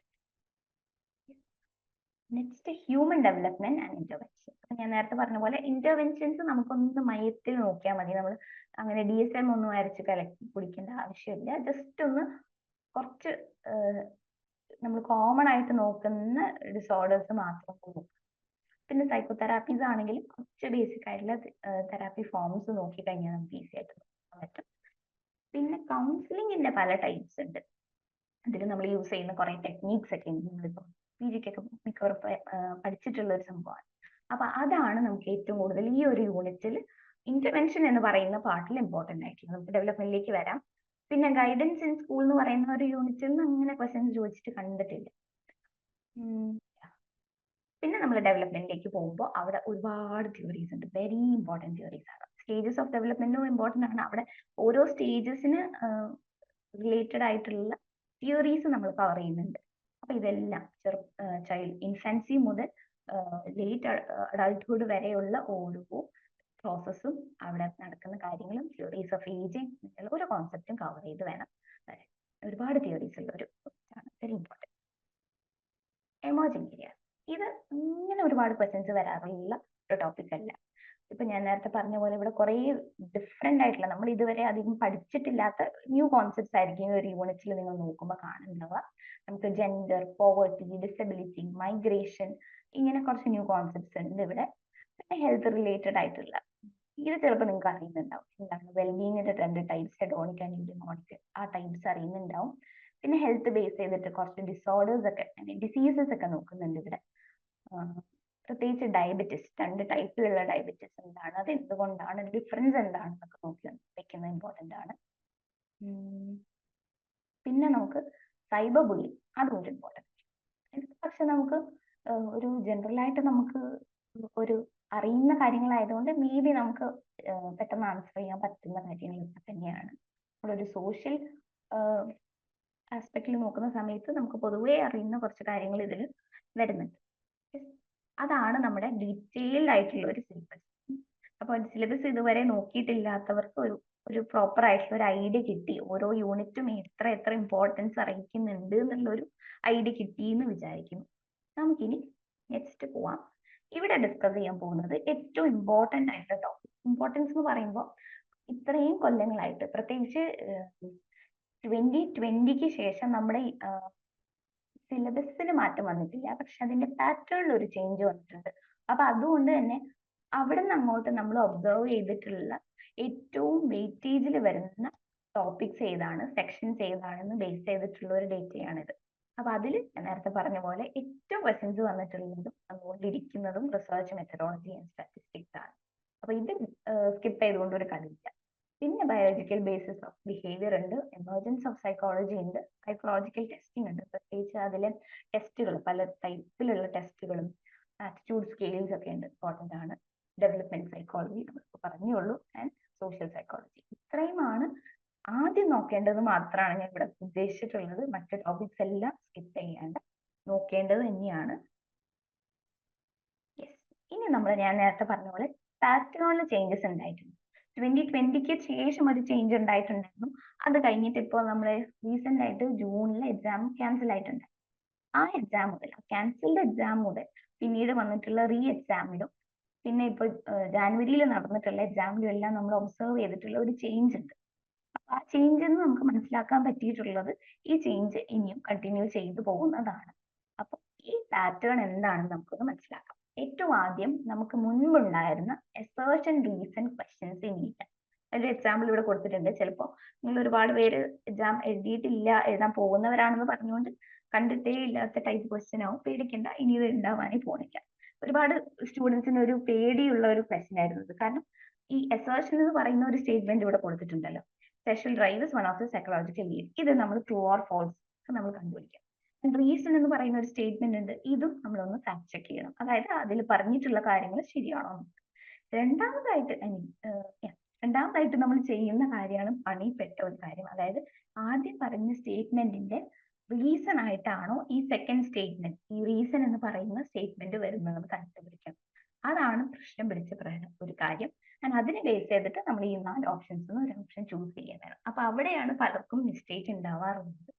Next human development and intervention. ഞാൻ നേരത്തെ പറഞ്ഞ പോലെ ഇന്റർവെൻഷൻസ് നമുക്കൊന്ന് മയത്തിൽ നോക്കിയാൽ മതി. നമ്മൾ അങ്ങനെ DSM ഒന്നും അരച്ച് കലക്കി കുടിക്കേണ്ട ആവശ്യമില്ല. ജസ്റ്റ് ഒന്ന് കുറച്ച് നമ്മൾ കോമൺ ആയിട്ട് നോക്കുന്ന ഡിസോർഡേഴ്സ് മാത്രം നോക്കുക. പിന്നെ സൈക്കോതെറാപ്പീസ് ആണെങ്കിൽ കുറച്ച് ബേസിക് ആയിട്ടുള്ള തെറാപ്പി ഫോംസ് നോക്കി കഴിഞ്ഞാൽ നമുക്ക് ഈസി ആയിട്ട് നോക്കാൻ പറ്റും. പിന്നെ കൗൺസിലിങ്ങിന്റെ പല ടൈപ്സ് ഉണ്ട്. അതിൽ നമ്മൾ യൂസ് ചെയ്യുന്ന കുറെ ടെക്നീക്സ് ഒക്കെ ഉണ്ട്. നമ്മളിപ്പോൾ PGക്കൊക്കെ മിക്കവാറും പഠിച്ചിട്ടുള്ള ഒരു സംഭവമാണ്. അപ്പൊ അതാണ് നമുക്ക് ഏറ്റവും കൂടുതൽ ഈ ഒരു യൂണിറ്റിൽ ഇന്റർവെൻഷൻ എന്ന് പറയുന്ന പാർട്ടിൽ ഇമ്പോർട്ടന്റ് ആയിട്ടുള്ളത്. നമുക്ക് ഡെവലപ്മെന്റിലേക്ക് വരാം. പിന്നെ ഗൈഡൻസ് ഇൻ സ്കൂൾ എന്ന് പറയുന്ന ഒരു യൂണിറ്റിൽ നിന്ന് അങ്ങനെ ക്വസ്റ്റ്യൻസ് ചോദിച്ചിട്ട് കണ്ടിട്ടില്ല. പിന്നെ നമ്മൾ ഡെവലപ്മെന്റിലേക്ക് പോകുമ്പോൾ അവിടെ ഒരുപാട് തിയറീസ് ഉണ്ട്, വെരി ഇമ്പോർട്ടന്റ് തിയറീസ് ആണ്. സ്റ്റേജസ് ഓഫ് ഡെവലപ്മെന്റും ഇമ്പോർട്ടന്റ് ആണ്. അവിടെ ഓരോ സ്റ്റേജസിന് റിലേറ്റഡ് ആയിട്ടുള്ള തിയറീസ് നമ്മൾ കവർ ചെയ്യുന്നുണ്ട്. അപ്പൊ ഇതെല്ലാം ചൈൽഡ് ഇൻഫൻസി മുതൽ ലേറ്റ് അഡൾട്ട്ഹുഡ് വരെയുള്ള ഓരോ പ്രോസസ്സും അവിടെ നടക്കുന്ന കാര്യങ്ങളും തിയറീസ് ഓഫ് ഏജിങ് എന്നുള്ള ഒരു കോൺസെപ്റ്റും കവർ ചെയ്ത് വേണം വരാൻ. ഒരുപാട് തിയറീസ് ഉള്ള ഒരു വെരി ഇമ്പോർട്ടന്റ്. എമർജിംഗ് ഏരിയ, ഇത് ഇങ്ങനെ ഒരുപാട് ക്വസ്റ്റ്യൻസ് വരാറുള്ള ഒരു ടോപ്പിക് അല്ല. ഇപ്പൊ ഞാൻ നേരത്തെ പറഞ്ഞ പോലെ ഇവിടെ കുറെ ഡിഫറെന്റ് ആയിട്ടുള്ള നമ്മൾ ഇതുവരെ അധികം പഠിച്ചിട്ടില്ലാത്ത ന്യൂ കോൺസെപ്റ്റ്സ് ആയിരിക്കും ഈ ഒരു യൂണിറ്റിൽ നിങ്ങൾ നോക്കുമ്പോൾ കാണുന്നവ. നമുക്ക് ജെൻഡർ, പോവർട്ടി, ഡിസബിലിറ്റി, മൈഗ്രേഷൻ, ഇങ്ങനെ കുറച്ച് ന്യൂ കോൺസെപ്റ്റ്സ് ഉണ്ട് ഇവിടെ. പിന്നെ ഹെൽത്ത് റിലേറ്റഡ് ആയിട്ടുള്ള ഇത് ചിലപ്പോൾ നിങ്ങൾക്ക് അറിയുന്നുണ്ടാവും. എന്താണ് വെൽബീങ്ങിന്റെ 2 ടൈപ്സ്, ഹെഡോണിക് ആൻഡ് ന്യൂമോണിക്, ആ ടൈപ്സ് അറിയുന്നുണ്ടാവും. പിന്നെ ഹെൽത്ത് ബേസ് ചെയ്തിട്ട് കുറച്ച് ഡിസോർഡേഴ്സ് ഒക്കെ, ഡിസീസസ് ഒക്കെ നോക്കുന്നുണ്ട് ഇവിടെ. പ്രത്യേകിച്ച് ഡയബറ്റിസ്, 2 ടൈപ്പിലുള്ള ഡയബറ്റിസ് എന്താണ്, അത് എന്തുകൊണ്ടാണ്, ഡിഫറൻസ് എന്താണെന്നൊക്കെ നോക്കി വെക്കുന്നത് ഇമ്പോർട്ടന്റ് ആണ്. പിന്നെ നമുക്ക് സൈബർ ബുള്ളിങ്, അതും ഒരു ഇമ്പോർട്ടൻറ്റ്. പക്ഷെ നമുക്ക് ഒരു ജനറലായിട്ട് നമുക്ക് ഒരു അറിയുന്ന കാര്യങ്ങളായതുകൊണ്ട് മേ ബി നമുക്ക് പെട്ടെന്ന് ആൻസർ ചെയ്യാൻ പറ്റുന്ന കാര്യങ്ങളൊക്കെ തന്നെയാണ്. നമ്മളൊരു സോഷ്യൽ ആസ്പെക്റ്റിൽ നോക്കുന്ന സമയത്ത് നമുക്ക് പൊതുവേ അറിയുന്ന കുറച്ച് കാര്യങ്ങൾ ഇതിൽ വരുന്നുണ്ട്. അതാണ് നമ്മുടെ ഡീറ്റെയിൽഡ് ആയിട്ടുള്ള ഒരു സിലബസ്. അപ്പോൾ സിലബസ് ഇതുവരെ നോക്കിയിട്ടില്ലാത്തവർക്ക് ഒരു പ്രോപ്പർ ആയിട്ടുള്ള ഒരു ഐഡിയ കിട്ടി, ഓരോ യൂണിറ്റും എത്ര എത്ര ഇമ്പോർട്ടൻസ് അറിയിക്കുന്നുണ്ട് എന്നുള്ളൊരു ഐഡിയ കിട്ടി എന്ന് വിചാരിക്കുന്നു. നമുക്കിനി നെക്സ്റ്റ് പോവാം. ഇവിടെ ഡിസ്കസ് ചെയ്യാൻ പോകുന്നത് ഏറ്റവും ഇമ്പോർട്ടൻ്റ് ആയിട്ടുള്ള ടോപ്പിക്. ഇമ്പോർട്ടൻസ് എന്ന് പറയുമ്പോൾ ഇത്രയും കൊല്ലങ്ങളായിട്ട്, പ്രത്യേകിച്ച് 2020ക്ക് ശേഷം നമ്മുടെ സിലബസിൽ മാറ്റം വന്നിട്ടില്ല, പക്ഷെ അതിന്റെ പാറ്റേണിൽ ഒരു ചേഞ്ച് വന്നിട്ടുണ്ട്. അപ്പൊ അതുകൊണ്ട് തന്നെ അവിടെ നിന്ന് അങ്ങോട്ട് നമ്മൾ ഒബ്സർവ് ചെയ്തിട്ടുള്ള ഏറ്റവും വെയിറ്റേജിൽ വരുന്ന ടോപ്പിക്സ് ഏതാണ്, സെക്ഷൻസ് ഏതാണെന്ന് ബേസ് ചെയ്തിട്ടുള്ള ഒരു ഡേറ്റയാണിത്. അപ്പൊ അതിൽ നേരത്തെ പറഞ്ഞ പോലെ ഏറ്റവും ക്വസ്റ്റ്യൻസ് വന്നിട്ടുള്ളതും അതുകൊണ്ടിരിക്കുന്നതും റിസർച്ച് മെത്തഡോളജി ആൻഡ് സ്റ്റാറ്റിസ്റ്റിക്സ് ആണ്. അപ്പൊ ഇത് സ്കിപ്പ് ചെയ്തുകൊണ്ട് ഒരു കളിയില്ല. പിന്നെ ബയോളജിക്കൽ ബേസിസ് ഓഫ് ബിഹേവിയർ ഉണ്ട്, എമർജൻസ് ഓഫ് സൈക്കോളജി ഉണ്ട്, സൈക്കോളജിക്കൽ ടെസ്റ്റിംഗ് ഉണ്ട്. പ്രത്യേകിച്ച് അതിലെ ടെസ്റ്റുകൾ, പല ടൈപ്പിലുള്ള ടെസ്റ്റുകളും ആറ്റിറ്റ്യൂഡ് സ്കെയിൽസ് ഒക്കെ ഉണ്ട്, ഇമ്പോർട്ടൻ്റ് ആണ്. ഡെവലപ്മെന്റ് സൈക്കോളജി നമുക്ക് പറഞ്ഞുള്ളൂ, ആൻഡ് സോഷ്യൽ സൈക്കോളജി. ഇത്രയുമാണ് ആദ്യം നോക്കേണ്ടത് മാത്രമാണ് ഞാൻ ഇവിടെ ഉദ്ദേശിച്ചിട്ടുള്ളത്. മറ്റു ടോപ്പിക്സ് എല്ലാം സ്കിപ്പ് ചെയ്യാണ്ട് നോക്കേണ്ടത് തന്നെയാണ്. ഇനി ഞാൻ നേരത്തെ പറഞ്ഞ പോലെ പാറ്റേണിൽ ചേഞ്ചസ് ഉണ്ടായിട്ടുണ്ട്. 2020ക്ക് ശേഷം ഒരു ചേഞ്ച് ഉണ്ടായിട്ടുണ്ടായിരുന്നു. അത് കഴിഞ്ഞിട്ട് ഇപ്പോൾ നമ്മൾ റീസെന്റ് ആയിട്ട് ജൂണിലെ എക്സാം ക്യാൻസൽ ആയിട്ടുണ്ട്. ആ എക്സാം മുതൽ, ക്യാൻസൽഡ് എക്സാം മുതൽ പിന്നീട് വന്നിട്ടുള്ള റീ എക്സാമിലും പിന്നെ ഇപ്പോൾ ജാനുവരിയിൽ നടന്നിട്ടുള്ള എക്സാമിലും എല്ലാം നമ്മൾ ഒബ്സർവ് ചെയ്തിട്ടുള്ള ഒരു ചേഞ്ച് ഉണ്ട്. ആ ചേഞ്ച് എന്ന് നമുക്ക് മനസ്സിലാക്കാൻ പറ്റിയിട്ടുള്ളത് ഈ ചേഞ്ച് ഇനിയും കണ്ടിന്യൂ ചെയ്തു പോകുന്നതാണ്. അപ്പൊ ഈ പാറ്റേൺ എന്താണെന്ന് നമുക്കൊന്ന് മനസ്സിലാക്കാം. ഏറ്റവും ആദ്യം നമുക്ക് മുൻപുണ്ടായിരുന്ന അസേർഷൻ റീസൺ ക്വസ്റ്റ്യൻസ് ഇനിയില്ല. ഒരു എക്സാമ്പിൾ ഇവിടെ കൊടുത്തിട്ടുണ്ട്. ചിലപ്പോൾ നിങ്ങൾ ഒരുപാട് പേര് എക്സാം എഴുതിയിട്ടില്ല, എഴുതാൻ പോകുന്നവരാണെന്ന് പറഞ്ഞുകൊണ്ട് കണ്ടിട്ടേ ഇല്ലാത്ത ടൈപ്പ് ക്വസ്റ്റ്യൻ ആവും. പേടിക്കണ്ട, ഇനി ഇത് ഉണ്ടാവാനേ പോണില്ല. ഒരുപാട് സ്റ്റുഡൻസിന് ഒരു പേടിയുള്ള ഒരു ക്വസ്റ്റ്യൻ ആയിരുന്നു ഇത്. കാരണം ഈ അസേർഷൻ എന്ന് പറയുന്ന ഒരു സ്റ്റേറ്റ്മെന്റ് ഇവിടെ കൊടുത്തിട്ടുണ്ടല്ലോ, sexual drive is one of the psychological need. ഇത് നമ്മൾ ട്രൂ ഓർ ഫോൾസ് നമ്മൾ കണ്ടുപിടിക്കാം. റീസൺ എന്ന് പറയുന്ന ഒരു സ്റ്റേറ്റ്മെന്റ് ഉണ്ട്, ഇതും നമ്മളൊന്ന് ഫാക്ട് ചെക്ക് ചെയ്യണം. അതായത് അതിൽ പറഞ്ഞിട്ടുള്ള കാര്യങ്ങൾ ശരിയാണോ. രണ്ടാമതായിട്ട് നമ്മൾ ചെയ്യുന്ന കാര്യമാണ് പണിപ്പെട്ട ഒരു കാര്യം. അതായത് ആദ്യം പറഞ്ഞ സ്റ്റേറ്റ്മെന്റിന്റെ റീസൺ ആയിട്ടാണോ ഈ സെക്കൻഡ് സ്റ്റേറ്റ്മെന്റ്, ഈ റീസൺ എന്ന് പറയുന്ന സ്റ്റേറ്റ്മെന്റ് വരുന്നത് കണ്ടുപിടിക്കണം. അതാണ് പ്രശ്നം പിടിച്ച ഒരു കാര്യം. ആൻഡ് അതിനെ ബേസ് ചെയ്തിട്ട് നമ്മൾ ഈ 4 ഓപ്ഷൻസ് ഒരു ഓപ്ഷൻ ചൂസ് ചെയ്യേണ്ടതാണ്. അപ്പൊ അവിടെയാണ് പലർക്കും മിസ്റ്റേക്ക് ഉണ്ടാവാറുള്ളത്.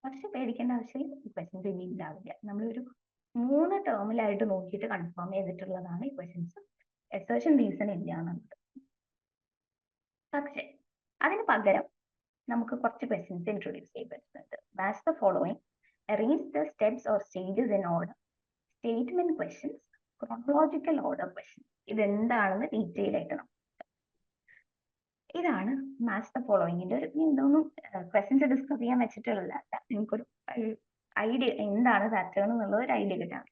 പക്ഷെ പേടിക്കേണ്ട ആവശ്യമില്ല, ഈ ക്വസ്റ്റ്യൻസ് ഇനി ഉണ്ടാവില്ല. നമ്മളൊരു 3 ടേമിലായിട്ട് നോക്കിയിട്ട് കൺഫേം ചെയ്തിട്ടുള്ളതാണ് ഈ ക്വസ്റ്റ്യൻസ്. അസേർഷൻ റീസൺ ഇല്ല എന്നുള്ളത്. പക്ഷെ അതിന് പകരം നമുക്ക് കുറച്ച് ക്വസ്റ്റ്യൻസ് ഇൻട്രൊഡ്യൂസ് ചെയ്തിട്ടുണ്ട്. Match the following, arrange the steps or stages in order, statement questions, chronological order question. ഇതെന്താണെന്ന് ഡീറ്റെയിൽ ആയിട്ട് നമുക്ക് ഇതാണ് മാച്ച് ദ ഫോളോയിങ്ങിന്റെ ഒരു എന്തൊന്നും ക്വസ്റ്റ്യൻസ് ഡിസ്കസ് ചെയ്യാൻ വെച്ചിട്ടുള്ള നിങ്ങൾക്കൊരു ഐഡിയ എന്താണ് പാറ്റേൺ എന്നുള്ള ഒരു ഐഡിയ കിട്ടാൻ.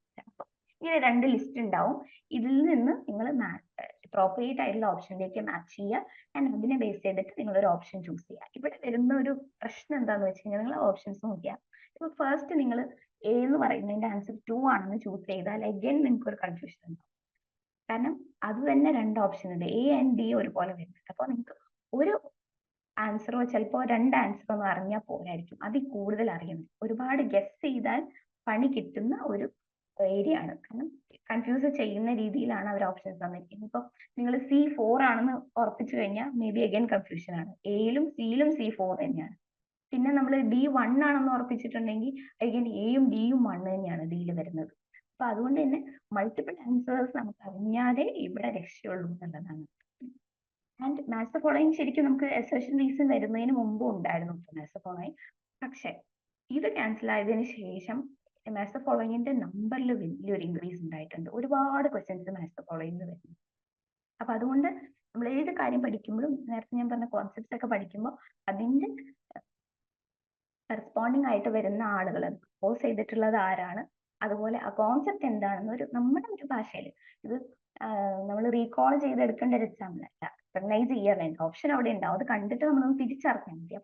ഇങ്ങനെ 2 ലിസ്റ്റ് ഉണ്ടാവും. ഇതിൽ നിന്ന് നിങ്ങൾ അപ്രോപ്രിയേറ്റ് ആയിട്ടുള്ള ഓപ്ഷനിലേക്ക് മാച്ച് ചെയ്യുക. ആൻഡ് അതിനെ ബേസ് ചെയ്തിട്ട് നിങ്ങൾ ഒരു ഓപ്ഷൻ ചൂസ് ചെയ്യുക. ഇവിടെ വരുന്ന ഒരു പ്രശ്നം എന്താണെന്ന് വെച്ച് കഴിഞ്ഞാൽ, നിങ്ങൾ ഓപ്ഷൻസ് നോക്കിയാൽ ഇപ്പൊ ഫസ്റ്റ് നിങ്ങൾ എ എന്ന് പറയുന്നതിന്റെ ആൻസർ 2 ആണെന്ന് ചൂസ് ചെയ്താൽ അഗൈൻ നിങ്ങൾക്ക് ഒരു കൺഫ്യൂഷൻ ഉണ്ടാവും. കാരണം അത് തന്നെ 2 ഓപ്ഷൻ ഉണ്ട്, എ ആൻഡ് ബി ഒരുപോലെ വരുന്നുണ്ട്. അപ്പോൾ നിങ്ങൾക്ക് ഒരു ആൻസറോ ചിലപ്പോൾ 2 ആൻസറോ ഒന്നും അറിഞ്ഞാൽ പോരായിരിക്കും, അതിൽ കൂടുതൽ അറിയണം. ഒരുപാട് ഗസ് ചെയ്താൽ പണി കിട്ടുന്ന ഒരു ഏരിയ ആണ്. കാരണം കൺഫ്യൂസ് ചെയ്യുന്ന രീതിയിലാണ് അവർ ഓപ്ഷൻസ് തന്നിരിക്കുന്നത്. ഇപ്പൊ നിങ്ങൾ C4 ആണെന്ന് ഉറപ്പിച്ചു കഴിഞ്ഞാൽ മേ ബി അഗൈൻ കൺഫ്യൂഷൻ ആണ്. എയിലും സിയിലും C4 തന്നെയാണ്. പിന്നെ നമ്മൾ D1 ആണെന്ന് ഉറപ്പിച്ചിട്ടുണ്ടെങ്കിൽ അഗൈൻ എയും ഡിയും 1 തന്നെയാണ് ഡിയിൽ വരുന്നത്. അപ്പൊ അതുകൊണ്ട് തന്നെ മൾട്ടിപ്പിൾ ആൻസേഴ്സ് നമുക്ക് അറിഞ്ഞാലേ ഇവിടെ രക്ഷയുള്ളൂ എന്നുള്ളതാണ്. ആൻഡ് മാച്ച് ദ ഫോളോയിങ് ശരിക്കും നമുക്ക് അസേർഷൻ റീസൺ വരുന്നതിന് മുമ്പും ഉണ്ടായിരുന്നു മാച്ച് ദ ഫോളോയിങ്. പക്ഷെ ഇത് ക്യാൻസൽ ആയതിനു ശേഷം മാച്ച് ദ ഫോളോയിങ്ങിന്റെ നമ്പറിൽ വലിയൊരു ഇൻക്രീസ് ഉണ്ടായിട്ടുണ്ട്. ഒരുപാട് ക്വസ്റ്റ്യൻസ് മാച്ച് ദ ഫോളോയിങ് വരുന്നു. അപ്പൊ അതുകൊണ്ട് നമ്മൾ ഏത് കാര്യം പഠിക്കുമ്പോഴും നേരത്തെ ഞാൻ പറഞ്ഞ കോൺസെപ്റ്റ്സ് ഒക്കെ പഠിക്കുമ്പോൾ അതിന്റെ കറസ്പോണ്ടിങ് ആയിട്ട് വരുന്ന ആളുകൾ പ്രപ്പോസ് ചെയ്തിട്ടുള്ളത് ആരാണ്, അതുപോലെ ആ കോൺസെപ്റ്റ് എന്താണെന്ന് നമ്മുടെ ഒരു ഭാഷയിൽ ഇത് നമ്മൾ റീകോൾ ചെയ്തെടുക്കേണ്ട ഒരു എക്സാമ്പിൾ അല്ല, റെക്കഗ്നൈസ് ചെയ്യാൻ വേണ്ടി ഓപ്ഷൻ അവിടെ ഉണ്ടാവും. അത് കണ്ടിട്ട് നമ്മളൊന്ന് തിരിച്ചറിഞ്ഞാൽ മതി.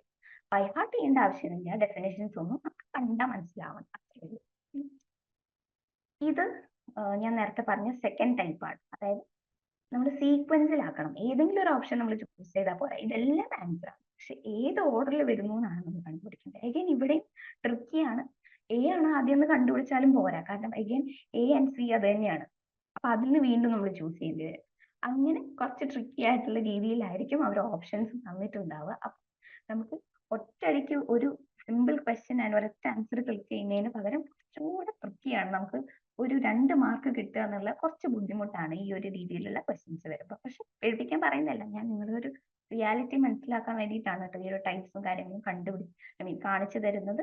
ബൈ ഹാർട്ട് ചെയ്യേണ്ട ആവശ്യമില്ല, ഡെഫിനേഷൻസ് ഒന്നും നമുക്ക് കണ്ടാൽ മനസ്സിലാവണം. ഇത് ഞാൻ നേരത്തെ പറഞ്ഞ സെക്കൻഡ് ടൈപ്പാണ്. അതായത് നമ്മൾ സീക്വൻസിലാക്കണം. ഏതെങ്കിലും ഒരു ഓപ്ഷൻ നമ്മൾ ചൂസ് ചെയ്താൽ പോരാ, ഇതെല്ലാം ആൻസർ ആണ്. പക്ഷെ ഏത് ഓർഡറിൽ വരുന്നു എന്നാണ് നമ്മൾ കണ്ടുപിടിക്കേണ്ടത്. അഗൈൻ ഇവിടെയും ട്രിക്കിയാണ്. എ ആണ് ആദ്യം എന്ന് കണ്ടുപിടിച്ചാലും പോരാ, കാരണം അഗൈൻ എ ആൻഡ് സി അത് തന്നെയാണ്. അപ്പൊ അതിന് വീണ്ടും നമ്മൾ ചൂസ് ചെയ്യേണ്ടി വരും. അങ്ങനെ കുറച്ച് ട്രിക്കി ആയിട്ടുള്ള രീതിയിലായിരിക്കും അവർ ഓപ്ഷൻസ് തന്നിട്ടുണ്ടാവുക. അപ്പൊ നമുക്ക് ഒറ്റയടിക്ക് ഒരു സിമ്പിൾ ക്വസ്റ്റ്യൻ ആൻഡ് ഒരൊറ്റ ആൻസർ ക്ലിക്ക് ചെയ്യുന്നതിന് പകരം കുറച്ചുകൂടെ ട്രിക്കിയാണ്. നമുക്ക് ഒരു 2 മാർക്ക് കിട്ടുക എന്നുള്ള കുറച്ച് ബുദ്ധിമുട്ടാണ് ഈ ഒരു രീതിയിലുള്ള ക്വസ്റ്റ്യൻസ് വരുമ്പോൾ. പക്ഷെ പേടിപ്പിക്കാൻ പറയുന്നില്ല, ഞാൻ നിങ്ങളുടെ ഒരു റിയാലിറ്റി മനസ്സിലാക്കാൻ വേണ്ടിയിട്ടാണ് കേട്ടോ ഈ ഒരു ടൈപ്സും കാര്യങ്ങളും കാണിച്ചു തരുന്നത്.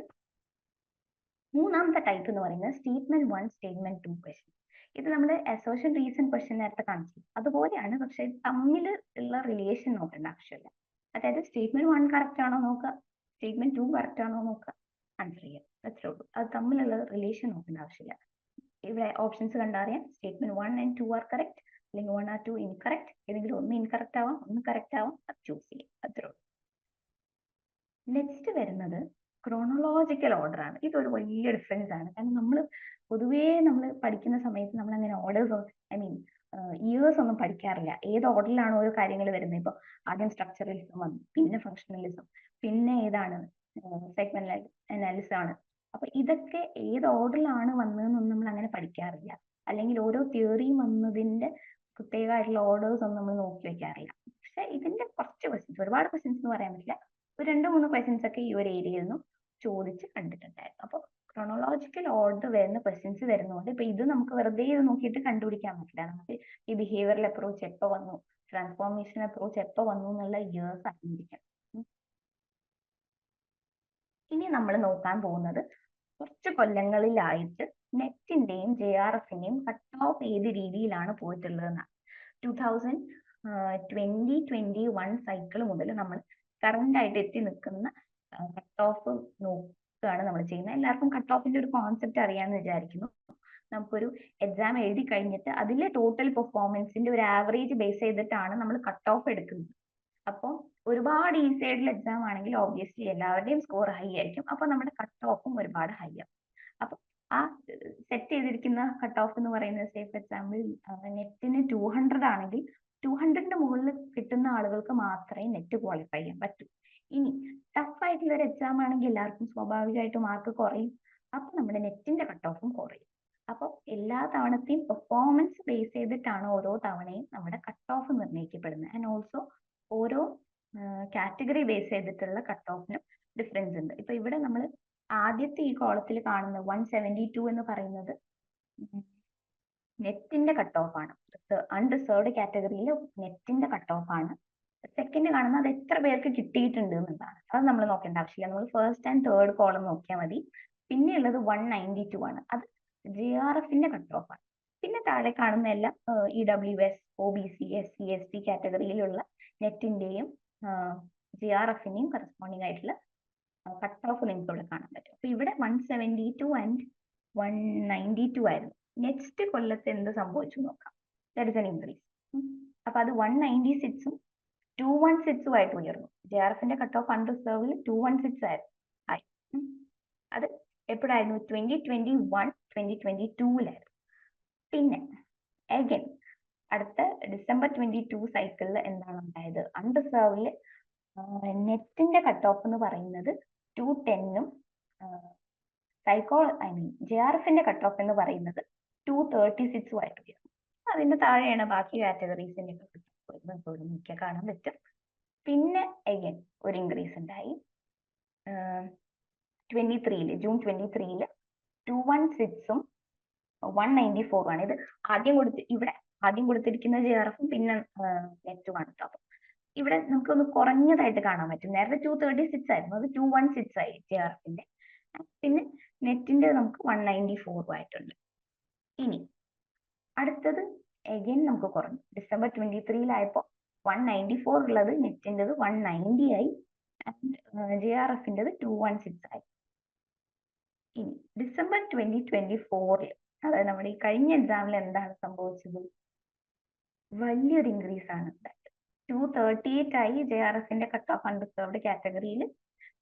മൂന്നാമത്തെ ടൈപ്പ് എന്ന് പറയുന്നത് സ്റ്റേറ്റ്മെന്റ് 1, സ്റ്റേറ്റ്മെന്റ് 2 ക്വസ്റ്റ്യൻ. ഇത് നമ്മൾ അസോഷൻ റീസൺ ക്വസ്റ്റ്യൻ നേരത്തെ കാണിച്ചു അതുപോലെയാണ്, പക്ഷെ തമ്മിൽ ഉള്ള റിലേഷൻ നോക്കേണ്ട ആവശ്യമില്ല. അതായത് സ്റ്റേറ്റ്മെന്റ് 1 കറക്റ്റ് ആണോ നോക്കുക, സ്റ്റേറ്റ്മെന്റ് 2 കറക്റ്റ് ആണോ നോക്കുക, ആൻസർ ചെയ്യാം, അത്രേ ഉള്ളൂ. അത് തമ്മിലുള്ള റിലേഷൻ നോക്കേണ്ട ആവശ്യമില്ല. ഇവിടെ ഓപ്ഷൻസ് കണ്ടറിയാം, സ്റ്റേറ്റ്മെന്റ് 1 and 2 ആർ കറക്റ്റ്, അല്ലെങ്കിൽ 1 or 2 ഇൻകറക്റ്റ്, ഏതെങ്കിലും ഒന്ന് ഇൻകറക്റ്റ് ആവാം, ഒന്ന് കറക്റ്റ് ആവാം, അത് ചൂസ് ചെയ്യാം, അത്രേ ഉള്ളൂ. നെക്സ്റ്റ് വരുന്നത് ക്രോണോളജിക്കൽ ഓർഡർ ആണ്. ഇതൊരു വലിയ ഡിഫറൻസ് ആണ്. കാരണം നമ്മൾ പൊതുവേ നമ്മൾ പഠിക്കുന്ന സമയത്ത് നമ്മൾ അങ്ങനെ ഓർഡേഴ്സ് ഇയേഴ്സ് ഒന്നും പഠിക്കാറില്ല. ഏത് ഓർഡറിലാണ് ഓരോ കാര്യങ്ങൾ വരുന്നത്. ഇപ്പൊ ആദ്യം സ്ട്രക്ചറലിസം വന്നു, പിന്നെ ഫങ്ഷണലിസം, പിന്നെ ഏതാണ് സെഗ്മെന്റ് അനാലിസിസ് ആണ്. അപ്പൊ ഇതൊക്കെ ഏത് ഓർഡറിലാണ് വന്നതെന്നൊന്നും നമ്മൾ അങ്ങനെ പഠിക്കാറില്ല. അല്ലെങ്കിൽ ഓരോ തിയറിയും വന്നതിന്റെ പ്രത്യേകമായിട്ടുള്ള ഓർഡേഴ്സ് ഒന്നും നമ്മൾ നോക്കി വെക്കാറില്ല. പക്ഷെ ഇതിന്റെ കുറച്ച് ക്വസ്റ്റ്യൻസ്, ഒരുപാട് ക്വസ്റ്റ്യൻസ് എന്ന് പറയാൻ പറ്റില്ല, ഒരു 2-3 ക്വസ്റ്റ്യൻസ് ഒക്കെ ഈ ഒരു ഏരിയയിൽ നിന്നും ചോദിച്ച് കണ്ടിട്ടുണ്ടായിരുന്നു. അപ്പോൾ ക്രോണോളജിക്കൽ ഓർഡർ വരുന്ന ക്വസ്റ്റ്യൻസ് വരുന്നതുകൊണ്ട് ഇപ്പൊ ഇത് നമുക്ക് വെറുതെ ഇത് നോക്കിയിട്ട് കണ്ടുപിടിക്കാൻ പറ്റില്ല. നമുക്ക് ഈ ബിഹേവിയറൽ അപ്രോച്ച് എപ്പോൾ വന്നു, ട്രാൻസ്ഫോർമേഷൻ അപ്രോച്ച് എപ്പോൾ വന്നു എന്നുള്ള ഇയേഴ്സ് അറിഞ്ഞിരിക്കണം. ഇനി നമ്മൾ നോക്കാൻ പോകുന്നത് കുറച്ച് കൊല്ലങ്ങളിലായിട്ട് നെറ്റിന്റെയും JRFന്റെയും കട്ട് ഓഫ് ഏത് രീതിയിലാണ് പോയിട്ടുള്ളതെന്നാണ്. 2020-21 സൈക്കിൾ മുതൽ നമ്മൾ കറന്റ് ആയിട്ട് എത്തി നിൽക്കുന്ന കട്ട് ഓഫ് നോക്കുകയാണ് നമ്മൾ ചെയ്യുന്നത്. എല്ലാവർക്കും കട്ട് ഓഫിന്റെ ഒരു കോൺസെപ്റ്റ് അറിയാമെന്ന് വിചാരിക്കുന്നു. നമുക്കൊരു എക്സാം എഴുതി കഴിഞ്ഞിട്ട് അതിലെ ടോട്ടൽ പെർഫോമൻസിന്റെ ഒരു ആവറേജ് ബേസ് ചെയ്തിട്ടാണ് നമ്മൾ കട്ട് ഓഫ് എടുക്കുന്നത്. അപ്പോൾ ഒരുപാട് ഈസി ആയിട്ടുള്ള എക്സാം ആണെങ്കിൽ ഓബ്വിയസ്ലി എല്ലാവരുടെയും സ്കോർ ഹൈ ആയിരിക്കും. അപ്പൊ നമ്മുടെ കട്ട് ഓഫും ഒരുപാട് ഹൈ ആവും. അപ്പൊ ആ സെറ്റ് ചെയ്തിരിക്കുന്ന കട്ട് ഓഫ് എന്ന് പറയുന്നത്, സേഫ് എക്സാമ്പിൾ നെറ്റിന് 200 ആണെങ്കിൽ 200ന്റെ മുകളിൽ കിട്ടുന്ന ആളുകൾക്ക് മാത്രമേ നെറ്റ് ക്വാളിഫൈ ചെയ്യാൻ പറ്റൂ. ഇനി ടഫ് ആയിട്ടുള്ള ഒരു എക്സാം ആണെങ്കിൽ എല്ലാവർക്കും സ്വാഭാവികമായിട്ട് മാർക്ക് കുറയും. അപ്പൊ നമ്മുടെ നെറ്റിന്റെ കട്ട് ഓഫും കുറയും. അപ്പൊ എല്ലാ തവണത്തെയും പെർഫോമൻസ് ബേസ് ചെയ്തിട്ടാണ് ഓരോ തവണയും നമ്മുടെ കട്ട് ഓഫ് നിർണ്ണയിക്കപ്പെടുന്നത്. ആൻഡ് ഓൾസോ ഓരോ കാറ്റഗറി ബേസ് ചെയ്തിട്ടുള്ള കട്ട് ഓഫിനും ഡിഫറൻസ് ഉണ്ട്. ഇപ്പൊ ഇവിടെ നമ്മൾ ആദ്യത്തെ ഈ കോളത്തിൽ കാണുന്ന 172 എന്ന് പറയുന്നത് നെറ്റിന്റെ കട്ട് ഓഫ് ആണ്. അൺറിസർവ്ഡ് കാറ്റഗറിയിൽ നെറ്റിന്റെ കട്ട് ഓഫ് ആണ്. സെക്കൻഡ് കാണുന്നത് അത് എത്ര പേർക്ക് കിട്ടിയിട്ടുണ്ട് എന്നുള്ളതാണ്. അത് നമ്മൾ നോക്കേണ്ട ആവശ്യമില്ല. നമ്മൾ ഫസ്റ്റ് ആൻഡ് തേർഡ് കോളം നോക്കിയാൽ മതി. പിന്നെ ഉള്ളത് 192 ആണ്. അത് JRFന്റെ കട്ട് ഓഫ് ആണ്. പിന്നെ താഴെ കാണുന്ന എല്ലാം EWS, OBC, SC, ST കാറ്റഗറിയിലുള്ള നെറ്റിന്റെയും JRFന്റെയും കറസ്പോണ്ടിങ് ആയിട്ടുള്ള കട്ട് ഓഫ് നിങ്ങൾക്ക് ഇവിടെ കാണാൻ പറ്റും. അപ്പൊ ഇവിടെ 172 ആൻഡ് 192 ആയിരുന്നു. നെക്സ്റ്റ് കൊല്ലത്ത് എന്ത് സംഭവിച്ചു നോക്കാം. That is an increase. അപ്പൊ അത് 196ഉം 216ഉം ആയിട്ട് ഉയർന്നു. JRFന്റെ കട്ട് ഓഫ് അൺറിസർവ്ഡിൽ 216 ആയിരുന്നു. അത് എപ്പോഴായിരുന്നു? 2021-2022 പിന്നെ അഗൈൻ അടുത്ത ഡിസംബർ 22 സൈക്കിളിൽ എന്താണ് ഉണ്ടായത്? അൺറിസർവ്ഡിൽ നെറ്റിന്റെ കട്ട് ഓഫ് എന്ന് പറയുന്നത് 210ഉം JRFന്റെ കട്ട് ഓഫ് എന്ന് പറയുന്നത് 236ഉം ആയിട്ട് ഉയർന്നു. അതിന്റെ താഴെയാണ് ബാക്കി കാറ്റഗറീസിന്റെ നോക്കിയാൽ കാണാൻ പറ്റും. പിന്നെ അഗൈൻ ഒരു ഇൻക്രീസ് ഉണ്ടായി. 23 ജൂൺ 23 216ഉം 194ഉം ആണ്. ഇത് ആദ്യം കൊടുത്തിരിക്കുന്ന JRFും പിന്നെ നെറ്റും ആണ് കേട്ടോ. അപ്പൊ ഇവിടെ നമുക്കൊന്ന് കുറഞ്ഞതായിട്ട് കാണാൻ പറ്റും. നേരത്തെ 236 ആയിരുന്നു, അത് 216 ആയി JRFന്റെ. പിന്നെ നെറ്റിന്റെ നമുക്ക് 194 ആയിട്ടുണ്ട്. ഇനി അടുത്തത് അഗൈൻ നമുക്ക് കുറഞ്ഞു. ഡിസംബർ 23 194 ഉള്ളത് നെറ്റിൻ്റെത് 190 ആയി, JRFന്റെത് 216 ആയി. ഇനി ഡിസംബർ 2024 അതായത് നമ്മുടെ ഈ കഴിഞ്ഞ എക്സാമിൽ എന്താണ് സംഭവിച്ചത്? വലിയൊരു ഇൻക്രീസ് ആണ് ഉണ്ടായത്. 238 ആയി JRFന്റെ കട്ട് ഓഫ് അൺറിസർവ്ഡ് കാറ്റഗറിയിൽ.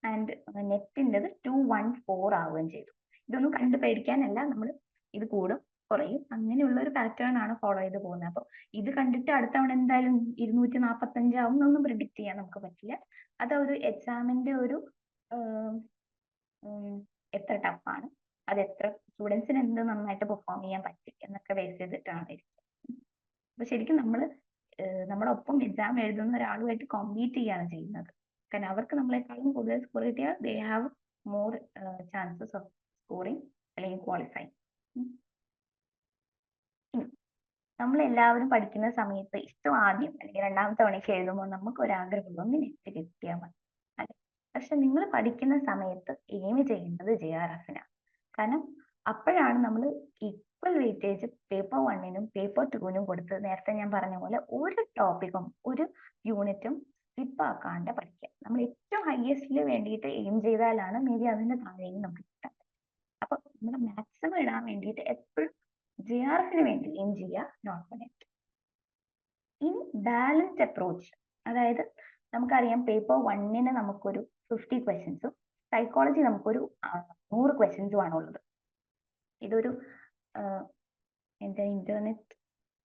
ആൻഡ് നെറ്റിൻ്റെത് 214 ആവുകയും ചെയ്തു. ഇതൊന്നും കണ്ട് പേടിക്കാനല്ല, നമ്മൾ ഇത് കൂടും കുറയും അങ്ങനെയുള്ള ഒരു പാറ്റേൺ ആണ് ഫോളോ ചെയ്ത് പോകുന്നത്. അപ്പോൾ ഇത് കണ്ടിട്ട് അടുത്ത തവണ എന്തായാലും 245 ആവും എന്നൊന്നും പ്രിഡിക്റ്റ് ചെയ്യാൻ നമുക്ക് പറ്റില്ല. അത് ഒരു എക്സാമിന്റെ ഒരു എത്ര ടഫാണ്, അത് എത്ര സ്റ്റുഡൻസിന് എന്ത് നന്നായിട്ട് പെർഫോം ചെയ്യാൻ പറ്റും എന്നൊക്കെ ബേസ് ചെയ്തിട്ടാണ് ഇരിക്കുക. അപ്പൊ ശരിക്കും നമ്മൾ നമ്മുടെ ഒപ്പം എക്സാം എഴുതുന്ന ഒരാളുമായിട്ട് കോമ്പീറ്റ് ചെയ്യാണ് ചെയ്യുന്നത്. കാരണം അവർക്ക് നമ്മളെക്കാളും കൂടുതൽ സ്കോർ കിട്ടിയാൽ they have more chances of scoring അല്ലെങ്കിൽ ക്വാളിഫൈങ്. നമ്മളെല്ലാവരും പഠിക്കുന്ന സമയത്ത് ഇഷ്ടം ആദ്യം അല്ലെങ്കിൽ രണ്ടാമത്തെ തവണയ്ക്ക് എഴുതുമ്പോൾ നമുക്ക് ഒരാഗ്രഹമുള്ളൂ ഒന്ന് നെറ്റ് കിട്ടിയാൽ മതി അല്ലെ. പക്ഷെ നിങ്ങൾ പഠിക്കുന്ന സമയത്ത് എയിം ചെയ്യുന്നത് JRFനാണ്. കാരണം അപ്പോഴാണ് നമ്മൾ ഈക്വൽ വെയിറ്റേജ് പേപ്പർ 1നും പേപ്പർ 2നും കൊടുത്ത് നേരത്തെ ഞാൻ പറഞ്ഞ പോലെ ഒരു ടോപ്പിക്കും ഒരു യൂണിറ്റും സ്കിപ്പ് ആക്കാണ്ട് പഠിക്കുക. നമ്മൾ ഏറ്റവും ഹയസ്റ്റിൽ വേണ്ടിയിട്ട് എയിം ചെയ്താലാണ് മേ ബി അതിന്റെ താഴെയും നമുക്ക് കിട്ടാൻ. അപ്പൊ നമ്മുടെ മാക്സിമം ഇടാൻ വേണ്ടിയിട്ട് എപ്പോഴും JRFന് വേണ്ടി എയിം ചെയ്യുക, not for NET. In balanced approach, അതായത് നമുക്കറിയാം പേപ്പർ 1ന് നമുക്കൊരു 50 ക്വസ്റ്റ്യൻസും സൈക്കോളജി നമുക്കൊരു 100 ക്വസ്റ്റ്യൻസും ആണുള്ളത്. ഇതൊരു എൻ്റെ ഇന്റർനെറ്റ്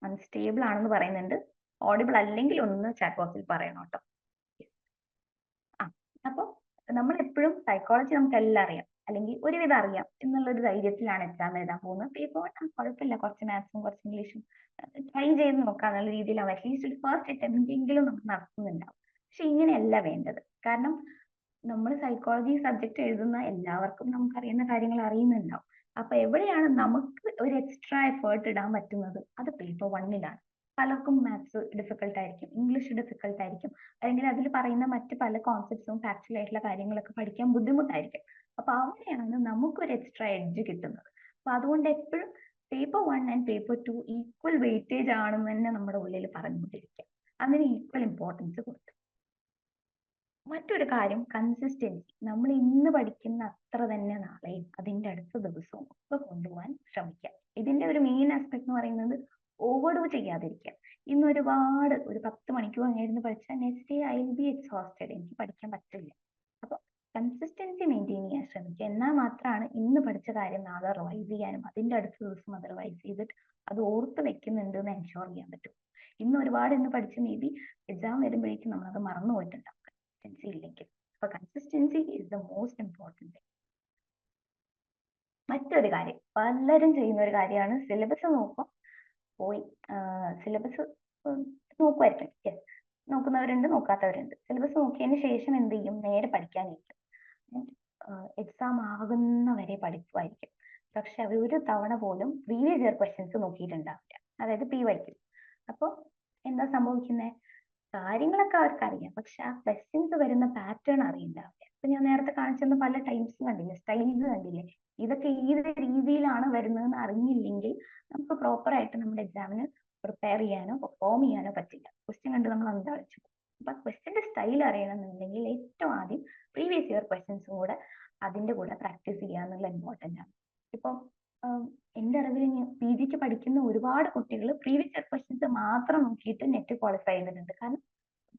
അൺസ്റ്റേബിൾ ആണെന്ന് പറയുന്നുണ്ട്. ഓഡിബിൾ അല്ലെങ്കിൽ ഒന്ന് ചാറ്റ് ബോക്സിൽ പറയണം കേട്ടോ. അപ്പോൾ നമ്മൾ എപ്പോഴും സൈക്കോളജി നമുക്ക് എല്ലാം അറിയാം അല്ലെങ്കിൽ ഒരുവിധം അറിയാം എന്നുള്ളൊരു ധൈര്യത്തിലാണ് എക്സാം എഴുതാൻ പോകുന്നത്. പേപ്പർ കുഴപ്പമില്ല, കുറച്ച് മാത്സും കുറച്ച് ഇംഗ്ലീഷും ട്രൈ ചെയ്ത് നോക്കാം എന്നുള്ള രീതിയിലാവും അറ്റ്ലീസ്റ്റ് ഒരു ഫസ്റ്റ് അറ്റംപ്റ്റ് എങ്കിലും നമുക്ക് നടത്തുന്നുണ്ടാവും. പക്ഷെ ഇങ്ങനെയല്ല വേണ്ടത്. കാരണം നമ്മൾ സൈക്കോളജി സബ്ജക്ട് എഴുതുന്ന എല്ലാവർക്കും നമുക്കറിയുന്ന കാര്യങ്ങൾ അറിയുന്നുണ്ടാവും. അപ്പൊ എവിടെയാണ് നമുക്ക് ഒരു എക്സ്ട്രാ എഫേർട്ട് ഇടാൻ പറ്റുന്നത്, അത് പേപ്പർ 1ലാണ്. പലർക്കും മാത്സ് ഡിഫിക്കൽട്ട് ആയിരിക്കും, ഇംഗ്ലീഷ് ഡിഫിക്കൽട്ട് ആയിരിക്കും, അല്ലെങ്കിൽ അതിൽ പറയുന്ന മറ്റ് പല കോൺസെപ്റ്റ്സും ഫാക്ച്വൽ ആയിട്ടുള്ള കാര്യങ്ങളൊക്കെ പഠിക്കാൻ ബുദ്ധിമുട്ടായിരിക്കും. അപ്പൊ അവിടെയാണ് നമുക്കൊരു എക്സ്ട്രാ എഡ്ജ് കിട്ടുന്നത്. അപ്പൊ അതുകൊണ്ട് എപ്പോഴും paper 1 and paper 2 equal weightage ആണെന്ന് തന്നെ നമ്മുടെ ഉള്ളിൽ പറഞ്ഞുകൊണ്ടിരിക്കുക. അതിന് ഈക്വൽ ഇമ്പോർട്ടൻസ് കൊടുത്തു. മറ്റൊരു കാര്യം കൺസിസ്റ്റൻസി. നമ്മൾ ഇന്ന് പഠിക്കുന്ന അത്ര തന്നെ നാളെയും അതിന്റെ അടുത്ത ദിവസവും ഒക്കെ കൊണ്ടുപോകാൻ ശ്രമിക്കുക. ഇതിന്റെ ഒരു മെയിൻ ആസ്പെക്ട് എന്ന് പറയുന്നത് ഓവർഡു ചെയ്യാതിരിക്കുക. ഇന്ന് ഒരുപാട് ഒരു 10 മണിക്കൂർ അങ്ങനെയിരുന്ന് പഠിച്ചാൽ next day I will be exhausted, എനിക്ക് പഠിക്കാൻ പറ്റില്ല. അപ്പൊ കൺസിസ്റ്റൻസി മെയിൻറ്റെയിൻ ചെയ്യാൻ ശ്രമിക്കുക. എന്നാൽ മാത്രമാണ് ഇന്ന് പഠിച്ച കാര്യം നാളെ റിവൈസ് ചെയ്യാനും അതിന്റെ അടുത്ത ദിവസം അത് റിവൈസ് ചെയ്തിട്ട് അത് ഓർത്ത് വെക്കുന്നുണ്ട് എന്ന് എൻഷുർ ചെയ്യാൻ പറ്റും. ഇന്ന് ഒരുപാട് പഠിച്ച് മേ ബി എക്സാം വരുമ്പോഴേക്കും നമ്മളത് മറന്നു പോയിട്ടുണ്ടാവും കൺസിസ്റ്റൻസി ഇല്ലെങ്കിൽ. അപ്പൊ consistency is the most important. മറ്റൊരു കാര്യം പലരും ചെയ്യുന്ന ഒരു കാര്യമാണ് സിലബസ് നോക്കും പോയി സിലബസ് നോക്കുമായിരിക്കും. യെസ്, നോക്കുന്നവരുണ്ട്, നോക്കാത്തവരുണ്ട്. സിലബസ് നോക്കിയതിന് ശേഷം എന്ത് ചെയ്യും, നേരെ പഠിക്കാനിരിക്കും. എക്സാം ആകുന്നവരെ പഠിക്കുമായിരിക്കും. പക്ഷെ അവർ ഒരു തവണ പോലും പ്രീവിയസ് ഇയർ ക്വസ്റ്റ്യൻസ് നോക്കിയിട്ടുണ്ടാവില്ല, അതായത് PYQ. അപ്പോൾ എന്താ സംഭവിക്കുന്നത്, കാര്യങ്ങളൊക്കെ അവർക്ക് അറിയാം പക്ഷെ ആ ക്വസ്റ്റ്യൻസ് വരുന്ന പാറ്റേൺ അറിയണ്ടാവില്ല. ഇപ്പൊ ഞാൻ നേരത്തെ കാണിച്ചെന്ന പല ടൈപ്സ് കണ്ടില്ലേ, സ്റ്റൈൽസ് കണ്ടില്ലേ, ഇതൊക്കെ ഏത് രീതിയിലാണ് വരുന്നതെന്ന് അറിഞ്ഞില്ലെങ്കിൽ നമുക്ക് പ്രോപ്പർ ആയിട്ട് നമ്മുടെ എക്സാമിന് പ്രിപ്പയർ ചെയ്യാനോ പെർഫോം ചെയ്യാനോ പറ്റില്ല. ക്വസ്റ്റ്യൻ കണ്ട് നമ്മൾ എന്താ വെച്ചു. അപ്പൊ ക്വസ്റ്റ്യന്റെ സ്റ്റൈൽ അറിയണമെന്നുണ്ടെങ്കിൽ ഏറ്റവും ആദ്യം പ്രീവിയസ് ഇയർ ക്വസ്റ്റ്യൻസും കൂടെ അതിന്റെ കൂടെ പ്രാക്ടീസ് ചെയ്യുക എന്നുള്ള ഇമ്പോർട്ടൻ്റ് ആണ്. ഇപ്പം എന്റെ അറിവിൽ PGക്ക് പഠിക്കുന്ന ഒരുപാട് കുട്ടികൾ പ്രീവിയസ് ഇയർ ക്വസ്റ്റ്യൻസ് മാത്രം നോക്കിയിട്ട് നെറ്റ് ക്വാളിഫൈ ചെയ്തിട്ടുണ്ട്. കാരണം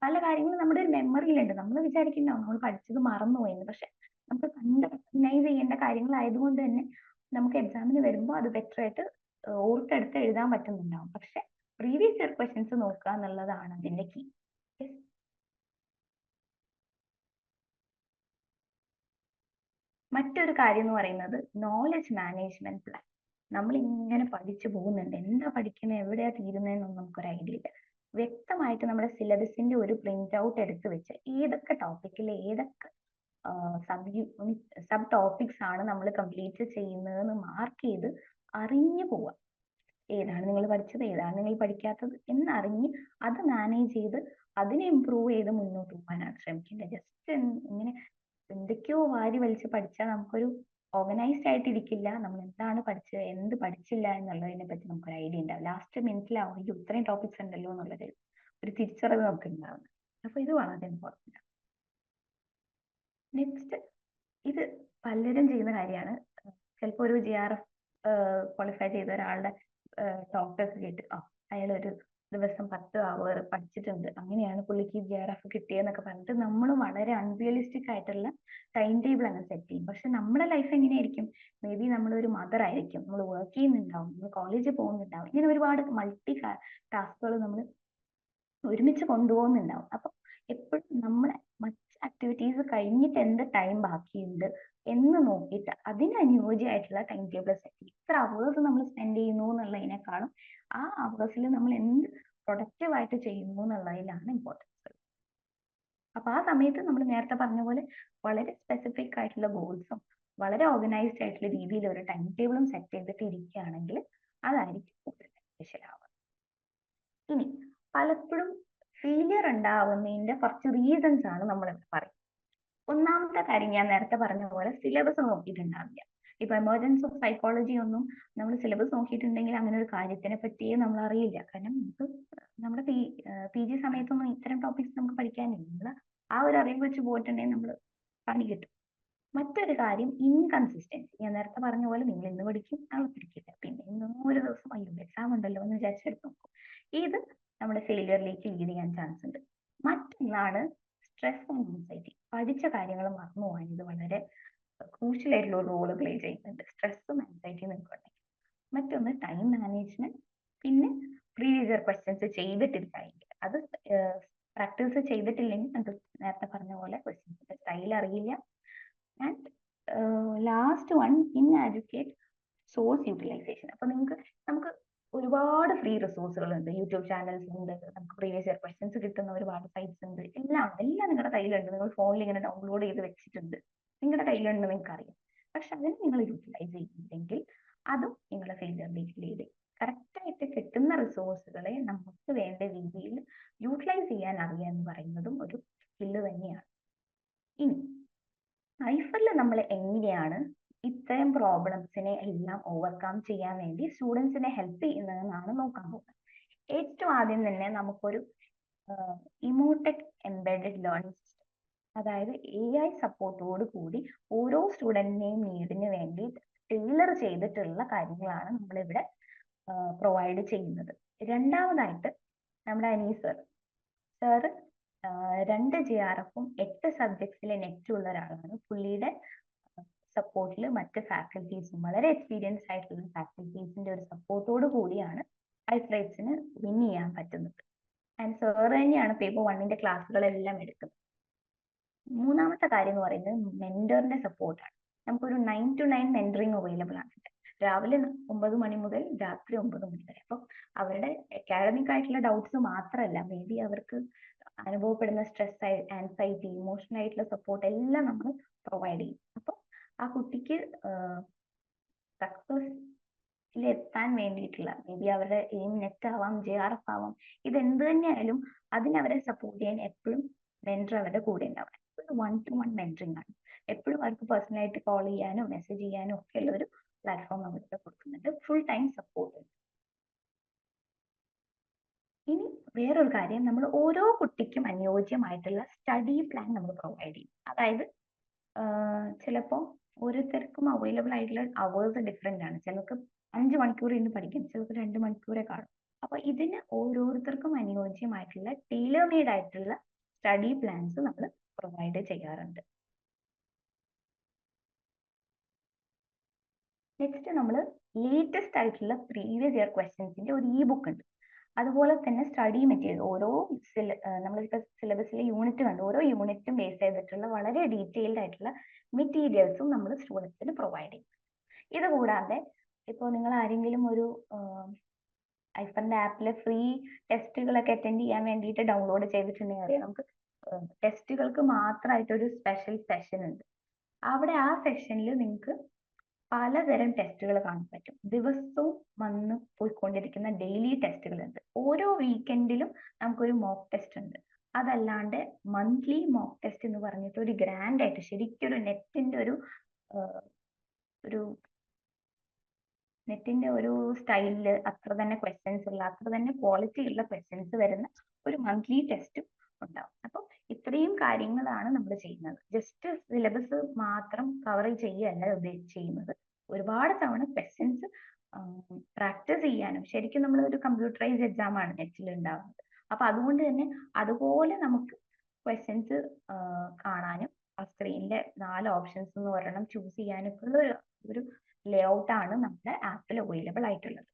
പല കാര്യങ്ങളും നമ്മുടെ ഒരു മെമ്മറിയിലുണ്ട്. നമ്മൾ വിചാരിക്കുന്നുണ്ടാവും നമ്മൾ പഠിച്ചത് മറന്നുപോയെന്ന്. പക്ഷെ നമുക്ക് കണ്ട് റെക്കഗ്നൈസ് ചെയ്യേണ്ട കാര്യങ്ങളായതുകൊണ്ട് തന്നെ നമുക്ക് എക്സാമിന് വരുമ്പോൾ അത് ബെറ്റർ ആയിട്ട് ഓർത്തെടുത്ത് എഴുതാൻ പറ്റുന്നുണ്ടാവും. പക്ഷെ പ്രീവിയസ് ഇയർ ക്വസ്റ്റ്യൻസ് നോക്കുക എന്നുള്ളതാണ് അതിന്റെ കീ. മറ്റൊരു കാര്യം എന്ന് പറയുന്നത് നോളജ് മാനേജ്മെന്റ് പ്ലാൻ. നമ്മൾ ഇങ്ങനെ പഠിച്ചു പോകുന്നുണ്ട്, എന്താ പഠിക്കുന്നത് എവിടെയാ തീരുന്നതെന്നൊന്നും നമുക്കൊരു ഐഡിയ ഇല്ല. വ്യക്തമായിട്ട് നമ്മുടെ സിലബസിന്റെ ഒരു പ്രിന്റ് ഔട്ട് എടുത്ത് വെച്ച് ഏതൊക്കെ ടോപ്പിക്കിൽ ഏതൊക്കെ സബ് ടോപ്പിക്സ് ആണ് നമ്മൾ കംപ്ലീറ്റ് ചെയ്യുന്നതെന്ന് മാർക്ക് ചെയ്ത് അറിഞ്ഞു പോവുക. ഏതാണ് നിങ്ങൾ പഠിച്ചത്, ഏതാണ് നിങ്ങൾ പഠിക്കാത്തത് എന്നറിഞ്ഞ് അത് മാനേജ് ചെയ്ത് അതിനെ ഇമ്പ്രൂവ് ചെയ്ത് മുന്നോട്ട് പോകാനാണ് ശ്രമിക്കേണ്ടത്. ജസ്റ്റ് ഇങ്ങനെ എന്തൊക്കെയോ വാരി വലിച്ച് പഠിച്ചാൽ നമുക്കൊരു ഓർഗനൈസ്ഡ് ആയിട്ട് ഇരിക്കില്ല. നമ്മൾ എന്താണ് പഠിച്ചത് എന്ത് പഠിച്ചില്ല എന്നുള്ളതിനെ പറ്റി നമുക്കൊരു ഐഡിയ ഉണ്ടാവും. ലാസ്റ്റ് മിനിറ്റിലാവും ഈ ഇത്രയും ടോപ്പിക്സ് ഉണ്ടല്ലോ എന്നുള്ളത് ഒരു തിരിച്ചറിവ് നമുക്ക് ഉണ്ടാവുന്നത്. അപ്പൊ ഇത് വളരെ ഇമ്പോർട്ടൻ്റ് ആണ്. നെക്സ്റ്റ്, ഇത് പലരും ചെയ്യുന്ന കാര്യമാണ്. ചിലപ്പോൾ ഒരു JRF ക്വാളിഫൈ ചെയ്ത ഒരാളുടെ ടോക്കൊക്കെ കേട്ട് അയാൾ ഒരു ദിവസം 10 അവർ പഠിച്ചിട്ടുണ്ട്, അങ്ങനെയാണ് പുള്ളിക്ക് JRF കിട്ടിയെന്നൊക്കെ പറഞ്ഞിട്ട് നമ്മൾ വളരെ അൺറിയലിസ്റ്റിക് ആയിട്ടുള്ള ടൈം ടേബിൾ അങ്ങ് സെറ്റ് ചെയ്യും. പക്ഷെ നമ്മുടെ ലൈഫ് എങ്ങനെയായിരിക്കും? മേ ബി നമ്മളൊരു മദർ ആയിരിക്കും, നമ്മൾ വർക്ക് ചെയ്യുന്നുണ്ടാവും, നമ്മൾ കോളേജിൽ പോകുന്നുണ്ടാവും, ഇങ്ങനെ ഒരുപാട് മൾട്ടി ടാസ്കുകൾ നമ്മൾ ഒരുമിച്ച് കൊണ്ടുപോകുന്നുണ്ടാവും. അപ്പൊ എപ്പോഴും നമ്മളെ മറ്റ് ആക്ടിവിറ്റീസ് കഴിഞ്ഞിട്ട് എന്ത് ടൈം ബാക്കിയുണ്ട് എന്ന് നോക്കിയിട്ട് അതിന് അനുയോജ്യമായിട്ടുള്ള ടൈം ടേബിൾ സെറ്റ് ചെയ്യും. ഇത്ര അവേഴ്സ് നമ്മൾ സ്പെൻഡ് ചെയ്യുന്നു എന്നുള്ളതിനേക്കാളും ആ അവേഴ്സിൽ നമ്മൾ എന്ത് പ്രൊഡക്റ്റീവ് ആയിട്ട് ചെയ്യുന്നു എന്നുള്ളതിലാണ് ഇമ്പോർട്ടൻസ്. അപ്പൊ ആ സമയത്ത് നമ്മൾ നേരത്തെ പറഞ്ഞ പോലെ വളരെ സ്പെസിഫിക് ആയിട്ടുള്ള ഗോൾസും വളരെ ഓർഗനൈസ്ഡ് ആയിട്ടുള്ള രീതിയിൽ ഒരു ടൈം ടേബിളും സെറ്റ് ചെയ്തിട്ട് ഇരിക്കുകയാണെങ്കിൽ അതായിരിക്കും കൂടുതൽ ബെനിഫിഷ്യൽ ആവുക. ഇനി പലപ്പോഴും ഫെയിലിയർ ഉണ്ടാവുന്നതിന്റെ കുറച്ച് റീസൺസ് ആണ് നമ്മൾ ഇവിടെ പറയുന്നത്. ഒന്നാമത്തെ കാര്യം ഞാൻ നേരത്തെ പറഞ്ഞ പോലെ സിലബസ് നോക്കിയിട്ടുണ്ടാവില്ല. ഇപ്പൊ എമർജൻസ് ഓഫ് സൈക്കോളജി ഒന്നും നമ്മൾ സിലബസ് നോക്കിയിട്ടുണ്ടെങ്കിൽ അങ്ങനെ ഒരു കാര്യത്തിനെ പറ്റിയേ നമ്മൾ അറിയില്ല. കാരണം നമുക്ക് നമ്മുടെ PG സമയത്തൊന്നും ഇത്തരം ടോപ്പിക്സ് നമുക്ക് പഠിക്കാനില്ല. നമ്മൾ ആ ഒരു അറിവ് വെച്ച് പോയിട്ടുണ്ടെങ്കിൽ നമ്മൾ പണി കിട്ടും. മറ്റൊരു കാര്യം ഇൻകൺസിസ്റ്റൻസി. ഞാൻ നേരത്തെ പറഞ്ഞ പോലെ നിങ്ങൾ ഇന്ന് പഠിക്കും, നാളെ പഠിക്കില്ല, പിന്നെ ഇന്നും ഒരു ദിവസം അയ്യോ എക്സാം ഉണ്ടല്ലോ എന്ന് വിചാരിച്ചെടുത്ത് നോക്കും. ഇത് നമ്മുടെ ഫെയിലിയറിലേക്ക് ലീഡ് ചെയ്യാൻ ചാൻസ് ഉണ്ട്. മറ്റൊന്നാണ് സ്ട്രെസ് ആൻഡ് ആൻസൈറ്റി. പഠിച്ച കാര്യങ്ങൾ മറന്നു പോകാൻ ഇത് വളരെ ക്രൂഷ്യൽ ആയിട്ടുള്ള ഒരു റോള് പ്ലേ ചെയ്യുന്നുണ്ട്. സ്ട്രെസ്സും ആൻസൈറ്റിയും നിൽക്കുന്നുണ്ടെങ്കിൽ. മറ്റൊന്ന് ടൈം മാനേജ്മെന്റ്, പിന്നെ പ്രീവിയസ് ഇയർ ക്വസ്റ്റ്യൻസ് ചെയ്തിട്ടില്ലെങ്കിൽ അത് പ്രാക്ടീസ് ചെയ്തിട്ടില്ലെങ്കിൽ അത് നേരത്തെ പറഞ്ഞ പോലെ ക്വസ്റ്റ്യൻസിന്റെ സ്റ്റൈൽ അറിയില്ല. And last one inadequate source utilisation. അപ്പൊ നമുക്ക് ഒരുപാട് ഫ്രീ റിസോഴ്സുകൾ ഉണ്ട്, യൂട്യൂബ് ചാനൽസ് ഉണ്ട്, നമുക്ക് പ്രീവിയസ് ഇയർ ക്വസ്റ്റ്യൻസ് കിട്ടുന്ന ഒരുപാട് സൈറ്റ്സ് ഉണ്ട്, എല്ലാം നിങ്ങളുടെ കയ്യിലുണ്ട്. നിങ്ങൾ ഫോണിൽ ഇങ്ങനെ ഡൗൺലോഡ് ചെയ്ത് വെച്ചിട്ടുണ്ട്, നിങ്ങളുടെ കയ്യിലുണ്ട്, നിങ്ങൾക്ക് അറിയാം. പക്ഷെ അതിന് നിങ്ങൾ യൂട്ടിലൈസ് ചെയ്യുന്നില്ലെങ്കിൽ അതും നിങ്ങളെ ഫെയിലിയറിലേക്ക് ലീഡ് ചെയ്യും. കറക്റ്റ് ആയിട്ട് കിട്ടുന്ന റിസോഴ്സുകളെ നമുക്ക് വേണ്ട രീതിയിൽ യൂട്ടിലൈസ് ചെയ്യാൻ അറിയുക എന്ന് പറയുന്നതും ഒരു സ്കില്ല് തന്നെയാണ്. ഇനി ഐഫറിൽ നമ്മൾ എങ്ങനെയാണ് ഇത്തരം പ്രോബ്ലംസിനെ എല്ലാം ഓവർകം ചെയ്യാൻ വേണ്ടി സ്റ്റുഡൻസിനെ ഹെൽപ്പ് ചെയ്യുന്നതെന്നാണ് നോക്കാൻ പോകുന്നത്. ഏറ്റവും ആദ്യം തന്നെ നമുക്കൊരു ഇമോടെക് എംബെഡഡ് ലേണിംഗ് സിസ്റ്റം, അതായത് AI സപ്പോർട്ടോട് കൂടി ഓരോ സ്റ്റുഡന്റിനെയും നീഡിന് വേണ്ടി ടൈലർ ചെയ്തിട്ടുള്ള കാര്യങ്ങളാണ് നമ്മളിവിടെ പ്രൊവൈഡ് ചെയ്യുന്നത്. രണ്ടാമതായിട്ട് നമ്മുടെ അനീസ് സാർ 2 JRFും 8 സബ്ജക്ട്സിലെ നെറ്റും ഉള്ള ഒരാളാണ്. പുള്ളിയുടെ സപ്പോർട്ടിൽ മറ്റ് ഫാക്കൽറ്റീസും വളരെ എക്സ്പീരിയൻസ്ഡ് ആയിട്ടുള്ള ഫാക്കൽറ്റീസിന്റെ ഒരു സപ്പോർട്ടോട് കൂടിയാണ് ഐഫ്ലൈറ്റ്സിന് വിൻ ചെയ്യാൻ പറ്റുന്നത്. ആൻഡ് സാർ തന്നെയാണ് പേപ്പർ 1ന്റെ ക്ലാസ്സുകളെല്ലാം എടുക്കുന്നത്. മൂന്നാമത്തെ കാര്യം എന്ന് പറയുന്നത് മെന്ററിന്റെ സപ്പോർട്ടാണ്. നമുക്കൊരു 9 to 9 മെന്ററിങ് അവൈലബിൾ ആണ്. രാവിലെ 9 മണി മുതൽ രാത്രി 9 മണി വരെ. അപ്പം അവരുടെ അക്കാഡമിക് ആയിട്ടുള്ള ഡൗട്ട്സ് മാത്രമല്ല, മേ ബി അവർക്ക് അനുഭവപ്പെടുന്ന സ്ട്രെസ്, ആൻസൈറ്റി, ഇമോഷണൽ ആയിട്ടുള്ള സപ്പോർട്ട് എല്ലാം നമ്മൾ പ്രൊവൈഡ് ചെയ്യും. അപ്പം ആ കുട്ടിക്ക് സക്സസിൽ എത്താൻ വേണ്ടിയിട്ടുള്ള, മേ ബി അവരുടെ എയിം നെറ്റ് ആവാം, JRF ആവാം, ഇത് എന്ത് തന്നെയായാലും അതിനവരെ സപ്പോർട്ട് ചെയ്യാൻ എപ്പോഴും മെന്റർ അവരുടെ കൂടെ ഉണ്ടാവും. 1-to-1 മെന്ററിംഗ് ആണ്. എപ്പോഴും അവർക്ക് പേഴ്സണലായിട്ട് കോൾ ചെയ്യാനോ മെസ്സേജ് ചെയ്യാനോ ഒക്കെ ഉള്ള ഒരു പ്ലാറ്റ്ഫോം നമ്മളിവിടെ കൊടുക്കുന്നുണ്ട്. Full time support. ഇനി വേറൊരു കാര്യം, നമ്മൾ ഓരോ കുട്ടിക്കും അനുയോജ്യമായിട്ടുള്ള സ്റ്റഡി പ്ലാൻ നമ്മൾ പ്രൊവൈഡ് ചെയ്യും. അതായത് ചിലപ്പോൾ ഓരോരുത്തർക്കും അവൈലബിൾ ആയിട്ടുള്ള അവേഴ്സ് ഡിഫറെന്റ് ആണ്. ചിലർക്ക് 5 മണിക്കൂർ ഇരുന്ന് പഠിക്കും, ചിലർക്ക് 2 മണിക്കൂറേ കാണും. അപ്പൊ ഇതിന് ഓരോരുത്തർക്കും അനുയോജ്യമായിട്ടുള്ള ടൈലർ മെയ്ഡ് ആയിട്ടുള്ള സ്റ്റഡി പ്ലാൻസ് നമ്മൾ പ്രൊവൈഡ് ചെയ്യാറുണ്ട്. നെക്സ്റ്റ് നമ്മൾ ലേറ്റസ്റ്റ് ആയിട്ടുള്ള പ്രീവിയസ് ഇയർ ക്വസ്റ്റ്യൻസിന്റെ ഒരു ബുക്ക് ഉണ്ട്. അതുപോലെ തന്നെ സ്റ്റഡി മെറ്റീരിയൽ, ഓരോ നമ്മളിപ്പോൾ സിലബസിലെ യൂണിറ്റ് കണ്ട് ഓരോ യൂണിറ്റും ബേസ് ചെയ്തിട്ടുള്ള വളരെ ഡീറ്റെയിൽഡ് ആയിട്ടുള്ള മെറ്റീരിയൽസും നമ്മൾ സ്റ്റുഡൻസിന് പ്രൊവൈഡ് ചെയ്യും. ഇത് കൂടാതെ ഇപ്പോൾ നിങ്ങൾ ആരെങ്കിലും ഒരു ഐഫറിന്റെ ആപ്പിൽ ഫ്രീ ടെസ്റ്റുകളൊക്കെ അറ്റൻഡ് ചെയ്യാൻ വേണ്ടിയിട്ട് ഡൗൺലോഡ് ചെയ്തിട്ടുണ്ടെങ്കിൽ അറിയാം, നമുക്ക് ടെസ്റ്റുകൾക്ക് മാത്രമായിട്ട് ഒരു സ്പെഷ്യൽ സെഷൻ ഉണ്ട്. അവിടെ ആ സെഷനിൽ നിങ്ങൾക്ക് പലതരം ടെസ്റ്റുകൾ കാണാൻ പറ്റും. ദിവസവും വന്ന് പോയിക്കൊണ്ടിരിക്കുന്ന ഡെയിലി ടെസ്റ്റുകൾ ഉണ്ട്. ഓരോ വീക്കെൻഡിലും നമുക്കൊരു മോക്ക് ടെസ്റ്റ് ഉണ്ട്. അതല്ലാണ്ട് മന്ത്ലി മോക്ക് ടെസ്റ്റ് എന്ന് പറഞ്ഞിട്ട് ഒരു ഗ്രാൻഡ് ആയിട്ട് ശരിക്കും ഒരു നെറ്റിന്റെ ഒരു സ്റ്റൈലില് അത്ര തന്നെ ക്വസ്റ്റ്യൻസ് ഉള്ള, അത്ര തന്നെ ക്വാളിറ്റി ഉള്ള ക്വസ്റ്റ്യൻസ് വരുന്ന ഒരു മന്ത്ലി ടെസ്റ്റും ഉണ്ടാവും. അപ്പൊ ഇത്രയും കാര്യങ്ങളാണ് നമ്മൾ ചെയ്യുന്നത്. ജസ്റ്റ് സിലബസ് മാത്രം കവർ ചെയ്യല്ല ചെയ്യുന്നത്. ഒരുപാട് തവണ ക്വസ്റ്റ്യൻസ് പ്രാക്ടീസ് ചെയ്യാനും, ശരിക്കും നമ്മൾ ഒരു കമ്പ്യൂട്ടറൈസ്ഡ് എക്സാം ആണ് നെറ്റിൽ ഉണ്ടാവുന്നത്. അപ്പൊ അതുകൊണ്ട് തന്നെ അതുപോലെ നമുക്ക് ക്വസ്റ്റ്യൻസ് കാണാനും ആ സ്ക്രീനിലെ 4 ഓപ്ഷൻസ് എന്ന് ഒരെണ്ണം ചൂസ് ചെയ്യാനൊക്കെ ഉള്ള ഒരു ലേ ഔട്ടാണ് നമ്മുടെ ആപ്പിൽ അവൈലബിൾ ആയിട്ടുള്ളത്.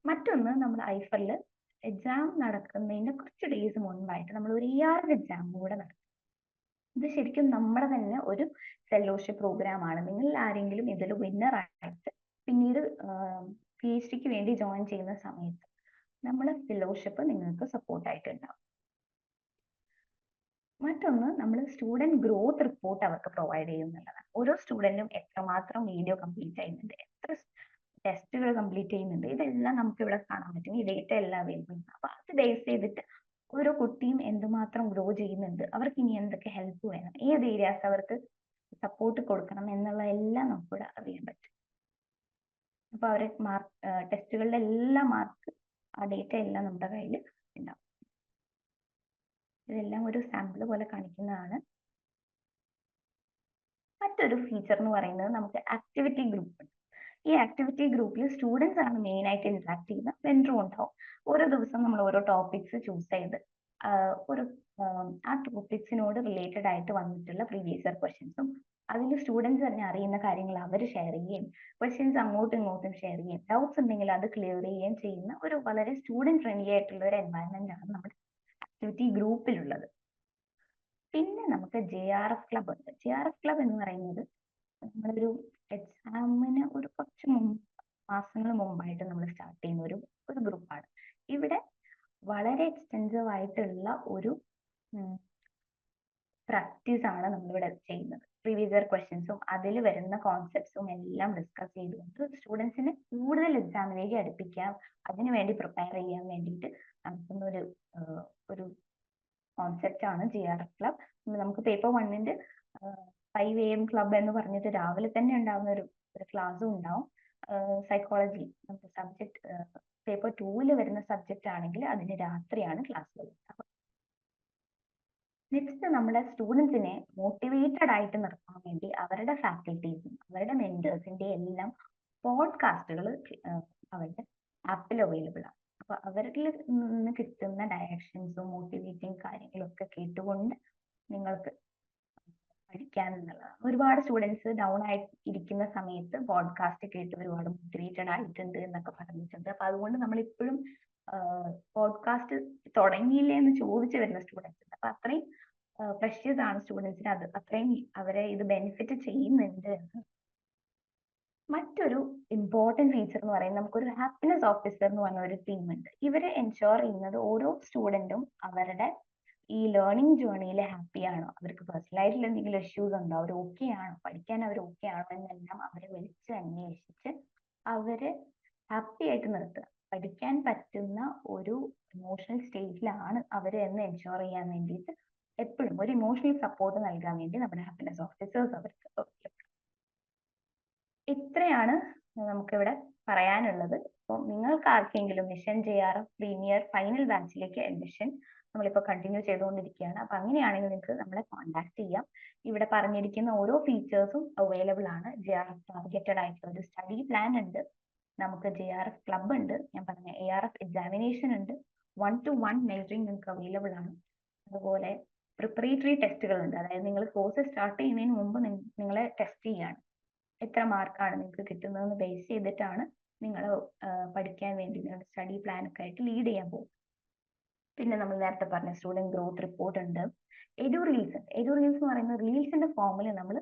മറ്റൊന്ന്, നമ്മൾ ഐഫറിൽ എക്സാം നടക്കുന്നതിന്റെ കുറച്ച് ഡേയ്സ് മുൻപായിട്ട് നമ്മൾ ഒരു ER എക്സാം കൂടെ നടത്തും. ഇത് ശരിക്കും നമ്മുടെ തന്നെ ഒരു ഫെലോഷിപ്പ് പ്രോഗ്രാം ആണ്. നിങ്ങൾ ആരെങ്കിലും ഇതിൽ വിന്നർ ആയിട്ട് പിന്നീട് PhDക്ക് വേണ്ടി ജോയിൻ ചെയ്യുന്ന സമയത്ത് നമ്മളെ ഫെലോഷിപ്പ് നിങ്ങൾക്ക് സപ്പോർട്ട് ആയിട്ടുണ്ടാവും. മറ്റൊന്ന്, നമ്മൾ സ്റ്റുഡന്റ് ഗ്രോത്ത് റിപ്പോർട്ട് അവർക്ക് പ്രൊവൈഡ് ചെയ്യുന്നുള്ളതാണ്. ഓരോ സ്റ്റുഡന്റും എത്രമാത്രം വീഡിയോ കംപ്ലീറ്റ് ചെയ്യുന്നുണ്ട്, എത്ര ടെസ്റ്റുകൾ കംപ്ലീറ്റ് ചെയ്യുന്നുണ്ട്, ഇതെല്ലാം നമുക്ക് ഇവിടെ കാണാൻ പറ്റും. ഈ ഡേറ്റ എല്ലാം അവൈലബിൾ ആണ്. അപ്പൊ അത് ബേസ് ചെയ്തിട്ട് ഓരോ കുട്ടിയും എന്തുമാത്രം ഗ്രോ ചെയ്യുന്നുണ്ട്, അവർക്ക് ഇനി എന്തൊക്കെ ഹെൽപ്പ് വേണം, ഏത് ഏരിയാസ് അവർക്ക് സപ്പോർട്ട് കൊടുക്കണം എന്നുള്ള എല്ലാം നമുക്കിവിടെ അറിയാൻ പറ്റും. അപ്പൊ അവരെ ടെസ്റ്റുകളുടെ എല്ലാ മാർക്ക്, ആ ഡേറ്റ എല്ലാം നമ്മുടെ കയ്യിൽ ഉണ്ടാവും. ഇതെല്ലാം ഒരു സാമ്പിൾ പോലെ കാണിക്കുന്നതാണ്. മറ്റൊരു ഫീച്ചർ എന്ന് പറയുന്നത് നമുക്ക് ആക്ടിവിറ്റി ഗ്രൂപ്പ് ഉണ്ട്. ഈ ആക്ടിവിറ്റി ഗ്രൂപ്പിൽ സ്റ്റുഡൻസ് ആണ് മെയിൻ ആയിട്ട് ഇന്ററാക്ട് ചെയ്യുന്ന, വെൻഡറും ഉണ്ടാവും. ഓരോ ദിവസം നമ്മൾ ഓരോ ടോപ്പിക്സ് ചൂസ് ചെയ്ത് ഒരു ആ ടോപ്പിക്സിനോട് റിലേറ്റഡ് ആയിട്ട് വന്നിട്ടുള്ള പ്രീവിയസ് ഇയർ ക്വസ്റ്റ്യൻസും അതിൽ സ്റ്റുഡൻസ് തന്നെ അറിയുന്ന കാര്യങ്ങൾ അവർ ഷെയർ ചെയ്യുകയും ക്വസ്റ്റ്യൻസ് അങ്ങോട്ടും ഇങ്ങോട്ടും ഷെയർ ചെയ്യുകയും ഡൗട്ട്സ് ഉണ്ടെങ്കിൽ അത് ക്ലിയർ ചെയ്യുകയും ചെയ്യുന്ന ഒരു വളരെ സ്റ്റുഡന്റ് ഫ്രണ്ട്ലി ആയിട്ടുള്ള ഒരു എൻവയൺമെന്റ് ആണ് നമ്മുടെ ആക്ടിവിറ്റി ഗ്രൂപ്പിലുള്ളത്. പിന്നെ നമുക്ക് JRF ക്ലബ് ഉണ്ട്. JRF ക്ലബ് എന്ന് പറയുന്നത് നമ്മളൊരു എക്സാമിന് ഒരു കുറച്ച് മാസങ്ങൾ മുമ്പായിട്ട് നമ്മൾ സ്റ്റാർട്ട് ചെയ്യുന്ന ഒരു ഗ്രൂപ്പാണ്. ഇവിടെ വളരെ എക്സ്റ്റെൻസീവ് ആയിട്ടുള്ള ഒരു പ്രാക്ടീസ് ആണ് നമ്മളിവിടെ ചെയ്യുന്നത്. പ്രീവിയസ് ഇയർ ക്വസ്റ്റ്യൻസും അതിൽ വരുന്ന കോൺസെപ്റ്റ്സും എല്ലാം ഡിസ്കസ് ചെയ്തുകൊണ്ട് സ്റ്റുഡൻസിനെ കൂടുതൽ എക്സാമിലേക്ക് അടുപ്പിക്കാം, അതിനുവേണ്ടി പ്രിപ്പയർ ചെയ്യാൻ വേണ്ടിയിട്ട് നടത്തുന്ന ഒരു കോൺസെപ്റ്റ് ആണ് JRF ക്ലബ്. നമുക്ക് പേപ്പർ 1ന്റെ 5 AM ക്ലബ് എന്ന് പറഞ്ഞിട്ട് രാവിലെ തന്നെ ഉണ്ടാവുന്ന ഒരു ക്ലാസ്സും ഉണ്ടാവും. സൈക്കോളജി നമുക്ക് സബ്ജക്ട് പേപ്പർ 2ൽ വരുന്ന സബ്ജക്റ്റ് ആണെങ്കിൽ അതിന് രാത്രിയാണ് ക്ലാസ്സുകൾ ഉണ്ടാവുക. നെക്സ്റ്റ്, നമ്മുടെ സ്റ്റുഡൻസിനെ മോട്ടിവേറ്റഡ് ആയിട്ട് നിർത്താൻ വേണ്ടി അവരുടെ ഫാക്കൽറ്റീസും അവരുടെ മെന്റേഴ്സിന്റെ എല്ലാം പോഡ്കാസ്റ്റുകൾ അവരുടെ ആപ്പിൽ അവൈലബിൾ ആണ്. അപ്പൊ അവരിൽ നിന്ന് കിട്ടുന്ന ഡയറക്ഷൻസും മോട്ടിവേറ്റിംഗ് കാര്യങ്ങളും ഒക്കെ കേട്ടുകൊണ്ട് നിങ്ങൾക്ക് പഠിക്കാനുള്ളതാണ്. ഒരുപാട് സ്റ്റുഡൻസ് ഡൗൺ ആയി ഇരിക്കുന്ന സമയത്ത് പോഡ്കാസ്റ്റ് കേട്ട് ഒരുപാട് മോട്ടിവേറ്റഡ് ആയിട്ടുണ്ട് എന്നൊക്കെ പറഞ്ഞിട്ടുണ്ട്. അപ്പൊ അതുകൊണ്ട് നമ്മൾ ഇപ്പോഴും പോഡ്കാസ്റ്റ് തുടങ്ങിയില്ലേ എന്ന് ചോദിച്ചു വരുന്ന സ്റ്റുഡൻസ് ഉണ്ട്. അപ്പൊ അത്രയും പ്രഷ്യസ് ആണ് സ്റ്റുഡൻസിന്, അത് അത്രയും അവരെ ഇത് ബെനിഫിറ്റ് ചെയ്യുന്നുണ്ട് എന്ന്. മറ്റൊരു ഇമ്പോർട്ടന്റ് ഫീച്ചർ എന്ന് പറയുന്നത് നമുക്കൊരു ഹാപ്പിനെസ് ഓഫീസർ എന്ന് പറഞ്ഞ ഒരു ടീം ഉണ്ട്. ഇവരെ എൻഷുർ ചെയ്യുന്നത് ഓരോ സ്റ്റുഡന്റും അവരുടെ ഈ ലേണിംഗ് ജേർണിയിൽ ഹാപ്പി ആണോ, അവർക്ക് പേഴ്സണൽ ആയിട്ടുള്ള എന്തെങ്കിലും ഇഷ്യൂസ് ഉണ്ടോ, അവർ ഓക്കെ ആണോ, പഠിക്കാൻ അവർ ഓക്കെ ആണോ എന്നെല്ലാം അവരെ വിളിച്ച് അന്വേഷിച്ച് അവരെ ഹാപ്പി ആയിട്ട് നിർത്തുക. പഠിക്കാൻ പറ്റുന്ന ഒരു ഇമോഷണൽ സ്റ്റേറ്റിലാണ് അവർ എന്ന് എൻഷുർ ചെയ്യാൻ വേണ്ടിയിട്ട് എപ്പോഴും ഒരു ഇമോഷണൽ സപ്പോർട്ട് നൽകാൻ വേണ്ടി നമ്മുടെ ഹാപ്പിനെസ് ഓഫീസേഴ്സ് അവർക്ക്. ഇത്രയാണ് നമുക്കിവിടെ പറയാനുള്ളത്. അപ്പോൾ നിങ്ങൾക്ക് ആർക്കെങ്കിലും മിഷൻ JRF പ്രീമിയർ ഫൈനൽ ബാച്ചിലേക്ക് അഡ്മിഷൻ നമ്മളിപ്പോൾ കണ്ടിന്യൂ ചെയ്തുകൊണ്ടിരിക്കുകയാണ്. അപ്പൊ അങ്ങനെയാണെങ്കിൽ നിങ്ങൾക്ക് നമ്മളെ കോൺടാക്ട് ചെയ്യാം. ഇവിടെ പറഞ്ഞിരിക്കുന്ന ഓരോ ഫീച്ചേഴ്സും അവൈലബിൾ ആണ്. JRF ടാർഗറ്റഡ് ആയിട്ടുള്ള ഒരു സ്റ്റഡി പ്ലാൻ ഉണ്ട്, നമുക്ക് JRF ക്ലബ് ഉണ്ട്, ഞാൻ പറഞ്ഞ ARF എക്സാമിനേഷൻ ഉണ്ട്, 1-to-1 മെന്ററിംഗ് നിങ്ങൾക്ക് അവൈലബിൾ ആണ്. അതുപോലെ പ്രിപ്പറേറ്ററി ടെസ്റ്റുകൾ ഉണ്ട്, അതായത് നിങ്ങൾ കോഴ്സ് സ്റ്റാർട്ട് ചെയ്യുന്നതിന് മുമ്പ് നിങ്ങളെ ടെസ്റ്റ് ചെയ്യാണ്, എത്ര മാർക്കാണ് നിങ്ങൾക്ക് കിട്ടുന്നതെന്ന് ബേസ് ചെയ്തിട്ടാണ് നിങ്ങൾ പഠിക്കാൻ വേണ്ടി നിങ്ങളുടെ സ്റ്റഡി പ്ലാൻ ഒക്കെ ആയിട്ട് ലീഡ് ചെയ്യാൻ പോകും. പിന്നെ നമ്മൾ നേരത്തെ പറഞ്ഞ സ്റ്റുഡന്റ് ഗ്രോത്ത് റിപ്പോർട്ട് ഉണ്ട്. എഡു റീൽസ് ഉണ്ട്. എഡു റീൽസ് എന്ന് പറയുന്ന റീൽസിന്റെ ഫോമിൽ നമ്മൾ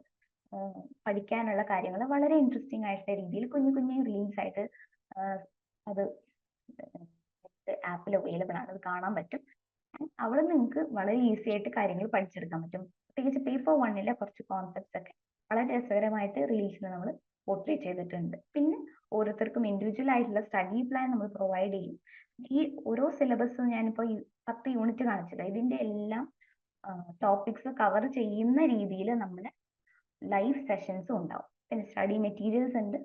പഠിക്കാനുള്ള കാര്യങ്ങൾ വളരെ ഇൻട്രസ്റ്റിംഗ് ആയിട്ടുള്ള രീതിയിൽ കുഞ്ഞു കുഞ്ഞു റീൽസ് ആയിട്ട് അത് ആപ്പിൽ അവൈലബിൾ ആണ്, അത് കാണാൻ പറ്റും. അവിടെ നിങ്ങൾക്ക് വളരെ ഈസി ആയിട്ട് കാര്യങ്ങൾ പഠിച്ചെടുക്കാൻ പറ്റും. പ്രത്യേകിച്ച് പേപ്പർ 1ലെ കുറച്ച് കോൺസെപ്റ്റ്സ് ഒക്കെ വളരെ രസകരമായിട്ട് റീൽസിൽ നമ്മൾ പോർട്രേറ്റ് ചെയ്തിട്ടുണ്ട്. പിന്നെ ഓരോരുത്തർക്കും ഇൻഡിവിജ്വൽ ആയിട്ടുള്ള സ്റ്റഡി പ്ലാൻ നമ്മൾ പ്രൊവൈഡ് ചെയ്യും. ഈ ഓരോ സിലബസും ഞാനിപ്പോൾ 10 യൂണിറ്റ് കാണിച്ചത്, ഇതിന്റെ എല്ലാം ടോപ്പിക്സ് കവർ ചെയ്യുന്ന രീതിയിൽ നമ്മുടെ ലൈവ് സെഷൻസും ഉണ്ടാവും. പിന്നെ സ്റ്റഡി മെറ്റീരിയൽസ് ഉണ്ട്.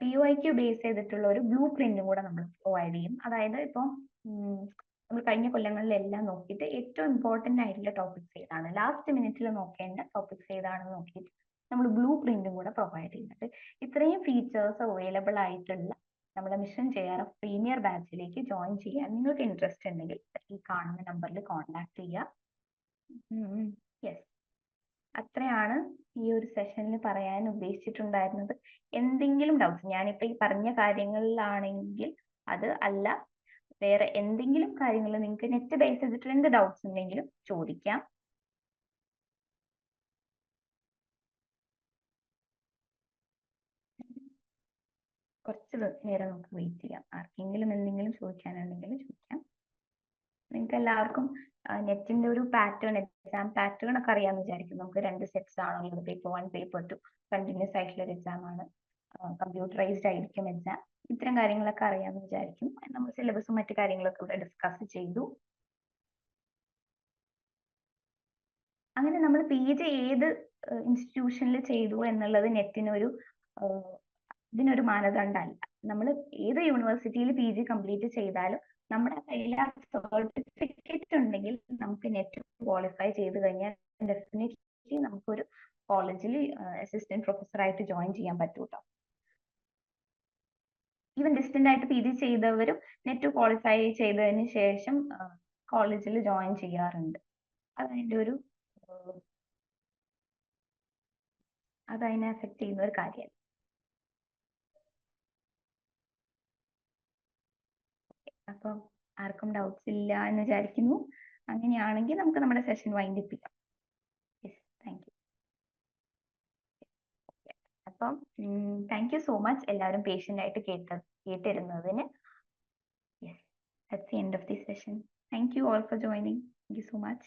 POIQ ബേസ് ചെയ്തിട്ടുള്ള ഒരു ബ്ലൂ പ്രിന്റും കൂടെ നമ്മൾ പ്രൊവൈഡ് ചെയ്യും. അതായത് ഇപ്പോൾ നമ്മൾ കഴിഞ്ഞ കൊല്ലങ്ങളിലെല്ലാം നോക്കിയിട്ട് ഏറ്റവും ഇമ്പോർട്ടന്റ് ആയിട്ടുള്ള ടോപ്പിക്സ് ഏതാണ്, ലാസ്റ്റ് മിനിറ്റിൽ നോക്കേണ്ട ടോപ്പിക്സ് ഏതാണെന്ന് നോക്കിയിട്ട് നമ്മൾ ബ്ലൂ പ്രിന്റും കൂടെ പ്രൊവൈഡ് ചെയ്യുന്നുണ്ട്. ഇത്രയും ഫീച്ചേഴ്സ് അവൈലബിൾ ആയിട്ടുള്ള നമ്മുടെ മിഷൻ JRF പ്രീമിയർ ബാച്ചിലേക്ക് ജോയിൻ ചെയ്യാൻ നിങ്ങൾക്ക് ഇൻട്രസ്റ്റ് ഉണ്ടെങ്കിൽ ഈ കാണുന്ന നമ്പറിൽ കോൺടാക്ട് ചെയ്യുക. യെസ്, അത്രയാണ് ഈ ഒരു സെഷനിൽ പറയാൻ ഉദ്ദേശിച്ചിട്ടുണ്ടായിരുന്നത്. എന്തെങ്കിലും ഡൗട്ട്സ് ഞാനിപ്പോ ഈ പറഞ്ഞ കാര്യങ്ങളിലാണെങ്കിൽ അത് അല്ല, വേറെ എന്തെങ്കിലും കാര്യങ്ങൾ നിങ്ങൾക്ക് നെറ്റ് ബേസ് ചെയ്തിട്ട് എന്ത് ഡൗട്ട്സ് ഉണ്ടെങ്കിലും ചോദിക്കാം. കുറച്ച് നേരം നമുക്ക് വെയിറ്റ് ചെയ്യാം. ആർക്കെങ്കിലും എന്തെങ്കിലും ചോദിക്കാനുണ്ടെങ്കിൽ ചോദിക്കാം. നിങ്ങൾക്ക് എല്ലാവർക്കും നെറ്റിന്റെ ഒരു പാറ്റേൺ, എക്സാം പാറ്റേൺ ഒക്കെ അറിയാമെന്ന് വിചാരിക്കും. നമുക്ക് 2 സെറ്റ്സ് ആണുള്ളത്. പേപ്പർ 1, പേപ്പർ 2 കണ്ടിന്യൂസ് ആയിട്ടുള്ള ഒരു എക്സാം ആണ്. കമ്പ്യൂട്ടറൈസ്ഡ് ആയിരിക്കും എക്സാം. ഇത്തരം കാര്യങ്ങളൊക്കെ അറിയാമെന്ന് വിചാരിക്കും. നമ്മൾ സിലബസും മറ്റു കാര്യങ്ങളൊക്കെ ഇവിടെ ഡിസ്കസ് ചെയ്തു. അങ്ങനെ നമ്മൾ PG ഏത് ഇൻസ്റ്റിറ്റ്യൂഷനിൽ ചെയ്തു എന്നുള്ളത് നെറ്റിനൊരു ഇതിനൊരു മാനദണ്ഡമല്ല. നമ്മൾ ഏത് യൂണിവേഴ്സിറ്റിയിൽ PG കംപ്ലീറ്റ് ചെയ്താലും നമ്മുടെ കയ്യിൽ ആ സർട്ടിഫിക്കറ്റ് ഉണ്ടെങ്കിൽ നമുക്ക് നെറ്റ് ക്വാളിഫൈ ചെയ്ത് കഴിഞ്ഞാൽ ഡെഫിനറ്റ്ലി നമുക്കൊരു കോളേജിൽ അസിസ്റ്റന്റ് പ്രൊഫസർ ആയിട്ട് ജോയിൻ ചെയ്യാൻ പറ്റും കേട്ടോ. ഈവൻ ഡിസ്റ്റന്റ് ആയിട്ട് PG ചെയ്തവരും നെറ്റ് ക്വാളിഫൈ ചെയ്തതിന് ശേഷം കോളേജിൽ ജോയിൻ ചെയ്യാറുണ്ട്. അതതിന്റെ ഒരു അതതിനെ അഫക്ട് ചെയ്യുന്ന ഒരു കാര്യമല്ല. അപ്പം ആർക്കും ഡൗട്ട്സ് ഇല്ല എന്ന് വിചാരിക്കുന്നു. അങ്ങനെയാണെങ്കിൽ നമുക്ക് നമ്മുടെ സെഷൻ വൈൻഡ് അപ്പ് ചെയ്യാം. Yes, thank you. അപ്പം താങ്ക് യു സോ മച്ച് എല്ലാവരും പേഷ്യന്റ് ആയിട്ട് കേട്ടിരുന്നതിന്. Yes, that's the end of the session. Thank you all for joining. Thank you so much.